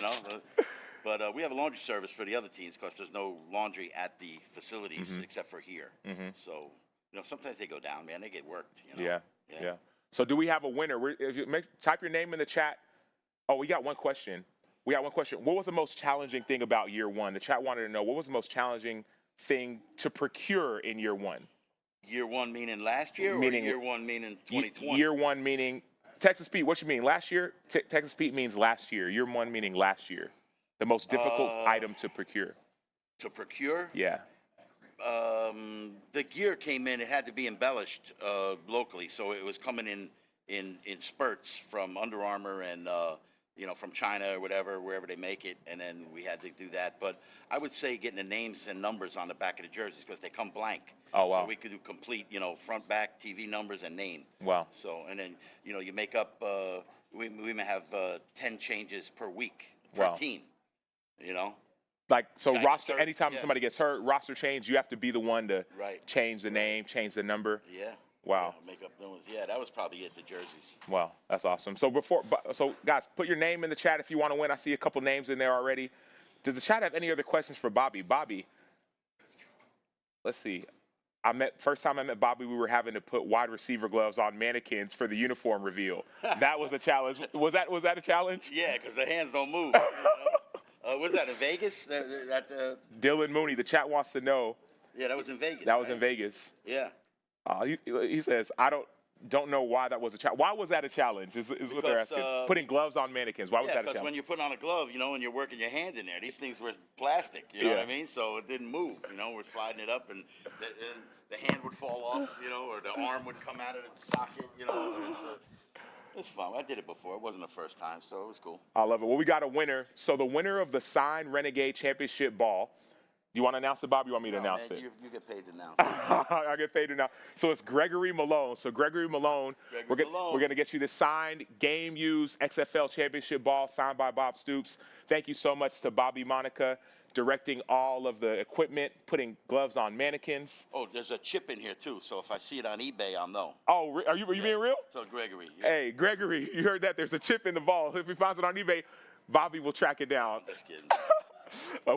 But we have a laundry service for the other teams because there's no laundry at the facilities except for here. So sometimes they go down, man. They get worked. Yeah. So do we have a winner? If you type your name in the chat. Oh, we got one question. What was the most challenging thing about year one? The chat wanted to know, what was the most challenging thing to procure in year one? Year one meaning last year, or year one meaning 2020? Year one meaning Texas Pete. What you mean? Last year? Texas Pete means last year. Year one meaning last year. The most difficult item to procure. To procure? Yeah. The gear came in. It had to be embellished locally, so it was coming in spurts from Under Armour and from China or whatever, wherever they make it, and then we had to do that. But I would say getting the names and numbers on the back of the jerseys, because they come blank. Oh, wow. So we could do complete, front, back, TV numbers and name. Wow. So, and then, you make up, we may have 10 changes per week, per team, Like, so roster, anytime somebody gets hurt, roster change, you have to be the one to change the name, change the number. Yeah. Wow. Yeah, make up new ones. Yeah, that was probably it, the jerseys. Wow, that's awesome. So guys, put your name in the chat if you want to win. I see a couple names in there already. Does the chat have any other questions for Bobby? Bobby, let's see. First time I met Bobby, we were having to put wide receiver gloves on mannequins for the uniform reveal. That was a challenge. Was that a challenge? Yeah, because the hands don't move. Was that in Vegas? Dylan Mooney, the chat wants to know. Yeah, that was in Vegas. That was in Vegas. Yeah. He says, I don't know why that was a challenge. Why was that a challenge is what they're asking. Putting gloves on mannequins. Why was that a challenge? Because when you put on a glove, and you're working your hand in there, these things were plastic, you know what I mean? So it didn't move, we're sliding it up, and the hand would fall off, or the arm would come out of the socket, It was fun. I did it before. It wasn't the first time, so it was cool. I love it. Well, we got a winner. So the winner of the signed Renegade Championship ball. You want to announce it, Bob? You want me to announce it? You get paid to announce it. I get paid to announce. So it's Gregory Malone. So Gregory Malone, we're going to get you the signed game-used XFL Championship ball signed by Bob Stoops. Thank you so much to Bobby Monica, directing all of the equipment, putting gloves on mannequins. Oh, there's a chip in here, too. So if I see it on eBay, I'll know. Oh, are you being real? Tell Gregory. Yeah. Hey, Gregory, you heard that? There's a chip in the ball. If he finds it on eBay, Bobby will track it down. I'm just kidding.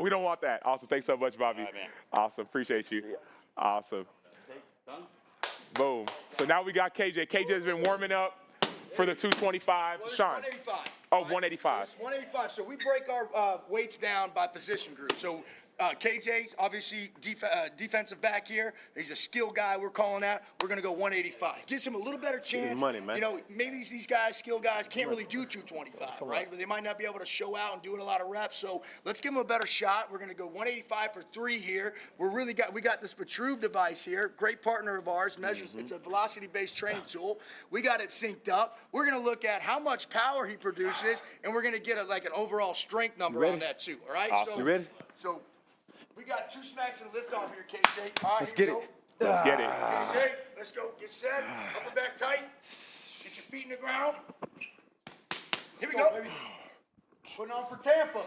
We don't want that. Awesome. Thanks so much, Bobby. All right, man. Awesome. Appreciate you. Awesome. Okay, done? Boom. So now we got KJ. KJ's been warming up for the 225. Well, Sean. 185. Oh, 185. So 185. So we break our weights down by position group. So KJ's obviously defensive back here. He's a skill guy we're calling out. We're going to go 185. Gives him a little better chance. Money, man. Maybe these guys, skill guys, can't really do 225, right? They might not be able to show out and do it a lot of reps. So let's give him a better shot. We're going to go 185 for 3 here. We got this Petruve device here. Great partner of ours. Measures. It's a velocity-based training tool. We got it synced up. We're going to look at how much power he produces, and we're going to get an overall strength number on that too. All right. Awesome. So, you ready? So we got 2 smacks and a lift off here, KJ. All right, Let's get it. Let's get it. Get set. Let's go. Get set. Upper back tight. Get your feet in the ground. Here we go. Putting on for Tampa.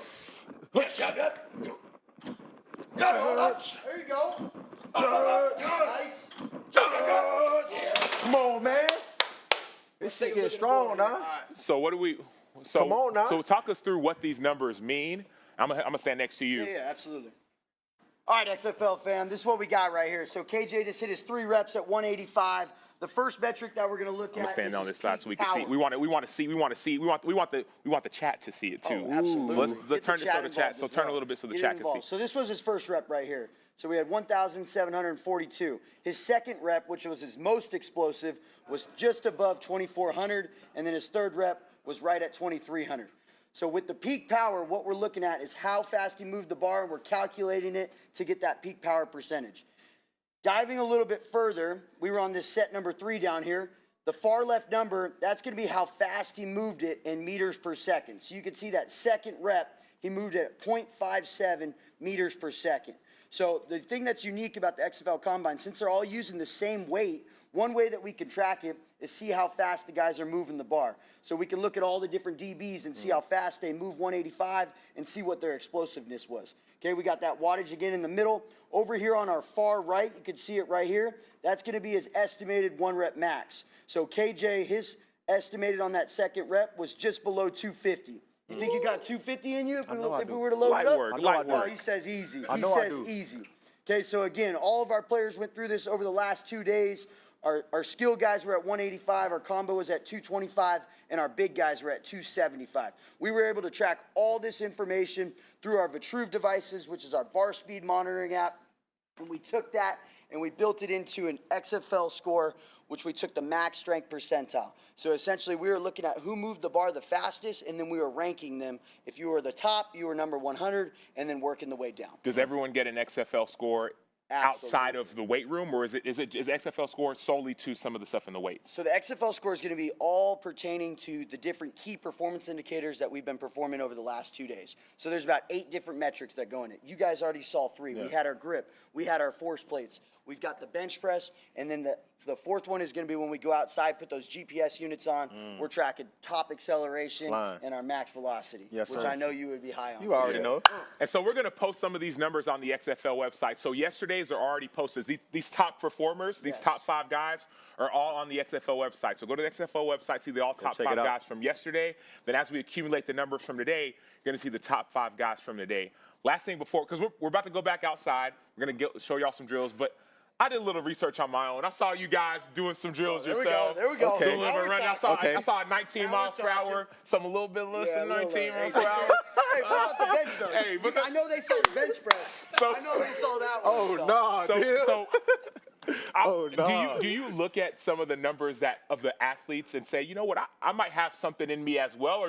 Yep. Got it. Hold up. There you go. Up. Nice. Come on, man. This shit getting strong, huh? So what do we? So, come on now. So talk us through what these numbers mean. I'm gonna stand next to you. Yeah, absolutely. All right, XFL fam, this is what we got right here. So KJ just hit his 3 reps at 185. The first metric that we're going to look at. I'm gonna stand on this side so we power. can see. We want the chat to see it too. Oh, absolutely. So let's turn this so the chat. So turn a little bit so the chat can see. So this was his first rep right here. So we had 1,742. His second rep, which was his most explosive, was just above 2,400, and then his third rep was right at 2,300. So with the peak power, what we're looking at is how fast he moved the bar, and we're calculating it to get that peak power percentage. Diving a little bit further, we were on this set number 3 down here. The far left number, that's going to be how fast he moved it in meters per second. So you can see that second rep, he moved it at 0.57 meters per second. So the thing that's unique about the XFL Combine, since they're all using the same weight, one way that we can track it is see how fast the guys are moving the bar. So we can look at all the different DBs and see how fast they move 185 and see what their explosiveness was. Okay, we got that wattage again in the middle. Over here on our far right, you can see it right here. That's going to be his estimated 1 rep max. So KJ, his estimated on that second rep was just below 250. You think you got 250 in you if we were to load it up? Light work. No, he says easy. He says easy. Okay, so again, all of our players went through this over the last 2 days. Our skill guys were at 185, our combo was at 225, and our big guys were at 275. We were able to track all this information through our Vitruve devices, which is our bar speed monitoring app. And we took that and we built it into an XFL score, which we took the max strength percentile. So essentially we were looking at who moved the bar the fastest, and then we were ranking them. If you were the top, you were number 100, and then working the way down. Does everyone get an XFL score outside of the weight room, or is XFL score solely to some of the stuff in the weights? So the XFL score is going to be all pertaining to the different key performance indicators that we've been performing over the last 2 days. So there's about 8 different metrics that go in it. You guys already saw 3. Yeah. We had our grip, we had our force plates, we've got the bench press, and then the fourth one is going to be when we go outside, put those GPS units on. We're tracking top acceleration and our max velocity, which I know you would be high on. You already know. And so we're going to post some of these numbers on the XFL website. So yesterday's are already posted. These top performers, these top 5 guys are all on the XFL website. So go to the XFL website, see the all top 5 guys from yesterday. Then as we accumulate the numbers from today, you're going to see the top 5 guys from today. Last thing before, because we're about to go back outside. We're going to show y'all some drills, but I did a little research on my own. I saw you guys doing some drills yourselves. There we go. Okay. I saw 19 miles per hour, some a little bit less than 19 miles per hour. Hey, what about the bench, though? Hey, but I know they saw the bench press. I know they saw that one. Do you look at some of the numbers of the athletes and say, you know what, I might have something in me as well,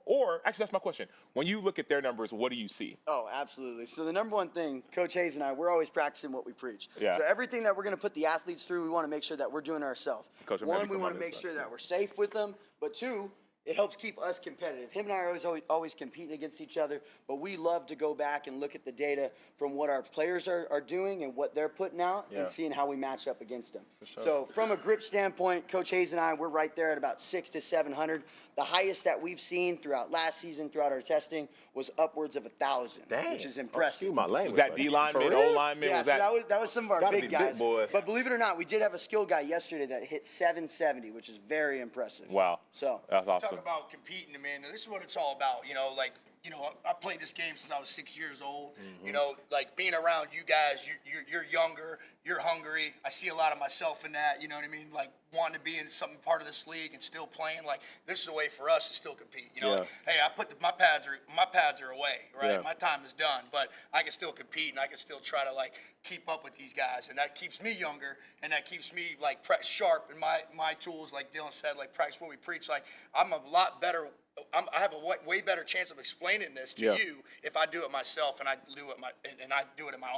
or actually that's my question. When you look at their numbers, what do you see? Oh, absolutely. So the number one thing, Coach Hayes and I, we're always practicing what we preach. Yeah. So everything that we're going to put the athletes through, we want to make sure that we're doing ourselves. One, we want to make sure that we're safe with them, but 2, it helps keep us competitive. Him and I are always competing against each other, but we love to go back and look at the data from what our players are doing and what they're putting out and seeing how we match up against them. So from a grip standpoint, Coach Hayes and I, we're right there at about 600 to 700. The highest that we've seen throughout last season, throughout our testing, was upwards of 1,000, which is impressive. Was that D lineman, O lineman? Yeah, that was some of our big guys. But believe it or not, we did have a skill guy yesterday that hit 770, which is very impressive. Wow. So that's awesome. Talk about competing, man. This is what it's all about. I played this game since I was 6 years old. Like being around you guys, you're younger, you're hungry. I see a lot of myself in that, you know what I mean? Like wanting to be in some part of this league and still playing. Like this is a way for us to still compete. Like, hey, I put my pads are away, right? Yeah. My time is done, but I can still compete and I can still try to like keep up with these guys, and that keeps me younger and that keeps me like sharp in my tools. Like Dylan said, like practice what we preach. Like I'm a lot better. I have a way better chance of explaining this to you if I do it myself and I do it in my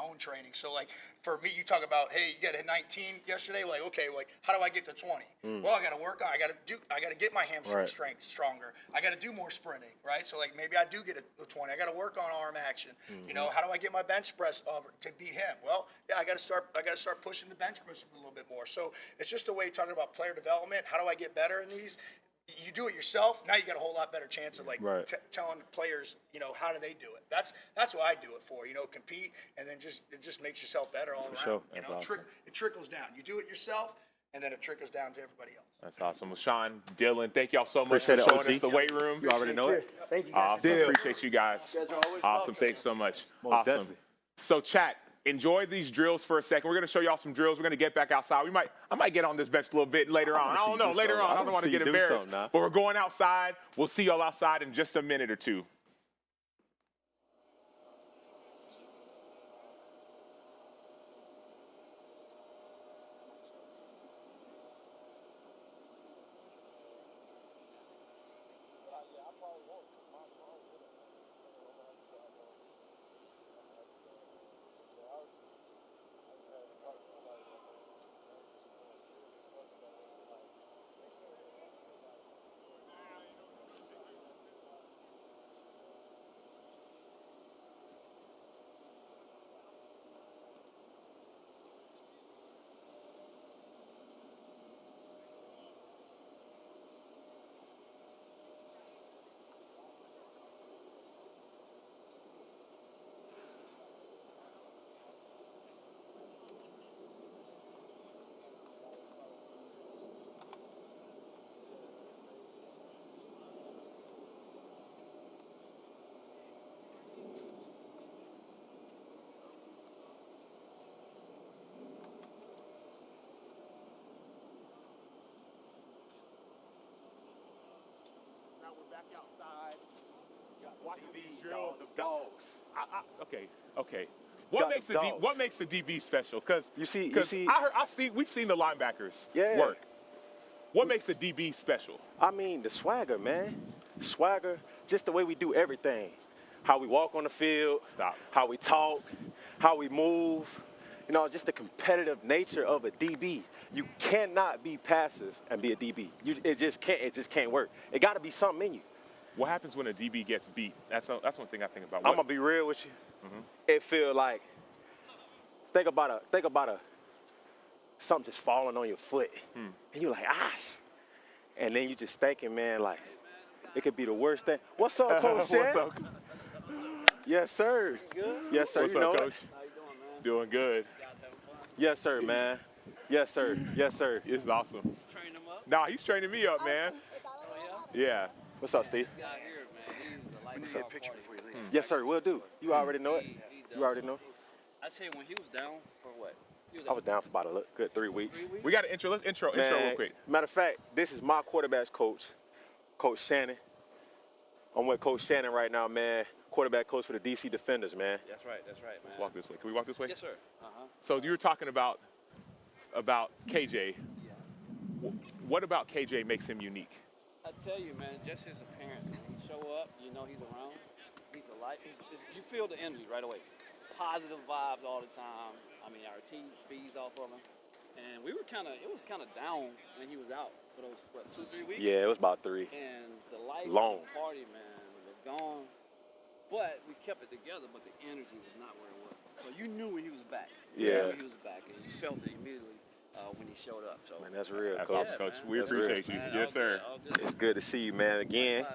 own training. So like for me, you talk about, hey, you got a 19 yesterday. Like okay, like how do I get to 20? Well, I got to work on. I got to get my hamstring strength stronger. I got to do more sprinting, right? So like maybe I do get a 20. I got to work on arm action. How do I get my bench press to beat him? Well, yeah, I got to start pushing the bench press a little bit more. So it's just a way talking about player development. How do I get better in these? You do it yourself. Now you got a whole lot better chance of like telling players, how do they do it? That's what I do it for. Compete, and then it just makes yourself better all around. Sure. It trickles down. You do it yourself, and then it trickles down to everybody else. That's awesome. Well, Sean, Dylan, thank y'all so much for showing us the weight room. You already know it. Thank you guys. Awesome. Appreciate you guys. You guys are always awesome. welcome. Thanks so much. Most awesome. definitely. So, chat. Enjoy these drills for a second. We're going to show y'all some drills. We're going to get back outside. I might get on this bench a little bit later on. I don't know. Later on. I don't want to get embarrassed. But we're going outside. We'll see y'all outside in just a minute or two. watch these drills of dogs. Okay. What makes the DB special? Because we've seen the linebackers work. What makes the DB special? I mean, the swagger, man. Swagger, just the way we do everything. How we walk on the field, how we talk, how we move. You know, just the competitive nature of a DB. You cannot be passive and be a DB. It just can't work. It got to be something in you. What happens when a DB gets beat? That's one thing I think about. I'm gonna be real with you. It feel like think about something just falling on your foot, and you're like, and then you just thinking, man, like it could be the worst thing. What's up, Coach? What's up? Yes, sir. Yes, sir. What's up, Coach? Doing good. Yes, sir, man. Yes, sir. Yes, sir. This is awesome. Training him up? Nah, he's training me up, man. Yeah. What's up, Steve? We need to get a picture before you leave. Yes, sir. We'll do. You already know it. You already know. I tell you, when he was down for what? I was down for about a good 3 weeks. We got an intro. Let's intro real quick. Matter of fact, this is my quarterback's coach, Coach Shannon. I'm with Coach Shannon right now, man. Quarterback coach for the DC Defenders, man. That's right, man. Let's walk this way. Can we walk this way? Yes, sir. So you were talking about KJ. What about KJ makes him unique? I tell you, man, just his appearance. When he show up, you know he's around. He's a light. You feel the energy right away. Positive vibes all the time. I mean, our team feeds off of him. And it was kind of down when he was out for those, 2-3 weeks? Yeah, it was about 3. And the life Long. of the party, man, was gone. But we kept it together, but the energy was not where it was. So you knew when he was back. Yeah. You knew when he was back, and you felt it immediately when he showed up. So Man, that's real, That's Coach. awesome, Coach. We appreciate you. Man, Yes, sir. It's good to see you, man. Again,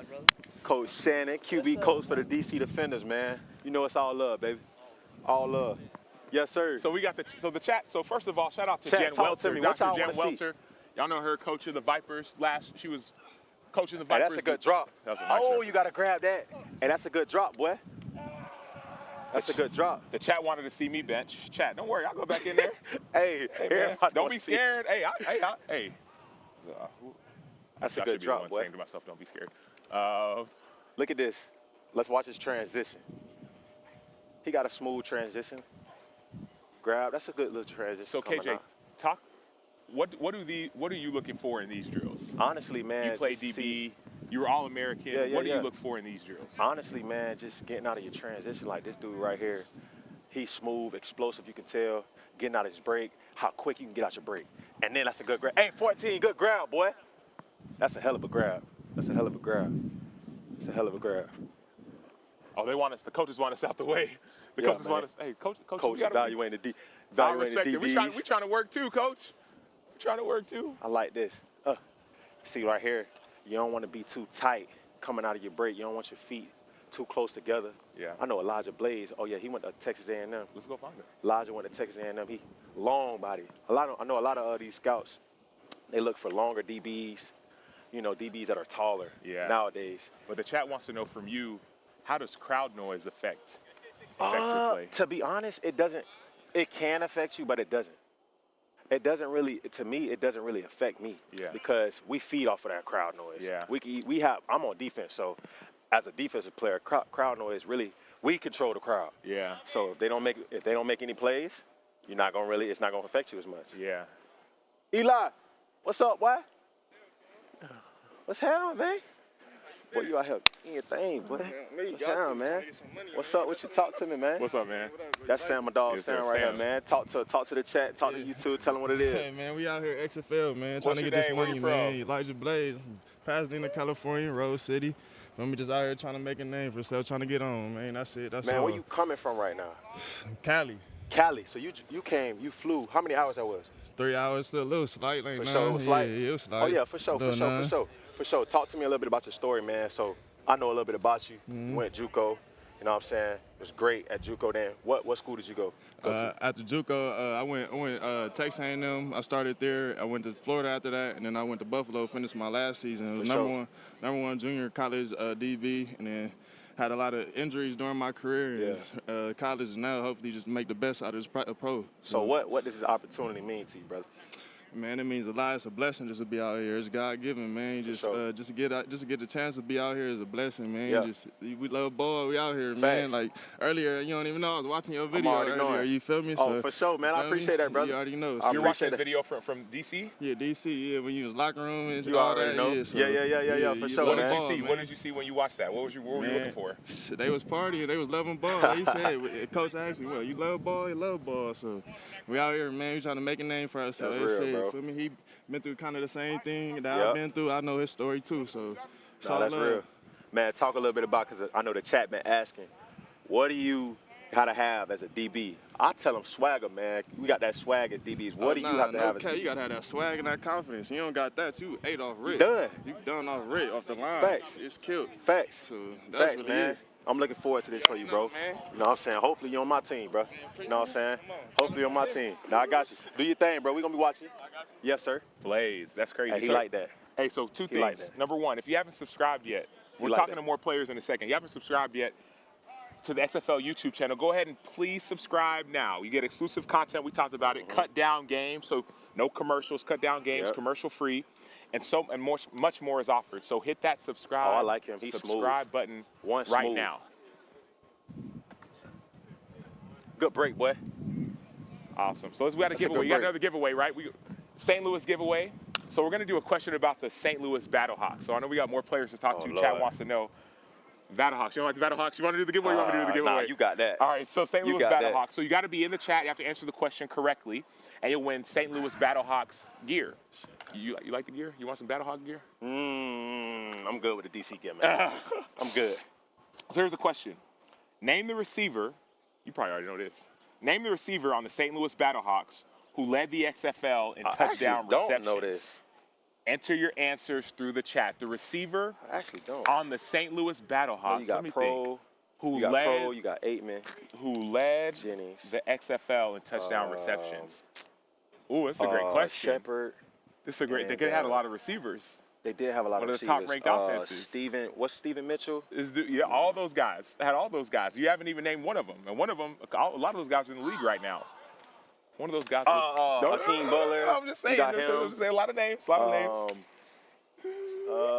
Coach Shannon, QB coach for the DC Defenders, man. You know it's all love, baby. All love. Yes, sir. So we got the chat. So first of all, shout out to Chat, Jen talk Welter, to me. What Dr. y'all Jen wanna see? Welter. Y'all know her, coach of the Vipers. She was coaching the Hey, Vipers. that's a good drop. That was a nice Oh, drop. you got to grab that. Hey, that's a good drop, boy. That's a good drop. The chat wanted to see me bench. Chat, don't worry, I'll go back in there. Hey, man, everybody don't wanna be see scared. Hey. That's a I good should be drop, the one boy. saying to myself, don't be scared. Look at this. Let's watch his transition. He got a smooth transition. Grab. That's a good little transition. So coming KJ, out. talk. What are you looking for in these drills? Honestly, man, you play just to DB. see- You were All-American. Yeah, what do yeah. you look for in these drills? Honestly, man, just getting out of your transition like this dude right here. He's smooth, explosive, you can tell. Getting out of his break, how quick you can get out your break. And then that's a good grab. Hey, 14, good grab, boy. That's a hell of a grab. That's a hell of a grab. That's a hell of a grab. Oh, the coaches want us out the way. The Yeah, coaches man. want us, hey, coach Coach evaluating the I respect it. We DBs. trying to work too, coach. We trying to work too. I like this. See right here, you don't want to be too tight coming out of your break. You don't want your feet too close together. Yeah. I know Elijah Blaze. Oh yeah, he went to Texas A&M. Let's go find him. Elijah went to Texas A&M. He long body. I know a lot of these scouts. They look for longer DBs. You know, DBs that are taller. Nowadays. But the chat wants to know from you, how does crowd noise affect your play? To be honest, it doesn't. It can affect you, but it doesn't. It doesn't really. To me, it doesn't really affect me. Yeah. Because we feed off of that crowd noise. Yeah. I'm on defense, so as a defensive player, crowd noise really. We control the crowd. Yeah. So if they don't make any plays, it's not gonna affect you as much. Yeah. Eli, what's up, boy? What's happening, man? Boy, you out here in your thing, boy. What's happening, man? What's up? What you talk to me, man? What's up, man? That's Sam, my dog, Yes, Sam sir, right Sam. here, man. Talk to the chat, talk to you too, tell them what it is. Hey, man, we out here XFL, man, trying What's to your get this name? Where money, you from? man. Elijah Blaze, Pasadena, California, Rose City. I'm just out here trying to make a name for yourself, trying to get on, man. That's it. That's Man, all. where you coming from right now? Cali. Cali. So you flew. How many hours that was? 3 hours, still a little slight. Like, For nah, sure, it was light. Yeah, it was light. Oh yeah, for sure. Talk to me a little bit about your story, man. So I know a little bit about you. Mm-hmm. You went JUCO. You know what I'm saying? It was great at JUCO. Then what school did you go to? After JUCO, I went Texas A&M. I started there. I went to Florida after that, and then I went to Buffalo. Finished my last season. It was number one junior college DB, and then had a lot of injuries during my career. And, college now, hopefully, just make the best out of this pro. So what does this opportunity mean to you, brother? Man, it means a lot. It's a blessing just to be out here. It's God-given, man. Just to get the chance to be out here is a blessing, man. Yeah. We love ball. We out here, Facts. man. Like earlier, you don't even know I was watching your video already earlier. knowing. You feel me? Oh, for sure, man. I appreciate that, brother. You already know. I You're watching this video from DC? Yeah, DC. Yeah, when you was locker room and You all already that. know. Yeah, so, Yeah, for you sure, love man. ball, man. What did you see when you watched that? What were you looking for? They was partying. They was loving ball. He said, Coach asked me, well, you love ball? You love ball. So we out here, man. We trying to make a name for ourselves. That's real, bro. Feel me? He been through kind of the same thing that Yep. I've been through. I know his story too. So it's all that's love. real. Man, talk a little bit about, because I know the chat been asking, what do you gotta have as a DB? I tell them swagger, man. We got that swag as DBs. What do you have to have as a DB? You gotta have that swag and that confidence. You don't got that, you ate off rip. Done. You done off rip, off the line. Facts. It's killed. Facts. So that's Facts, what man. it is. I'm looking forward to this for you, bro. You know what I'm saying? Hopefully you're on my team, bro. You know what I'm saying? Hopefully you're on my team. Now I got you. Do your thing, bro. We gonna be watching. Yes, sir. Blaze, that's crazy. Hey, he So- like that. Hey, so two He things. like that. Number one, if you haven't subscribed yet, we're like talking that. to more players in a second. If you haven't subscribed yet to the XFL YouTube channel, go ahead and please subscribe now. You get exclusive content. We talked about it. Cut down games, so no commercials. Cut down games, Yep. commercial free, and much more is offered. So hit that subscribe. Oh, I like him. He's subscribe smooth. button One right smooth. now. Good break, boy. Awesome. So we got a That's a giveaway. good You got break. another giveaway, right? St. Louis giveaway. So we're going to do a question about the St. Louis Battlehawks. So I know we got more players to talk to. Lord. Chat wants to know. Battlehawks. You know what the Battlehawks? You want to do the giveaway? You want me to do the giveaway? Nah, you got that. All right, so St. You Louis got that. Battlehawks. So you got to be in the chat. You have to answer the question correctly, and you'll win St. Louis Battlehawks gear. You like the gear? You want some Battlehawk gear? I'm good with the DC gear, man. I'm good. So here's a question. Name the receiver. You probably already know this. Name the receiver on the St. Louis Battlehawks who led the XFL in touchdown I don't receptions. know this. Enter your answers through the chat. The receiver I actually don't. on the St. Louis Battlehawks. You got let me Pro. think. Who You got led? Pro. You got Aitman. Who led Jennings. the XFL in touchdown receptions? Ooh, that's a great question. Shepard. This is a great. They and, could have had a lot of receivers. They did have a lot One of of the receivers. top-ranked offenses. What's Steven Mitchell? Yeah, all those guys. Had all those guys. You haven't even named one of them. And one of them, a lot of those guys are in the league right now. One of those guys. Hakeem Butler. I'm just saying. You got I'm him. just saying a lot of names. A lot of names.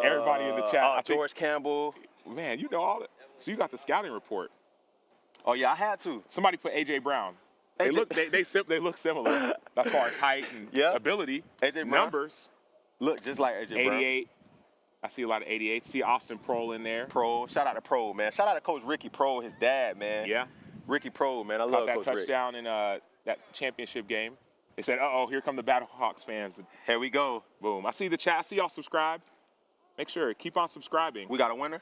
Everybody in the chat. I think- George Campbell. Man, you know all that. So you got the scouting report. Oh yeah, I had to. Somebody put AJ Brown. They look look similar as far as height and ability. AJ Brown. Numbers. Look just like AJ Brown. 88. I see a lot of 88. See Austin Prohl in there. Pro. Shout out to Pro, man. Shout out to Coach Ricky Pro, his dad, man. Yeah. Ricky Pro, man. I Caught love that Coach Rick. touchdown in that championship game. They said, uh-oh, here come the Battlehawks fans. Here we go. Boom. I see the chat. I see y'all subscribe. Make sure. Keep on subscribing. We got a winner?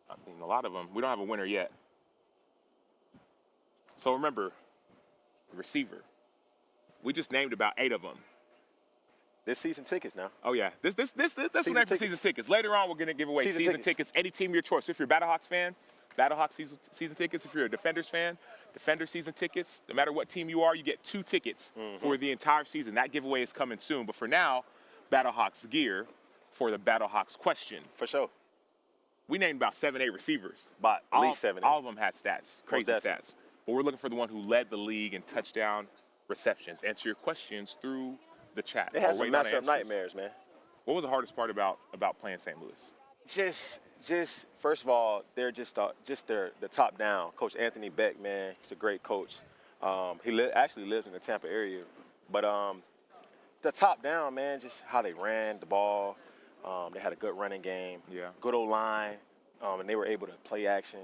I mean, a lot of them. We don't have a winner yet. So remember, the receiver. We just named about 8 of them. This season tickets now. Oh yeah, this Season one for season tickets. Later on, we're gonna give away season tickets. Any team of your choice. If you're a Battlehawks fan, Battlehawks season tickets. If you're a Defenders fan, Defender season tickets. No matter what team you are, you get 2 tickets for the entire season. That giveaway is coming soon. But for now, Battlehawks gear for the Battlehawks question. For sure. We named about 7, 8 receivers. But at least 7, 8. All of them had stats, crazy definitely. stats. But we're looking for the one who led the league in touchdown receptions. Answer your questions through the chat. They had We're some waiting on matchup answers. nightmares, man. What was the hardest part about playing St. Louis? Just first of all, they're just the top down. Coach Anthony Beck, man, he's a great coach. He actually lives in the Tampa area, but the top down, man, just how they ran the ball. They had a good running game. Yeah. Good old line, and they were able to play action.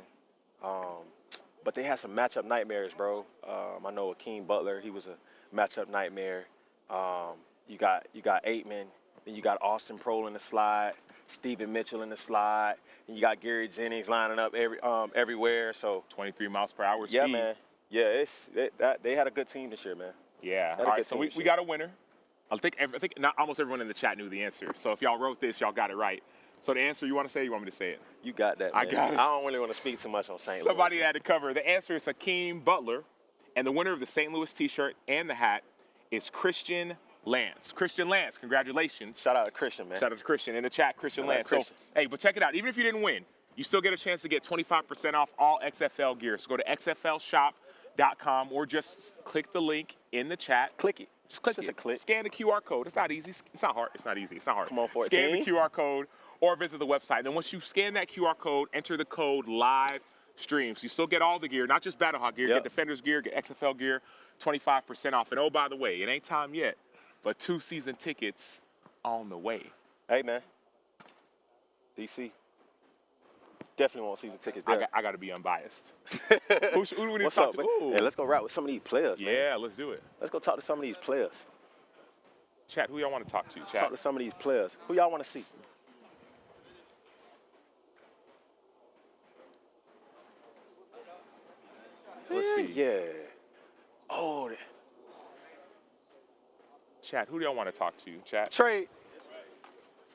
But they had some matchup nightmares, bro. I know Hakeem Butler, he was a matchup nightmare. You got Aitman, then you got Austin Prohl in the slide, Steven Mitchell in the slide, and you got Gary Jennings lining up everywhere. So 23 miles per hour speed. Yeah, man. Yeah, they had a good team this year, man. Yeah. Had a All right, good so team we this year. got a winner. I think not almost everyone in the chat knew the answer. So if y'all wrote this, y'all got it right. So the answer you want to say, you want me to say it? You got that, I man. got it. I don't really want to speak too much on St. Louis. Somebody had to cover. The answer is Hakeem Butler, and the winner of the St. Louis t-shirt and the hat is Christian Lance. Christian Lance, congratulations. Shout out to Christian, man. Shout out to Christian. In the chat, Christian Shout out Lance. to Christian. So, hey, but check it out. Even if you didn't win, you still get a chance to get 25% off all XFL gear. So go to XFLCombine.com, or just click the link in the chat. Click it. Just click Just it. a click. Scan the QR code. It's not easy. It's not hard. It's not easy. It's not hard. Come on, 14. Scan the QR code or visit the website. And then once you scan that QR code, enter the code live streams. You still get all the gear, not just Battlehawk gear. Get Defenders gear, get XFL gear, 25% off. And oh, by the way, it ain't time yet, but 2 season tickets on the way. Hey, man. DC. Definitely want season tickets there. I got to be unbiased. who do we need What's to talk up, to? man? Hey, let's go ride with some of these players, man. Yeah, let's do it. Let's go talk to some of these players. Chat, who y'all want to talk to? Chat. Talk to some of these players. Who y'all want to see? Let's see. Yeah. Oh. Chat, who do y'all want to talk to? Chat. Trey.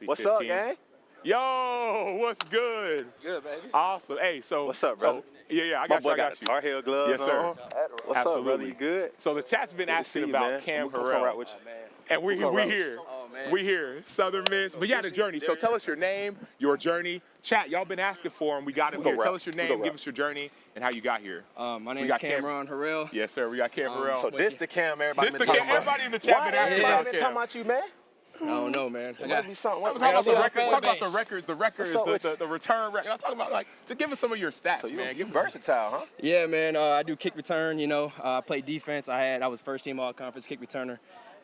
What's up, gang? Yo, what's good? Good, baby. Awesome. Hey, so. What's up, brother? Yeah, I My got boy you. I got got the you. Tar Heel gloves Yes, sir. on. What's up, brother? You good? So the chat's been Good to asking see you, about man. Cam We'll come Harrell. right with you. And we here. Oh, man. We here. Southern Miss. But yeah, the journey. So tell us your name, your journey. Chat, y'all been asking for him. We got him here. Tell us your name, give us your journey, and how you got here. My name is Cameron Harrell. Yes, sir. We got Cam Harrell. So this the Cam everybody been This talking the about. everybody in the chat been asking about been Cam. talking about you, man? I don't know, man. It must be something. Talk about the records. Talk about the records, the return record. I'm talking about to give us some of your stats, So you man. versatile, huh? Yeah, man. I do kick return. I play defense. I was first team all conference kick returner.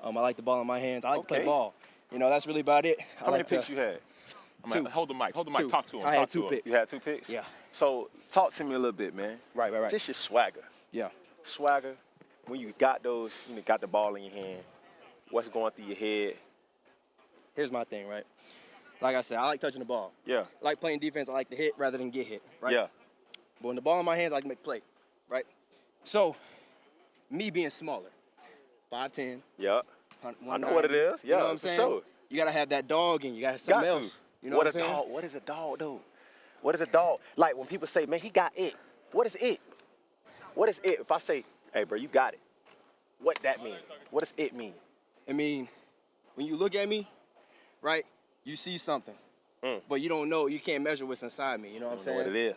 I like the ball in my hands. I like to play ball. That's really about it. How many picks you had? Two. Hold the mic. Two. Talk to him. I had 2 picks. You had 2 picks? Yeah. So talk to me a little bit, man. Right. Just your swagger. Yeah. Swagger. When you got those, got the ball in your hand, what's going through your head? Here's my thing, right? Like I said, I like touching the ball. Yeah. I like playing defense. I like to hit rather than get hit, right? Yeah. But when the ball in my hands, I like to make play, right? So, me being smaller, 5'10". Yeah. I know what it is. Yeah, You know what I'm for saying? sure. You got to have that dog and you got to have something else. You know what I'm saying? Dog? What is a dog, though? What is a dog? Like when people say, man, he got it. What is it? What is it? If I say, hey, bro, you got it. What that mean? What does it mean? I mean, when you look at me, right, you see something. But you don't know, you can't measure what's inside me. You know what I'm saying? What it is.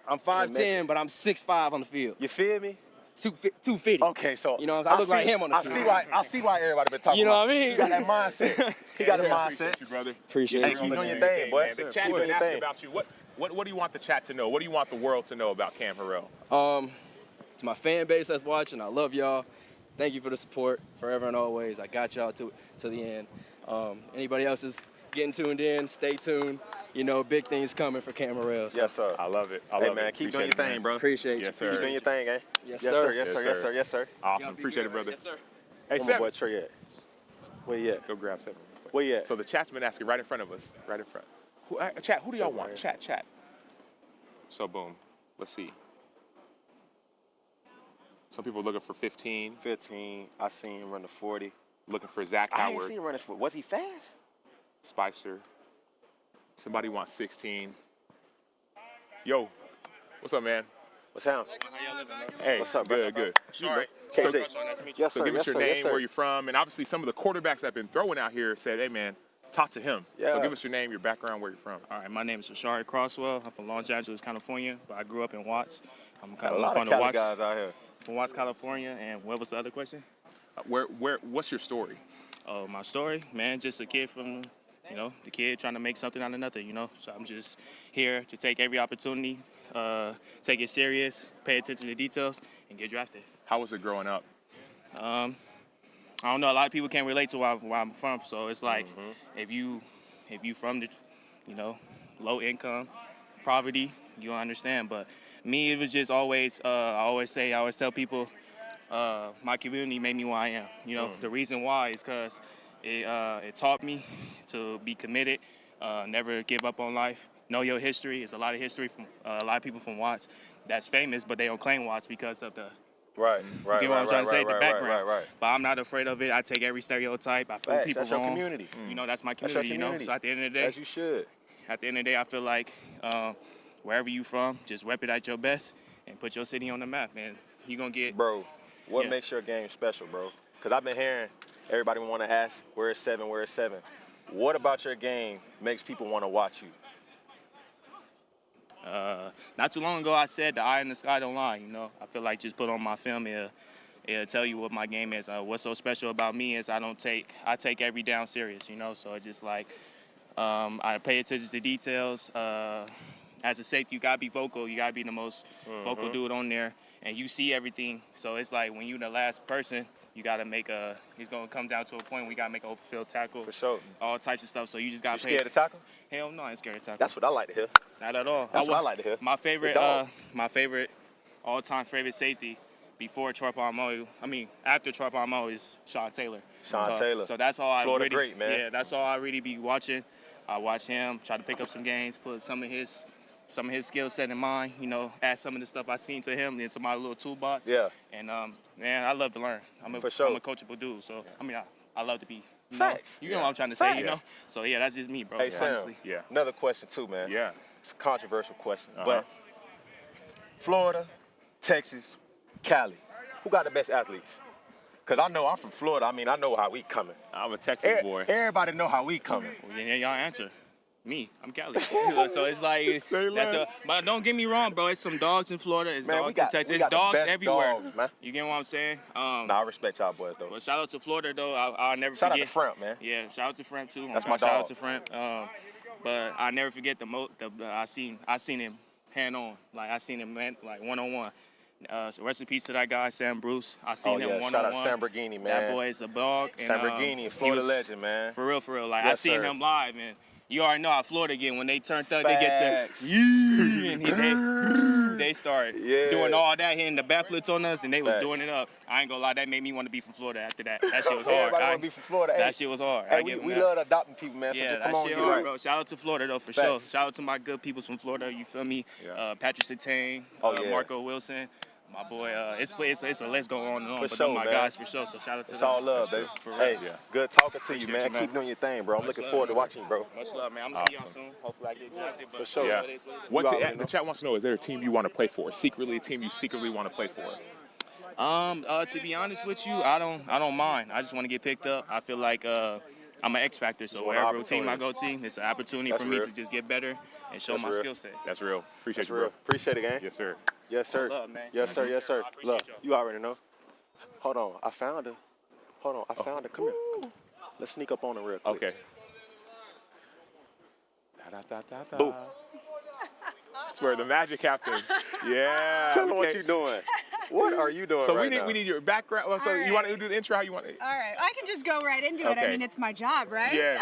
I'm 5'10", but I'm 6'5" on the field. You feel me? 250. Okay, so you know what I'm saying? I look like him on the field. I see why everybody been talking. You know about what I mean? You got that mindset. He got a mindset. Appreciate you, brother. Appreciate Hey, you. keep doing your thing, boy. The chat's been asking about you. What do you want the chat to know? What do you want the world to know about Cam Harrell? To my fan base that's watching, I love y'all. Thank you for the support, forever and always. I got y'all to the end. Anybody else is getting tuned in, stay tuned. Big things coming for Cam Harrell. So. Yes, sir. I love it. Hey, man, keep doing your thing, bro. Appreciate you. Yes, sir. Keep doing your thing, eh? Yes, Yes, sir. sir. Yes, sir. Yes, sir. Yes, sir. Awesome. Appreciate it, brother. Yes, sir. Hey, Where my Sam. boy Trey at? Where you at? Go grab Sam. Where you at? So the chat's been asking right in front of us. Right in front. Chat, who do y'all want? Chat. So, boom. Let's see. Some people looking for 15. 15. I seen him run the 40. Looking for Zach I Howard. ain't seen him run the 40. Was he fast? Spicer. Somebody wants 16. Yo, what's up, man? What's up? Hey, what's up, bro? Good. Sorry. So, Yes, so sir. give us Yes, your sir. name, Yes, sir. where you're from, and obviously some of the quarterbacks that have been throwing out here said, hey, man, talk to him. Yeah. So give us your name, your background, where you're from. All right, my name is Rashard Crosswell. I'm from Los Angeles, California, but I grew up in Watts. I'm Got a lot of Cali guys out here. From Watts, California. And what was the other question? What's your story? Oh, my story, man, just a kid from, the kid trying to make something out of nothing, So I'm just here to take every opportunity, take it serious, pay attention to details, and get drafted. How was it growing up? I don't know. A lot of people can't relate to where I'm from, so it's like if you from the, low income, poverty, you don't understand. But me, it was just always. I always tell people, my community made me who I am. The reason why is because it taught me to be committed, never give up on life, know your history. It's a lot of history from a lot of people from Watts that's famous, but they don't claim Watts because of the. Right. You get what I'm trying to say? The background. Right. But I'm not afraid of it. I take every stereotype. I prove people that's wrong. Your community. That's my That's your community, So at the end of the day. As you should. At the end of the day, I feel like wherever you from, just rep it at your best and put your city on the map, man. You're going to get... Bro, what makes your game special, bro? Because I've been hearing everybody want to ask, where is 7, where is 7? What about your game makes people want to watch you? Not too long ago, I said the eye in the sky don't lie. You know, I feel like just put on my film, it'll tell you what my game is. What's so special about me is I take every down serious. You know, so it's just like I pay attention to details. As a safety, you gotta be vocal. You gotta be the most vocal dude on there, and you see everything. So it's like when you're the last person, you gotta it's gonna come down to a point where you gotta make a open field tackle. For sure. All types of stuff. So you just gotta You scared to tackle? Hell no, I ain't scared to tackle. That's what I like to hear. Not at all. That's what I like to hear. My favorite, all-time favorite safety before Troy Polamalu, after Troy Polamalu is Sean Taylor. Taylor. So that's all Florida great, man. Yeah, that's all I really be watching. I watch him, try to pick up some games, put some of his skill set in mine, you know, add some of the stuff I seen to him into my little toolbox. Yeah. And man, I love to learn. I'm a coachable dude, so I love to be. Facts. You know what I'm trying to say, you know? So yeah, that's just me, bro. Hey, Sam, honestly. another question too, man. Yeah. It's a controversial question, but Florida, Texas, Cali, who got the best athletes? Because I know I'm from Florida. I know how we coming. I'm a Texas boy. Everybody know how we coming. Well, yeah, y'all answer. Me, I'm Cali. So it's like, but don't get me wrong, bro. It's some dogs in Florida. It's dogs in Texas. It's dogs everywhere. Dogs, man. You get what I'm saying? I respect y'all boys, though. But shout out to Florida, though. I'll never shout forget. Shout out to Fremp, man. Yeah, shout out to Fremp, too. That's my shout dog. out to Fremp. But I never forget I seen him hand on. Like, I seen him, like, one-on-one. So rest in peace to that guy, Sam Bruce. I seen him one-on-one. Shout out Sam Bergini, man. That boy is a dog. Sam Bergini, Florida legend, man. For real. Like, yes, I seen him live, man. You already know how Florida get when they turned up. Facts. They get to they start doing all that, hitting the backflips on us, and they was doing it up. I ain't gonna lie, that made me want to be from Florida after that. That shit was hard. Everybody want to be from Florida. That shit was hard. Hey, we love adopting people, man. So yeah, come that on, shit get hard, right. bro. Shout out to Florida though, for sure. Shout out to my good peoples from Florida. You feel me? Yeah. Patrick Surtain, Marco Wilson. My boy, it's a let's go on and on, For but sure, they're my man. guys for sure. So shout out to It's them. all love, baby. For real. Hey, good talking to you, Appreciate man. you, man. Keep doing your thing, bro. I'm Much looking love, forward to man. watching you, bro. Much love, man. I'm gonna see y'all soon. Hopefully I get drafted. But For sure. Yeah. The chat wants to know, is there a team you want to play for? Secretly, a team you secretly want to play for? To be honest with you, I don't mind. I just want to get picked up. I feel like I'm an X factor, so wherever team I go to, it's an opportunity for me to just get better and show my skill set. That's real. Appreciate you, real. bro. Appreciate it, gang. Yes, sir. Yes, sir. Love, man. Yes, sir. Yes, sir. Look, you already know. Hold on, I found her. Hold on, I found her. Come here. Come on. Let's sneak up on her real quick. Okay. Boom. That's where the magic happens. Yeah. Tell them what you're doing. What are you doing So right we need your background. So you want to do the intro? How you want it? All right, I can just go right into it. Okay. I mean, it's my job, right? Yes.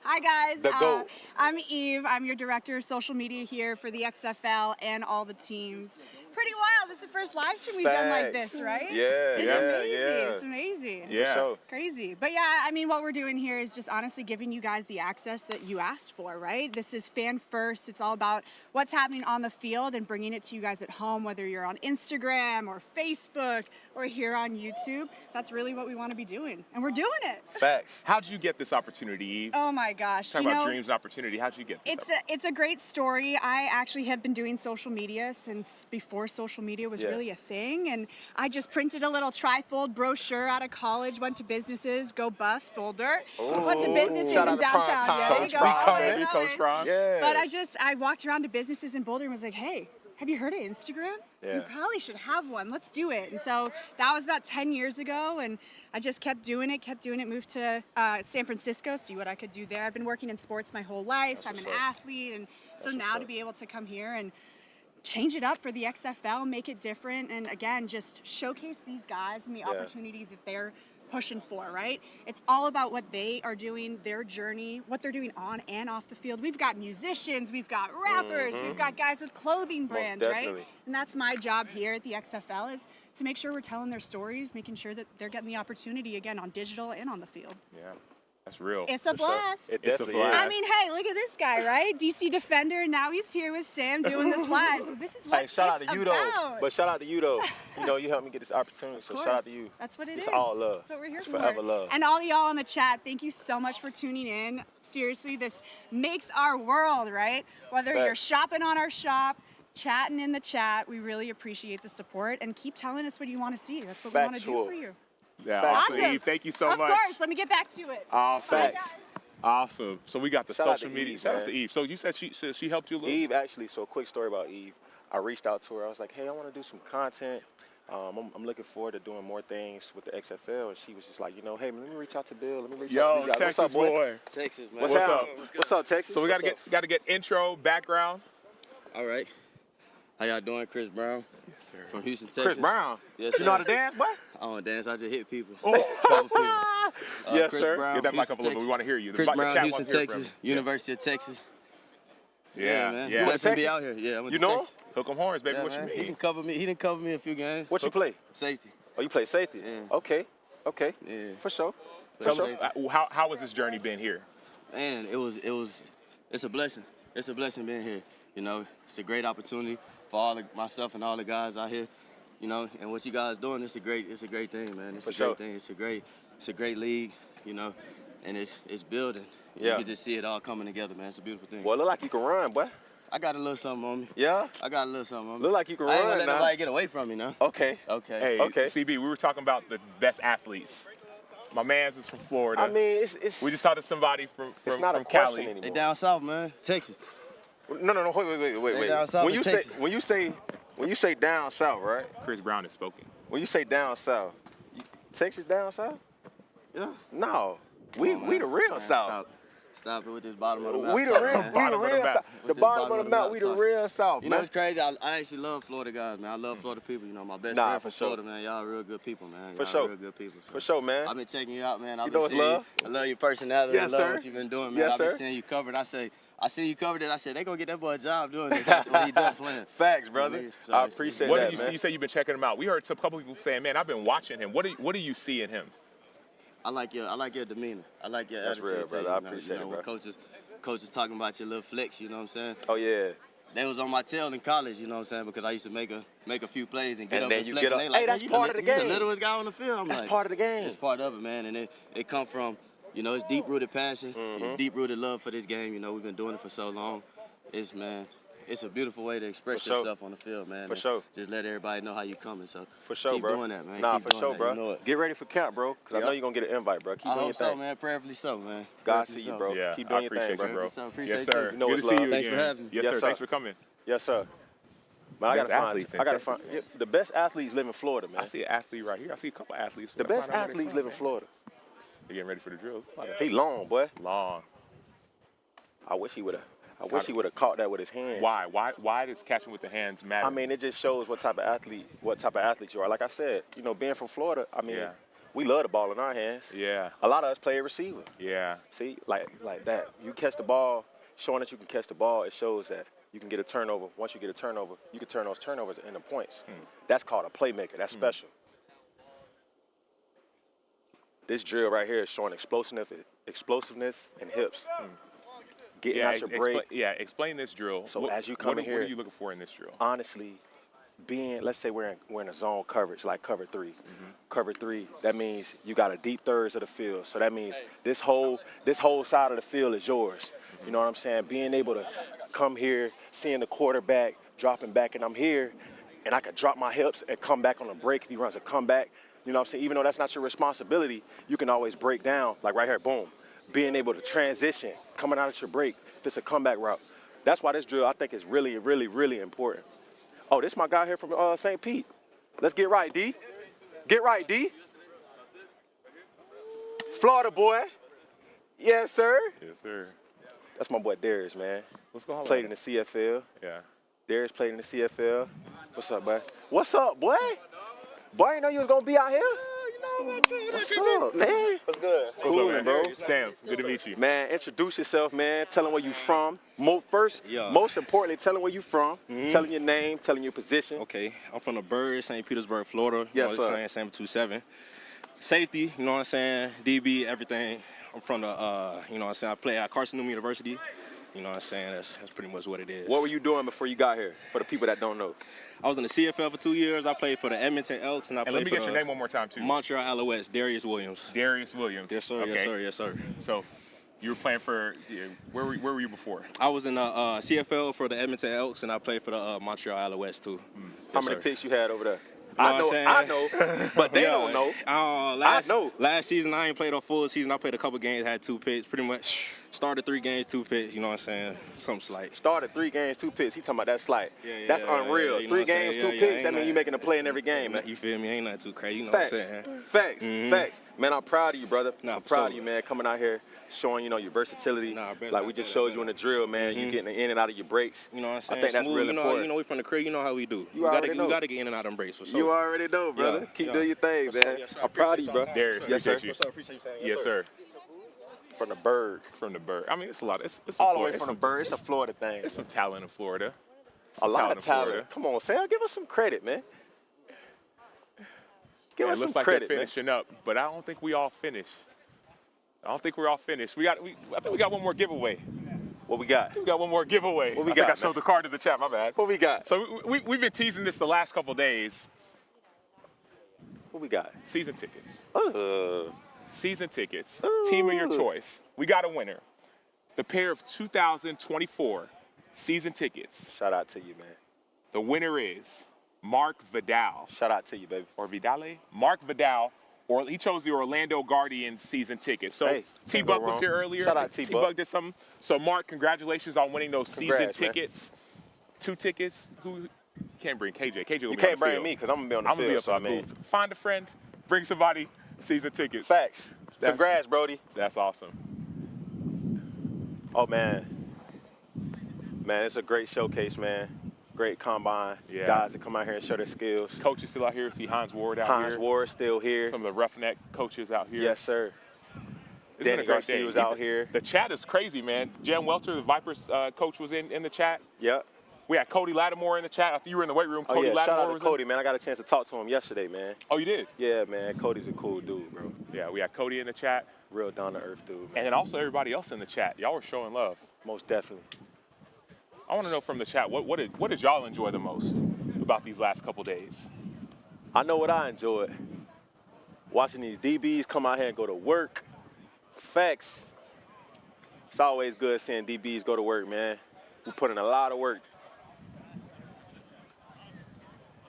Hi, guys. The GOAT. I'm Eve. I'm your director of social media here for the XFL and all the teams. Pretty wild. This is the first live stream we've done like this, right? Yeah, It's yeah, amazing. yeah. It's amazing. Yeah. For sure. Crazy. But yeah, I mean, what we're doing here is just honestly giving you guys the access that you asked for, right? This is fan first. It's all about what's happening on the field and bringing it to you guys at home, whether you're on Instagram or Facebook or here on YouTube. That's really what we want to be doing. And we're doing it. Facts. How'd you get this opportunity, Eve? Oh my gosh. Talk about dreams and opportunity. How'd you get this? It's a great story. I actually have been doing social media since before social media was really a thing, and I just printed a little trifold brochure out of college, went to businesses, go Buffs, Boulder, went to businesses Shout in out to downtown. Prime Yeah, there you Time. go. Coach Ron. Yeah. But I walked around to businesses in Boulder and was like, hey, have you heard of Instagram? Yeah. You probably should have one. Let's do it. And so that was about 10 years ago, and I just kept doing it, moved to San Francisco, see what I could do there. I've been working in sports my whole life. I'm an athlete, and so now to be able to come here and change it up for the XFL, make it different, and again, just showcase these guys and the opportunity that they're pushing for, right? It's all about what they are doing, their journey, what they're doing on and off the field. We've got musicians, we've got rappers, we've got guys with clothing brands, right? And that's my job here at the XFL, is to make sure we're telling their stories, making sure that they're getting the opportunity again on digital and on the field. Yeah. That's real. It's a blast. It definitely is. I mean, hey, look at this guy, right? DC Defender, and now he's here with Sam doing this live. So this is what shout out it's to you about. though. But shout out to you though. You know, you helped me get this opportunity, so shout out to you. That's what it's is. all love. That's what we're here it's for. Forever love. And all y'all in the chat, thank you so much for tuning in. Seriously, this makes our world, right? Whether you're shopping on our shop, chatting in the chat, we really appreciate the support, and keep telling us what you want to see. That's what we want to do for you. Yeah, awesome. Eve, thank you so much. Of course. Let me get back to it. Facts. Awesome. So we got the Shout out social to media. Eve, Shout out man. to Eve. So you said she helped you a little? Eve, actually, so a quick story about Eve. I reached out to her. I was like, hey, I want to do some content. I'm looking forward to doing more things with the XFL. And she was just like, hey, let me reach out to Bill. Let me reach out to these guys. Texas What's up, boy. Texas, man. What's up? What's up, Texas? So we got to get intro, background. All right. How y'all doing? Chris Brown. Yes, sir. From Houston, Texas. Chris Brown. Yes, You know how to dance, boy? I don't dance. I just hit people. Oh. Yes, Chris sir. Brown, Get that mic Houston, up a little bit. Texas. We want to hear you. Chris The Brown, chat Houston, wants to hear from Texas. you. University of Texas. Yeah, man. yeah. Blessed to be out here. Yeah, I went You to know Texas. Hook 'em horns, baby. Yeah, What man. you He mean? didn't cover me. He didn't cover me a few games. What you play? Safety. Oh, you play safety? Yeah. Okay. Yeah. For sure. Tell us, how has this journey been here? Man, it's a blessing. It's a blessing being here. It's a great opportunity for myself and all the guys out here. And what you guys doing, it's a great thing, man. It's For a sure. great thing. It's a great league, and it's building. Yeah. You can just see it all coming together, man. It's a beautiful thing. Well, it look like you can run, boy. I got a little something on me. Yeah? I got a little something on me. Look like you can I ain't run gonna let now. nobody get away from me now. Okay. Okay. Hey, CB, we were talking about the best athletes. My man's is from Florida. I mean, it's we just talked to somebody from it's not from a question Cali. anymore. They down south, man. Texas. No, wait. They down south When in you Texas. when you say down south, right? Chris Brown has spoken. When you say down south, Texas down south? Yeah. No, we the real Man, south. Stop it with this bottom of the map. We the talk, real, man. we the Bottom of the real map. south. The bottom of the map, we the talk. real south, You know man. what's crazy? I actually love Florida guys, man. I love Florida people. My best Nah, friend for from sure. Florida, man. Y'all real good people, man. For Y'all sure. real good people. So. For sure, man. I've been checking you out, man. You know it's love. I love your personality. Yes, I love sir. what you've been doing, man. Yes, I've been sir. seeing you covered. I see you covered it. I said, they gonna get that boy a job doing this after he done playing. Facts, brother. So I appreciate What that, do you man. see? You say you've been checking him out. We heard a couple people saying, "Man, I've been watching him." What do you see in him? I like your demeanor. I like your That's attitude. real, too, brother. I appreciate it, when bro. coaches talking about your little flex, you know what I'm saying? Oh yeah. They was on my tail in college, you know what I'm saying? Because I used to make a few plays and get And up then and you flex. get And up. they like, Hey, that's "Man, part of the you game. the littlest guy on the field." I'm That's like, part of the game. It's part of it, man. And it come from, it's deep-rooted passion, deep-rooted love for this game. We've been doing it for so long. It's a beautiful way to express For sure. yourself on the field, man. For and sure. Just let everybody know how you coming. So For sure, keep bro. doing that, man. Nah, Keep for doing sure, that. bro. You know it. Get ready for camp, bro. Cause I Yep. know you're gonna get an invite, bro. Keep I doing your hope so, thing. man. Prayerfully so, man. God Prayerfully see you, so. bro. Yeah, Keep I doing your appreciate thing, bro. you, bro. So appreciate Yes, you. sir. You know Good it's to see love. you Thanks again. for having me. Yes, Yes, sir. sir. Thanks for coming. Yes, sir. Man, Best athletes in Texas. the best athletes live in Florida, man. I see an athlete right here. I see a couple athletes. The Gotta best find out where they athletes from, live in man. Florida. They're getting ready for the drills. He long, boy. Long. I wish he would have caught that with his hands. Why? Why does catching with the hands matter? I mean, it just shows what type of athlete you are. Like I said, being from Florida, I mean, Yeah. we love the ball in our hands. Yeah. A lot of us play receiver. Yeah. See, like that. You catch the ball, showing that you can catch the ball, it shows that you can get a turnover. Once you get a turnover, you can turn those turnovers into points. That's called a playmaker. That's special. This drill right here is showing explosiveness and hips. Getting out your break. Explain this drill. So as you come in here, what are you looking for in this drill? Honestly, let's say we're in a zone coverage, like cover 3. Cover 3, that means you got a deep thirds of the field. So that means this whole side of the field is yours. You know what I'm saying? Being able to come here, seeing the quarterback dropping back, and I'm here, and I could drop my hips and come back on a break if he runs a comeback. You know what I'm saying? Even though that's not your responsibility, you can always break down, like right here, boom. Being able to transition, coming out of your break, if it's a comeback route. That's why this drill, I think, is really, really, really important. Oh, this my guy here from St. Pete. Let's get right, D. Get right, D. Florida boy. Yes, sir. Yes, sir. That's my boy Darius, man. Let's go holler Played at in the CFL. Yeah. Darius played in the CFL. What's up, boy? What's up, boy? Boy, I didn't know you was going to be out here. What's up, man? What's good? Cool, man? bro. Sam, good to meet you. Man, introduce yourself, man. Tell them where you from. Most importantly, tell them where you from. Tell them your name. Tell them your position. Okay, I'm from the Bird, St. Petersburg, Florida. Yes, you know what sir. I'm saying? 727. Safety, you know what I'm saying? DB, everything. I'm from the, you know what I'm saying? I play at Carson Newman University. You know what I'm saying? That's pretty much what it is. What were you doing before you got here, for the people that don't know? I was in the CFL for 2 years. I played for the Edmonton Elks, and I played let me for get your name one more time, too. Montreal Alouettes, Darius Williams. Darius Williams. Yes, sir. Okay. Yes, sir. Yes, sir. So you were playing for, where were you before? I was in the CFL for the Edmonton Elks, and I played for the Montreal Alouettes, too. How many picks you had over there? You know I what I'm saying? I know, but they don't know. Last, I know. Last season, I ain't played a full season. I played a couple games, had 2 picks. Pretty much started 3 games, 2 picks. You know what I'm saying? Something slight. Started 3 games, 2 picks. He talking about that slight. Yeah, That's yeah, unreal. yeah, you know 3 what I'm saying? games, 2 Yeah, picks. ain't That means you making a play in every game, man. You feel me? Ain't nothing too crazy. You know Facts. what I'm saying? Facts. Mhm. Facts. Man, I'm proud of you, brother. Nah, I'm for proud sure. of you, man, coming out here showing, your versatility. Like we just showed you in the drill, man. You getting in and out of your breaks. You know what I'm saying? I think that's Smooth, real you know, important. You know, we from the crib. You know how we do. You we already gotta, know. We got to get in and out of them breaks. For sure. You already know, brother. Yeah, Keep yeah. doing your thing, man. Yes, sir. I'm proud of you, bro. Darius, Yes, sir. appreciate you. What's up? Appreciate you saying Yes, sir. From the bird. From the bird. I mean, it's a lot. It's All the Florida. way from the bird. It's a Florida thing. It's some talent in Florida. A Some lot of in Florida. talent. Come on, Sam. Give us some credit, man. Give Yeah, us it looks some like credit, they're man. finishing up, but I don't think we all finished. I don't think we're all finished. I think we got one more giveaway. What we got? We got one more giveaway. What we I think got, I showed the card to the chat. My bad. What we got? So we've been teasing this the last couple days. What we got? Season tickets. Season tickets. Team of your choice. We got a winner. The pair of 2024 season tickets. Shout out to you, man. The winner is Mark Vidal. Shout out to you, baby. Or Vidale. Mark Vidal. Or he chose the Orlando Guardians season ticket. So Hey, T-Buck can't go was wrong. here earlier. Shout out T-Buck. T-Buck did something. So Mark, congratulations on winning those Congrats, season man. tickets. 2 tickets. Who can't bring KJ? KJ will You be on can't the bring field. me because I'm gonna be on the I'm gonna be field. up So I in the mean, booth. Find a friend. Bring somebody. Season tickets. Facts. Congrats, Brody. That's awesome. Oh man, it's a great showcase, man. Great combine. Yeah. Guys that come out here and show their skills. Coaches still out here. See Hines Ward out here. Hines Ward still here. Some of the roughneck coaches out here. Yes, sir. It's been Danny a great Garcia day. was out here. The chat is crazy, man. Jan Welter, the Vipers coach, was in the chat. Yep. We had Cody Lattimore in the chat. I think you were in the weight room. Oh Cody yeah, Lattimore shout out was to Cody, man. I got a chance to talk to him yesterday, man. Oh, you did? Yeah, man. Cody's a cool dude, bro. Yeah, we had Cody in the chat. Real down to earth dude, man. And then also everybody else in the chat. Y'all were showing love. Most definitely. I want to know from the chat, what did y'all enjoy the most about these last couple days? I know what I enjoyed. Watching these DBs come out here and go to work. Facts. It's always good seeing DBs go to work, man. We put in a lot of work.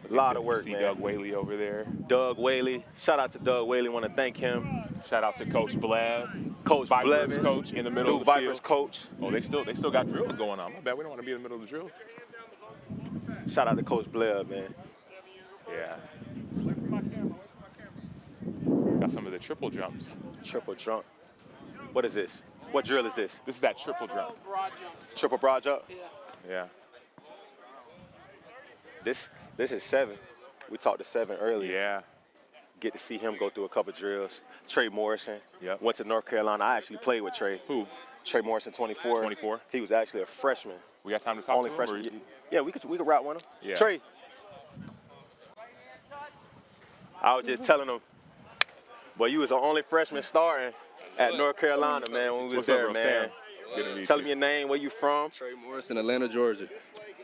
A lot of work, see man. Doug Whaley over there. Doug Whaley. Shout out to Doug Whaley. Want to thank him. Shout out to Coach Blev. Coach Vipers Blevins. coach in the middle New of the Vipers field. coach. Oh, they still got drills going on. My bad. We don't want to be in the middle of the drill. Shout out to Coach Blev, man. Yeah. Got some of the triple jumps. Triple jump. What is this? What drill is this? This is that triple jump. Triple broad jump? Yeah. This is 7. We talked to 7 earlier. Yeah. Get to see him go through a couple drills. Trey Morrison. Yep. Went to North Carolina. I actually played with Trey. Who? Trey Morrison, 24. 24. He was actually a freshman. We got time to talk Only to him? freshman. Or- Yeah, we could route one of them. Yeah. Trey. I was just telling him, boy, you was the only freshman starting at North Carolina, man, when we was What's up, there, bro? man. Sam. Good to meet Tell you. him your name, where you from, Trey Morris in Atlanta, Georgia.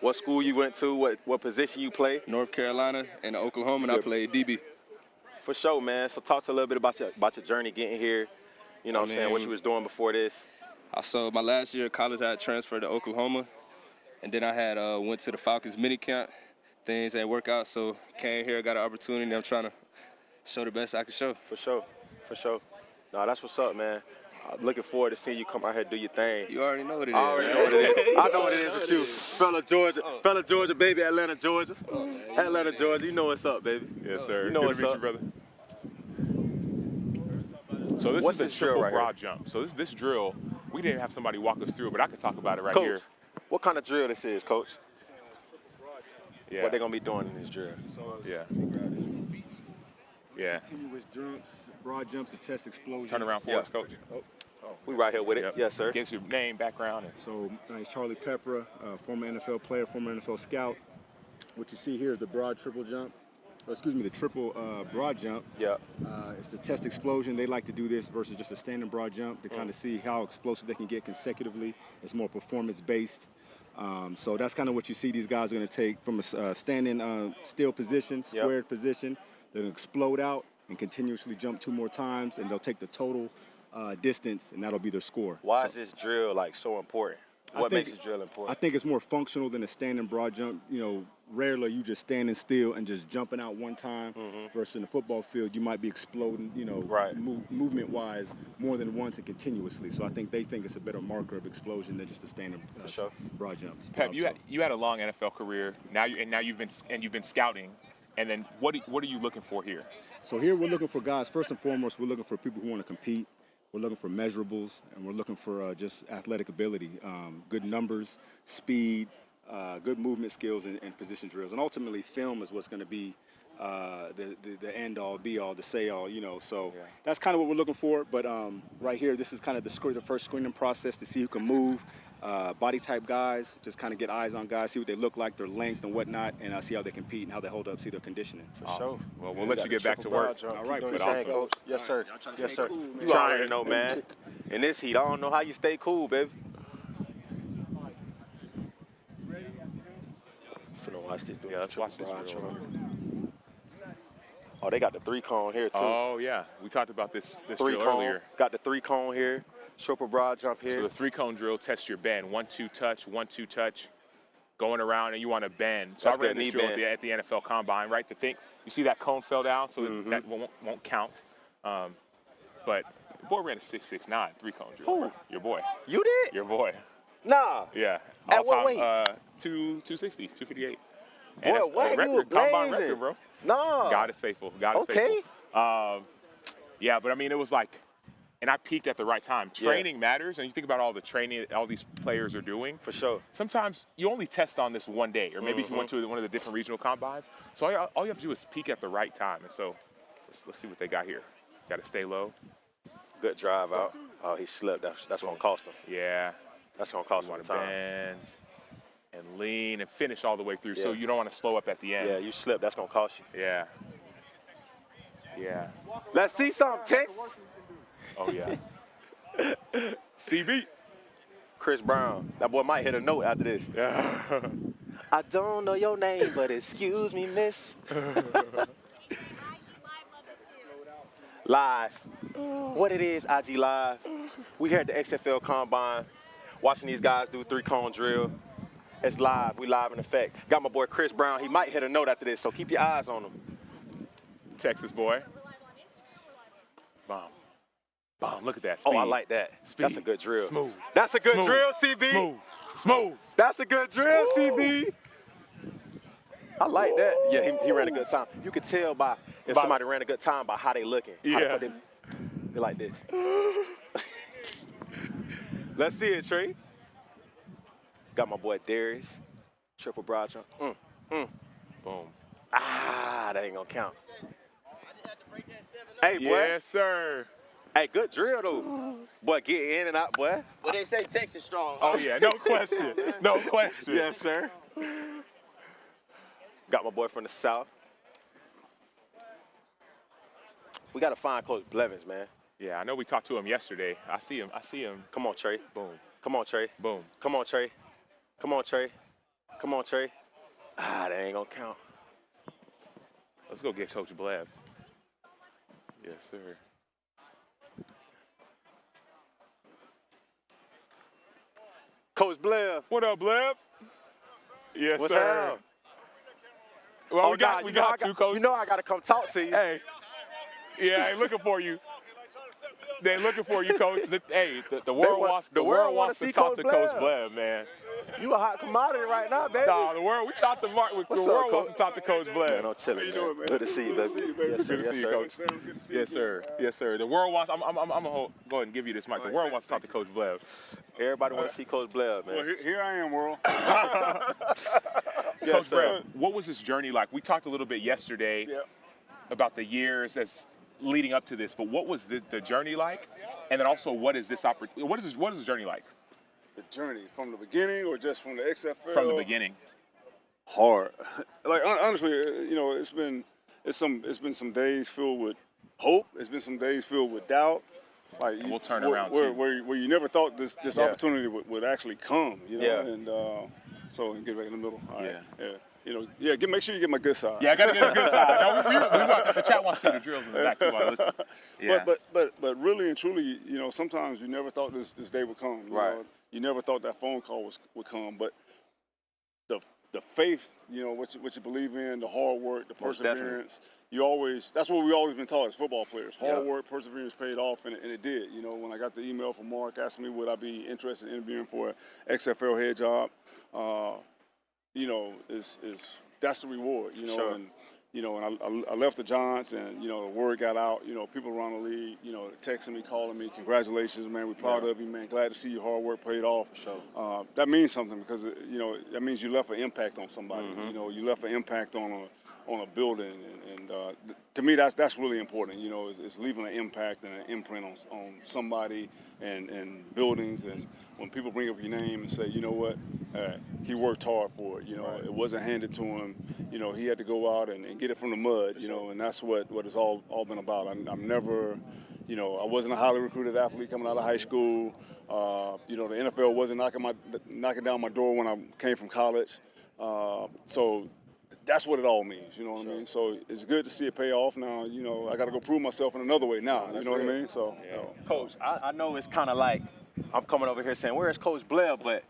what school you went to, what position you play. North Carolina and Oklahoma, and I played DB. For sure, man. So talk to a little bit about your journey getting here. You know what I'm saying, what you was doing before this. So my last year of college, I had transferred to Oklahoma, and then I had went to the Falcons mini camp. Things ain't work out, so came here, got an opportunity. I'm trying to show the best I can show. For sure, for sure. No, that's what's up, man. I'm looking forward to seeing you come out here and do your thing. You already know what it is. I already know what it is. I know what it is with you. Fellow Georgia, baby, Atlanta, Georgia. Atlanta, Georgia, you know what's up, baby. Yes, sir. You know Good what's to meet up. you, brother. So this What's is the this drill triple right broad jump. So this drill, we didn't have somebody walk us through, but I could talk about it right Coach, here. what kind of drill this is, Coach? Yeah. What they gonna be doing in this drill? Yeah. Yeah. Continuous jumps, broad jumps to test explosion. Turn around for us, Coach. We right here with it. Yep. Yes, sir. Give us your name, background. And So, my name's Charlie Pepper, former NFL player, former NFL scout. What you see here is the broad triple jump. The triple broad jump. Yeah. It's the test explosion. They like to do this versus just a standing broad jump to kind of see how explosive they can get consecutively. It's more performance-based. So that's kind of what you see these guys are going to take from a standing still position, squared position. They're going to explode out and continuously jump 2 more times, and they'll take the total distance, and that'll be their score. Why is this drill so important? What makes this drill important? I think it's more functional than a standing broad jump. You know, rarely are you just standing still and just jumping out one time. Versus in the football field, you might be exploding, movement-wise more than once and continuously. So I think they think it's a better marker of explosion than just a standing broad jump. Pep, you had a long NFL career. Now you've been scouting. And then what are you looking for here? So here we're looking for guys. First and foremost, we're looking for people who want to compete. We're looking for measurables, and we're looking for just athletic ability, good numbers, speed, good movement skills, and position drills. And ultimately, film is what's going to be the end all, be all, the say all. So that's kind of what we're looking for. But right here, this is kind of the first screening process to see who can move. Body type guys, just kind of get eyes on guys, see what they look like, their length and whatnot, and see how they compete and how they hold up, see their conditioning. For sure. Well, we'll let you get back to work. All right, but awesome. Yes, sir. Yes, sir. You already know, man. In this heat, I don't know how you stay cool, baby. Finna watch this dude. Yeah, let's watch this drill. Oh, they got the 3-cone here, too. Oh, yeah. We talked about this drill 3-cone. earlier. Got the 3-cone here. Triple broad jump here. So the 3-cone drill tests your bend. 1-2 touch, 1-2 touch, going around, and you want to bend. So That's I ran good, this drill at the NFL Combine, right? You see that cone fell down, so that won't count. But the boy ran a 6'6'9" 3-cone drill. Who? Your boy. You did? Your boy. Nah. Yeah. At what weight? 260, 258. Boy, what? You were Combine blazing. record, bro. No. God is faithful. God is faithful. Yeah, but I mean, it was like, and I peaked at the right time. Training matters, and you think about all the training all these players are doing. For sure. Sometimes you only test on this one day, or maybe if you went to one of the different regional combines. So all you have to do is peak at the right time. And so let's see what they got here. Got to stay low. Good drive out. Oh, he slipped. That's going to cost him. Yeah. That's going to cost him time. Bend and lean and finish all the way through. So you don't want to slow up at the end. Yeah, you slip. That's going to cost you. Yeah. Yeah. Let's see something, Tex. Oh, yeah. CB. Chris Brown. That boy might hit a note after this. Yeah. I don't know your name, but excuse me, miss. Live. What it is, IG Live. We here at the XFL Combine, watching these guys do 3-cone drill. It's live. We live in effect. Got my boy Chris Brown. He might hit a note after this, so keep your eyes on him. Texas boy. Bomb. Bomb. Look at that speed. Oh, I like that. Speed. That's a good drill. Smooth. That's a good Smooth. drill, CB. Smooth. Smooth. That's a good drill, Ooh. CB. I like that. Yeah, he ran a good time. You could tell by if somebody ran a good time by how they looking. Yeah. They like this. Let's see it, Trey. Got my boy Darius. Triple broad jump. Boom. Ah, that ain't gonna count. Hey, boy. Yes, sir. Hey, good drill, though. Boy, get in and out, boy. Well, they say Texas strong. Oh, yeah, no question. No question. Yes, sir. Got my boy from the South. We got to find Coach Blevins, man. Yeah, I know we talked to him yesterday. I see him. Come on, Trey. Boom. Come on, Trey. Boom. Come on, Trey. Come on, Trey. Come on, Trey. Ah, that ain't going to count. Let's go get Coach Blev. Yes, sir. Coach Blev. What up, Blev? Yes, What's sir. up? Well, we got two coaches. You know I got to come talk to you. Hey. Yeah, they looking for you. They're looking for you, Coach. The world wants to talk to Coach Blev, man. You a hot commodity right now, baby. No, the world. We talked to Mark. The world wants to talk to Coach Blev. Man, I'm chilling, man. Good to see you, baby. Yes, sir. Good to see you, Coach. Yes, sir. Yes, sir. The world wants. I'm gonna go ahead and give you this, Mike. The world wants to talk to Coach Blev. Everybody wants to see Coach Blev, man. Well, here I am, world. Yes, Coach Blev, what was this journey like? We talked a little bit yesterday about the years that's leading up to this, but what was the journey like? And then also, what is this journey like? The journey from the beginning, or just from the XFL? From the beginning. Hard. Like honestly, it's been some days filled with hope. It's been some days filled with doubt. Like and we'll turn around too. Where you never thought this opportunity would actually come. And so get back in the middle. All right. Make sure you get my good side. Yeah, I gotta get a good side. No, the chat wants to see the drills in the back too. Listen. Yeah. But really and truly, sometimes you never thought this day would come. You never thought that phone call would come. But the faith, you know, what you believe in, the hard work, the Most perseverance. That's what we always been taught as football players. Hard work, perseverance paid off, and it did. You know, when I got the email from Mark asking me would I be interested in interviewing for an XFL head job, you know, that's the reward. You know, Sure. and you know, and I left the Giants, and you know, the word got out. You know, people around the league, you know, texting me, calling me, congratulations, man. We're proud of you, man. Glad to see your hard work paid off. Sure. That means something because you know that means you left an impact on somebody. You know, you left an impact on a building, and to me that's really important. You know, it's leaving an impact and an imprint on somebody and buildings. And when people bring up your name and say, you know what, he worked hard for it. You know, it wasn't handed to him. You know, he had to go out and get it from the mud. You know, and that's what it's all been about. I'm never, you know, I wasn't a highly recruited athlete coming out of high school. You know, the NFL wasn't knocking down my door when I came from college. So that's what it all means, you know what I mean? So it's good to see it pay off now. You know, I got to go prove myself in another way now, you know what I mean? So, Yeah. Coach, I know it's kind of like I'm coming over here saying, where's Coach Blair? But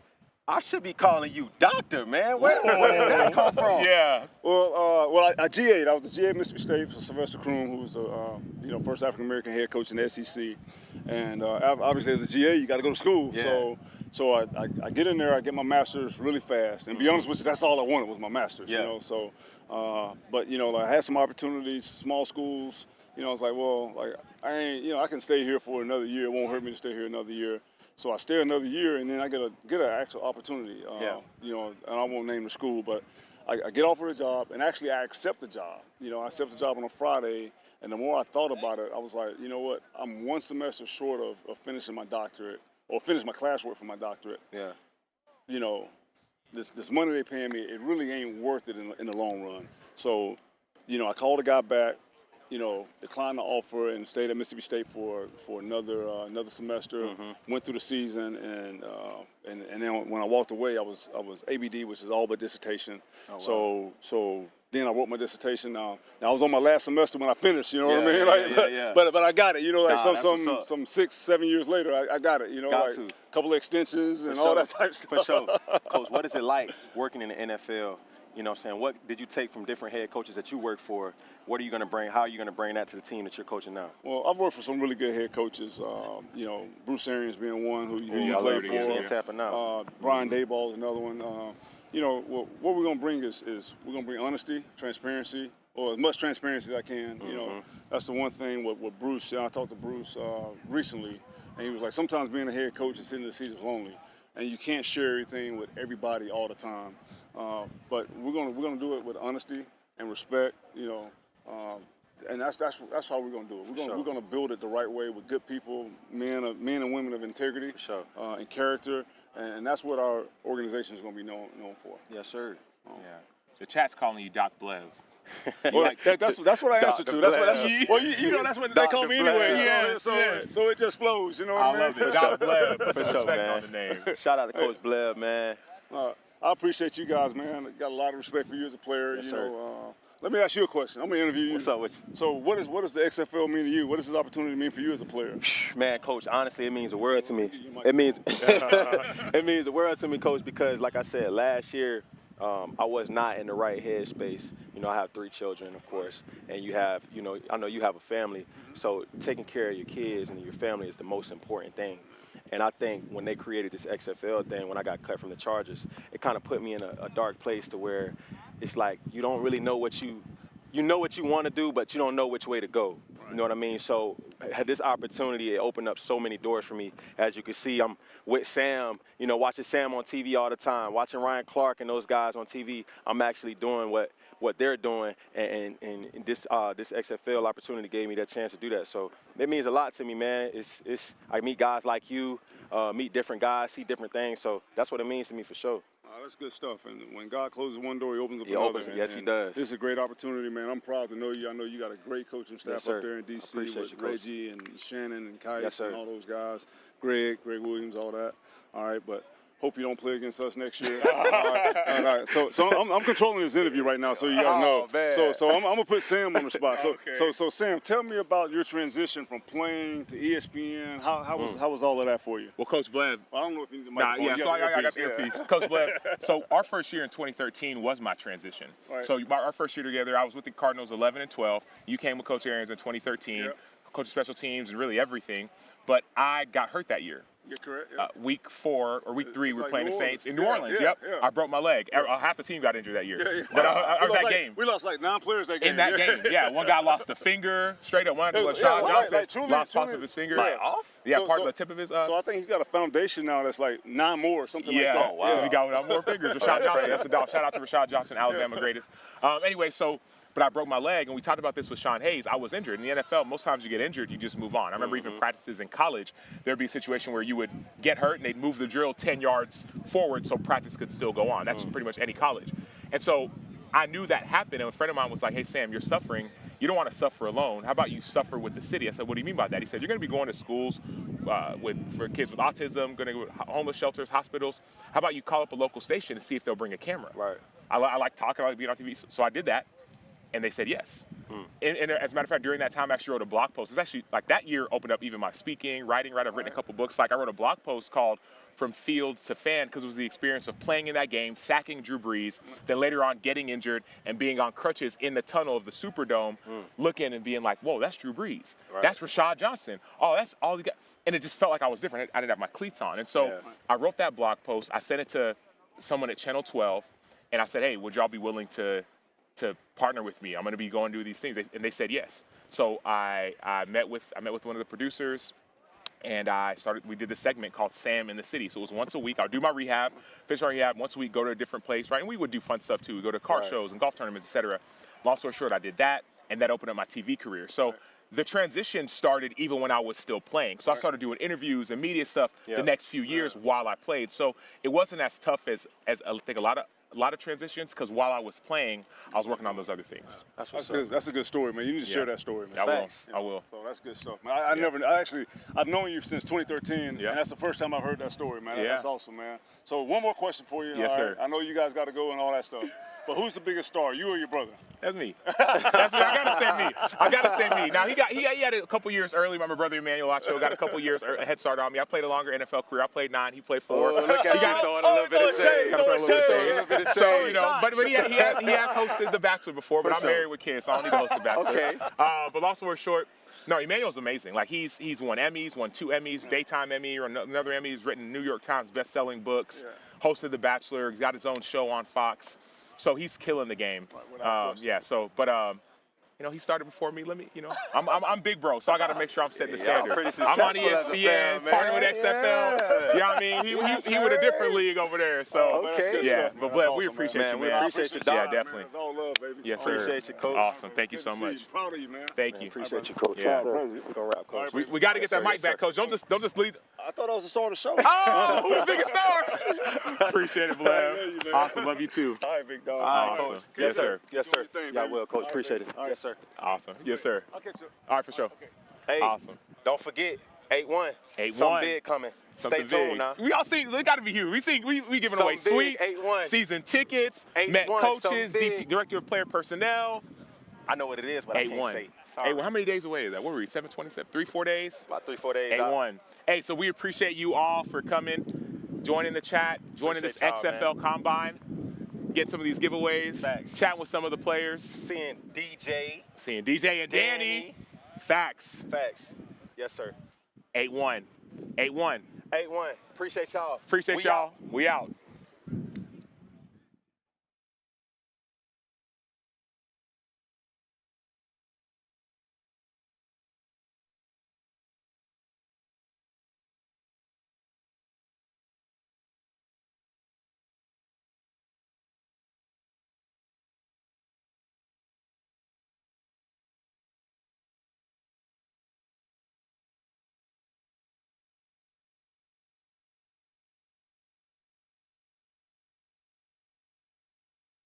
I should be calling you doctor, man. Where did that come from? Yeah. Well, I GA'd. I was the GA at Mississippi State for Sylvester Croom, who was the first African-American head coach in the SEC. And obviously as a GA, you got to go to school. Yeah. So I get in there, I get my master's really fast. And be honest with you, that's all I wanted was my master's, you know. So, but, you know, I had some opportunities, small schools. You know, I was like, well, like, I can stay here for another year. It won't hurt me to stay here another year. So I stay another year, and then I get an actual opportunity. You know, and I won't name the school, but I get offered a job, and actually I accept the job. You know, I accept the job on a Friday, and the more I thought about it, I was like, you know what? I'm one semester short of finishing my doctorate, or finish my classwork for my doctorate. Yeah. You know, this money they paying me, it really ain't worth it in the long run. So, you know, I called the guy back. You know, declined the offer and stayed at Mississippi State for another semester. Went through the season, and then when I walked away, I was ABD, which is all but dissertation. Oh, wow. So then I wrote my dissertation. Now I was on my last semester when I finished. You know what I mean? Yeah. But I got it. You know, like Nah, some 6-7 years later, I got it. You know, Got like to. a couple of extensions and For all sure. that type of stuff. For sure. Coach, what is it like working in the NFL? You know what I'm saying? What did you take from different head coaches that you worked for? What are you going to bring? How are you going to bring that to the team that you're coaching now? Well, I've worked for some really good head coaches. You know, Bruce Arians being one who you played for. He's in Tampa now. Brian Daboll is another one. You know, what we're going to bring is we're going to bring honesty, transparency, or as much transparency as I can. You know, that's the one thing with Bruce. I talked to Bruce recently, and he was like, sometimes being a head coach and sitting in the seat is lonely, and you can't share everything with everybody all the time. But we're gonna do it with honesty and respect, you know, and that's how we're gonna do it. We're gonna build it the right way with good people, men and women of integrity, and character, and that's what our organization is gonna be known for. Yes, sir. Yeah. The chat's calling you Doc Blev. Well, that's what I answer to. That's what you know. That's what they call me anyway. Yes, so it just flows. You know what I mean? I love it. Doc Blev. Put For some sure, respect man. on the name. Shout out to Coach Blev, man. I appreciate you guys, man. I got a lot of respect for you as a player. Yes, you sir. know, let me ask you a question. I'm gonna interview you. What's up with you? So what does the XFL mean to you? What does this opportunity mean for you as a player? Man, Coach, honestly, it means the world to me. It means the world to me, Coach, because like I said, last year I was not in the right headspace. You know, I have 3 children, of course, and you have, you know, I know you have a family. So taking care of your kids and your family is the most important thing. And I think when they created this XFL thing, when I got cut from the Chargers, it kind of put me in a dark place to where it's like you don't really know what you know what you want to do, but you don't know which way to go. You know what I mean? So I had this opportunity, it opened up so many doors for me. As you can see, I'm with Sam, you know, watching Sam on TV all the time, watching Ryan Clark and those guys on TV. I'm actually doing what they're doing, and this XFL opportunity gave me that chance to do that. So it means a lot to me, man. It's I meet guys like you, meet different guys, see different things. So that's what it means to me for sure. That's good stuff. And when God closes one door, He opens up He another. opens it. Yes, He does. This is a great opportunity, man. I'm proud to know you. I know you got a great coaching staff Yes, up there in D.C. with Reggie and Shannon and Kais and all those guys. Greg Williams, all that. All right, but Hope you don't play against us next year. All right. So I'm controlling this interview right now, so you guys know. Man. So I'm gonna put Sam on the spot. So Sam, tell me about your transition from playing to ESPN. How was all of that for you? Well, Coach Blev. I don't know if you need the microphone. So I got the earpiece. Coach Blev. So our first year in 2013 was my transition. Right. So our first year together, I was with the Cardinals 11 and 12. You came with Coach Arians in 2013, coach of special teams and really everything. But I got hurt that year. You're correct. Week 4 or week 3, we were playing the Saints in New Orleans. Yeah. I broke my leg. Half the team got injured that year. But that game. We lost like 9 players that game. In that game, one guy lost a finger, straight up. One was Sean Johnson, lost parts of his finger. off? Yeah, part of the tip of his. So I think he's got a foundation now that's like 9 more or something like that. Oh, wow. He got more fingers. Rashad Johnson, that's the dog. Shout out to Rashad Johnson, Alabama greatest. Anyway, but I broke my leg, and we talked about this with Sean Hayes. I was injured. In the NFL, most times you get injured, you just move on. I remember even practices in college, there'd be a situation where you would get hurt, and they'd move the drill 10 yards forward so practice could still go on. That's pretty much any college. And so I knew that happened, and a friend of mine was like, hey, Sam, you're suffering. You don't want to suffer alone. How about you suffer with the city? I said, what do you mean by that? He said, you're going to be going to schools for kids with autism, going to go to homeless shelters, hospitals. How about you call up a local station and see if they'll bring a camera? Right. I like talking, I like being on TV, so I did that. And they said yes. And as a matter of fact, during that time, I actually wrote a blog post. It's actually, like, that year opened up even my speaking, writing, I've written a couple books. Like, I wrote a blog post called From Field to Fan, because it was the experience of playing in that game, sacking Drew Brees, then later on getting injured and being on crutches in the tunnel of the Superdome, looking and being like, whoa, that's Drew Brees. Right. That's Rashad Johnson. Oh, that's all the guys. And it just felt like I was different. I didn't have my cleats on. And so I wrote that blog post. I sent it to someone at Channel 12, and I said, hey, would y'all be willing to partner with me? I'm going to be going to do these things. And they said yes. So I met with one of the producers, and we did this segment called Sam in the City. So it was once a week. I would do my rehab, finish my rehab, once a week, go to a different place, right? And we would do fun stuff too. We go to car shows and golf tournaments, etc. Long story short, I did that, and that opened up my TV career. So the transition started even when I was still playing. So I started doing interviews and media stuff the next few years while I played. So it wasn't as tough as I think a lot of transitions, because while I was playing, I was working on those other things. That's a good story, man. You need to share that story, man. I will. So that's good stuff, man. I've known you since 2013, and that's the first time I've heard that story, man. That's awesome, man. So one more question for you. Yes, sir. I know you guys got to go and all that stuff. But who's the biggest star, you or your brother? That's me. That's me. I gotta say me. Now he had a couple years early. My brother Emmanuel Acho got a couple years head start on me. I played a longer NFL career. I played 9. He played 4. Look at you throwing a little bit of shade. So but he has hosted The Bachelor before. But I'm married with kids, so I don't need to host The Bachelor. Okay. But long story short, no, Emmanuel's amazing. Like he's won Emmys, won 2 Emmys, daytime Emmy or another Emmy. He's written New York Times best-selling books. Hosted The Bachelor. Got his own show on Fox. So he's killing the game. He started before me. I'm big bro, so I got to make sure I'm setting the standard. I'm on ESPN, partner with XFL. You know what I mean? He with a different league over there. So but Bleb, we appreciate you, man. We appreciate you, dog. Yeah, definitely. It's all love, baby. Yes, sir. Appreciate you, Coach. Awesome. Thank you so much. Proud of you, man. Thank you. Appreciate you, Coach. Yeah. We're gonna wrap, Coach. We got to get that mic back, Coach. Don't just leave. I thought I was the star of the show. Oh, who's the biggest star? Appreciate it, Bleb. Awesome. Love you too. All right, big dog. Awesome. Yes, sir. Yes, sir. Yeah, well, Coach. Appreciate it. Yes, sir. Awesome. Yes, sir. I'll catch you. All right, for sure. Hey, awesome. Don't forget, 8-1. 8-1. Something big coming. Something Stay tuned big. now. We all see. They got to be huge. We giving away Something big, suites, 8-1. season tickets, 8-1, met coaches, something big. director of player personnel. I know what it is, but I can't say. Sorry. 8-1. How many days away is that? What were we? 727? 3-4 days? About 3-4 days. 8-1. Hey, so we appreciate you all for coming, joining the chat, joining this XFL Combine, getting some of these giveaways, chatting with some of the players, seeing DJ and Danny. Facts. Yes, sir. 8-1. 8-1. 8-1. Appreciate y'all. We out.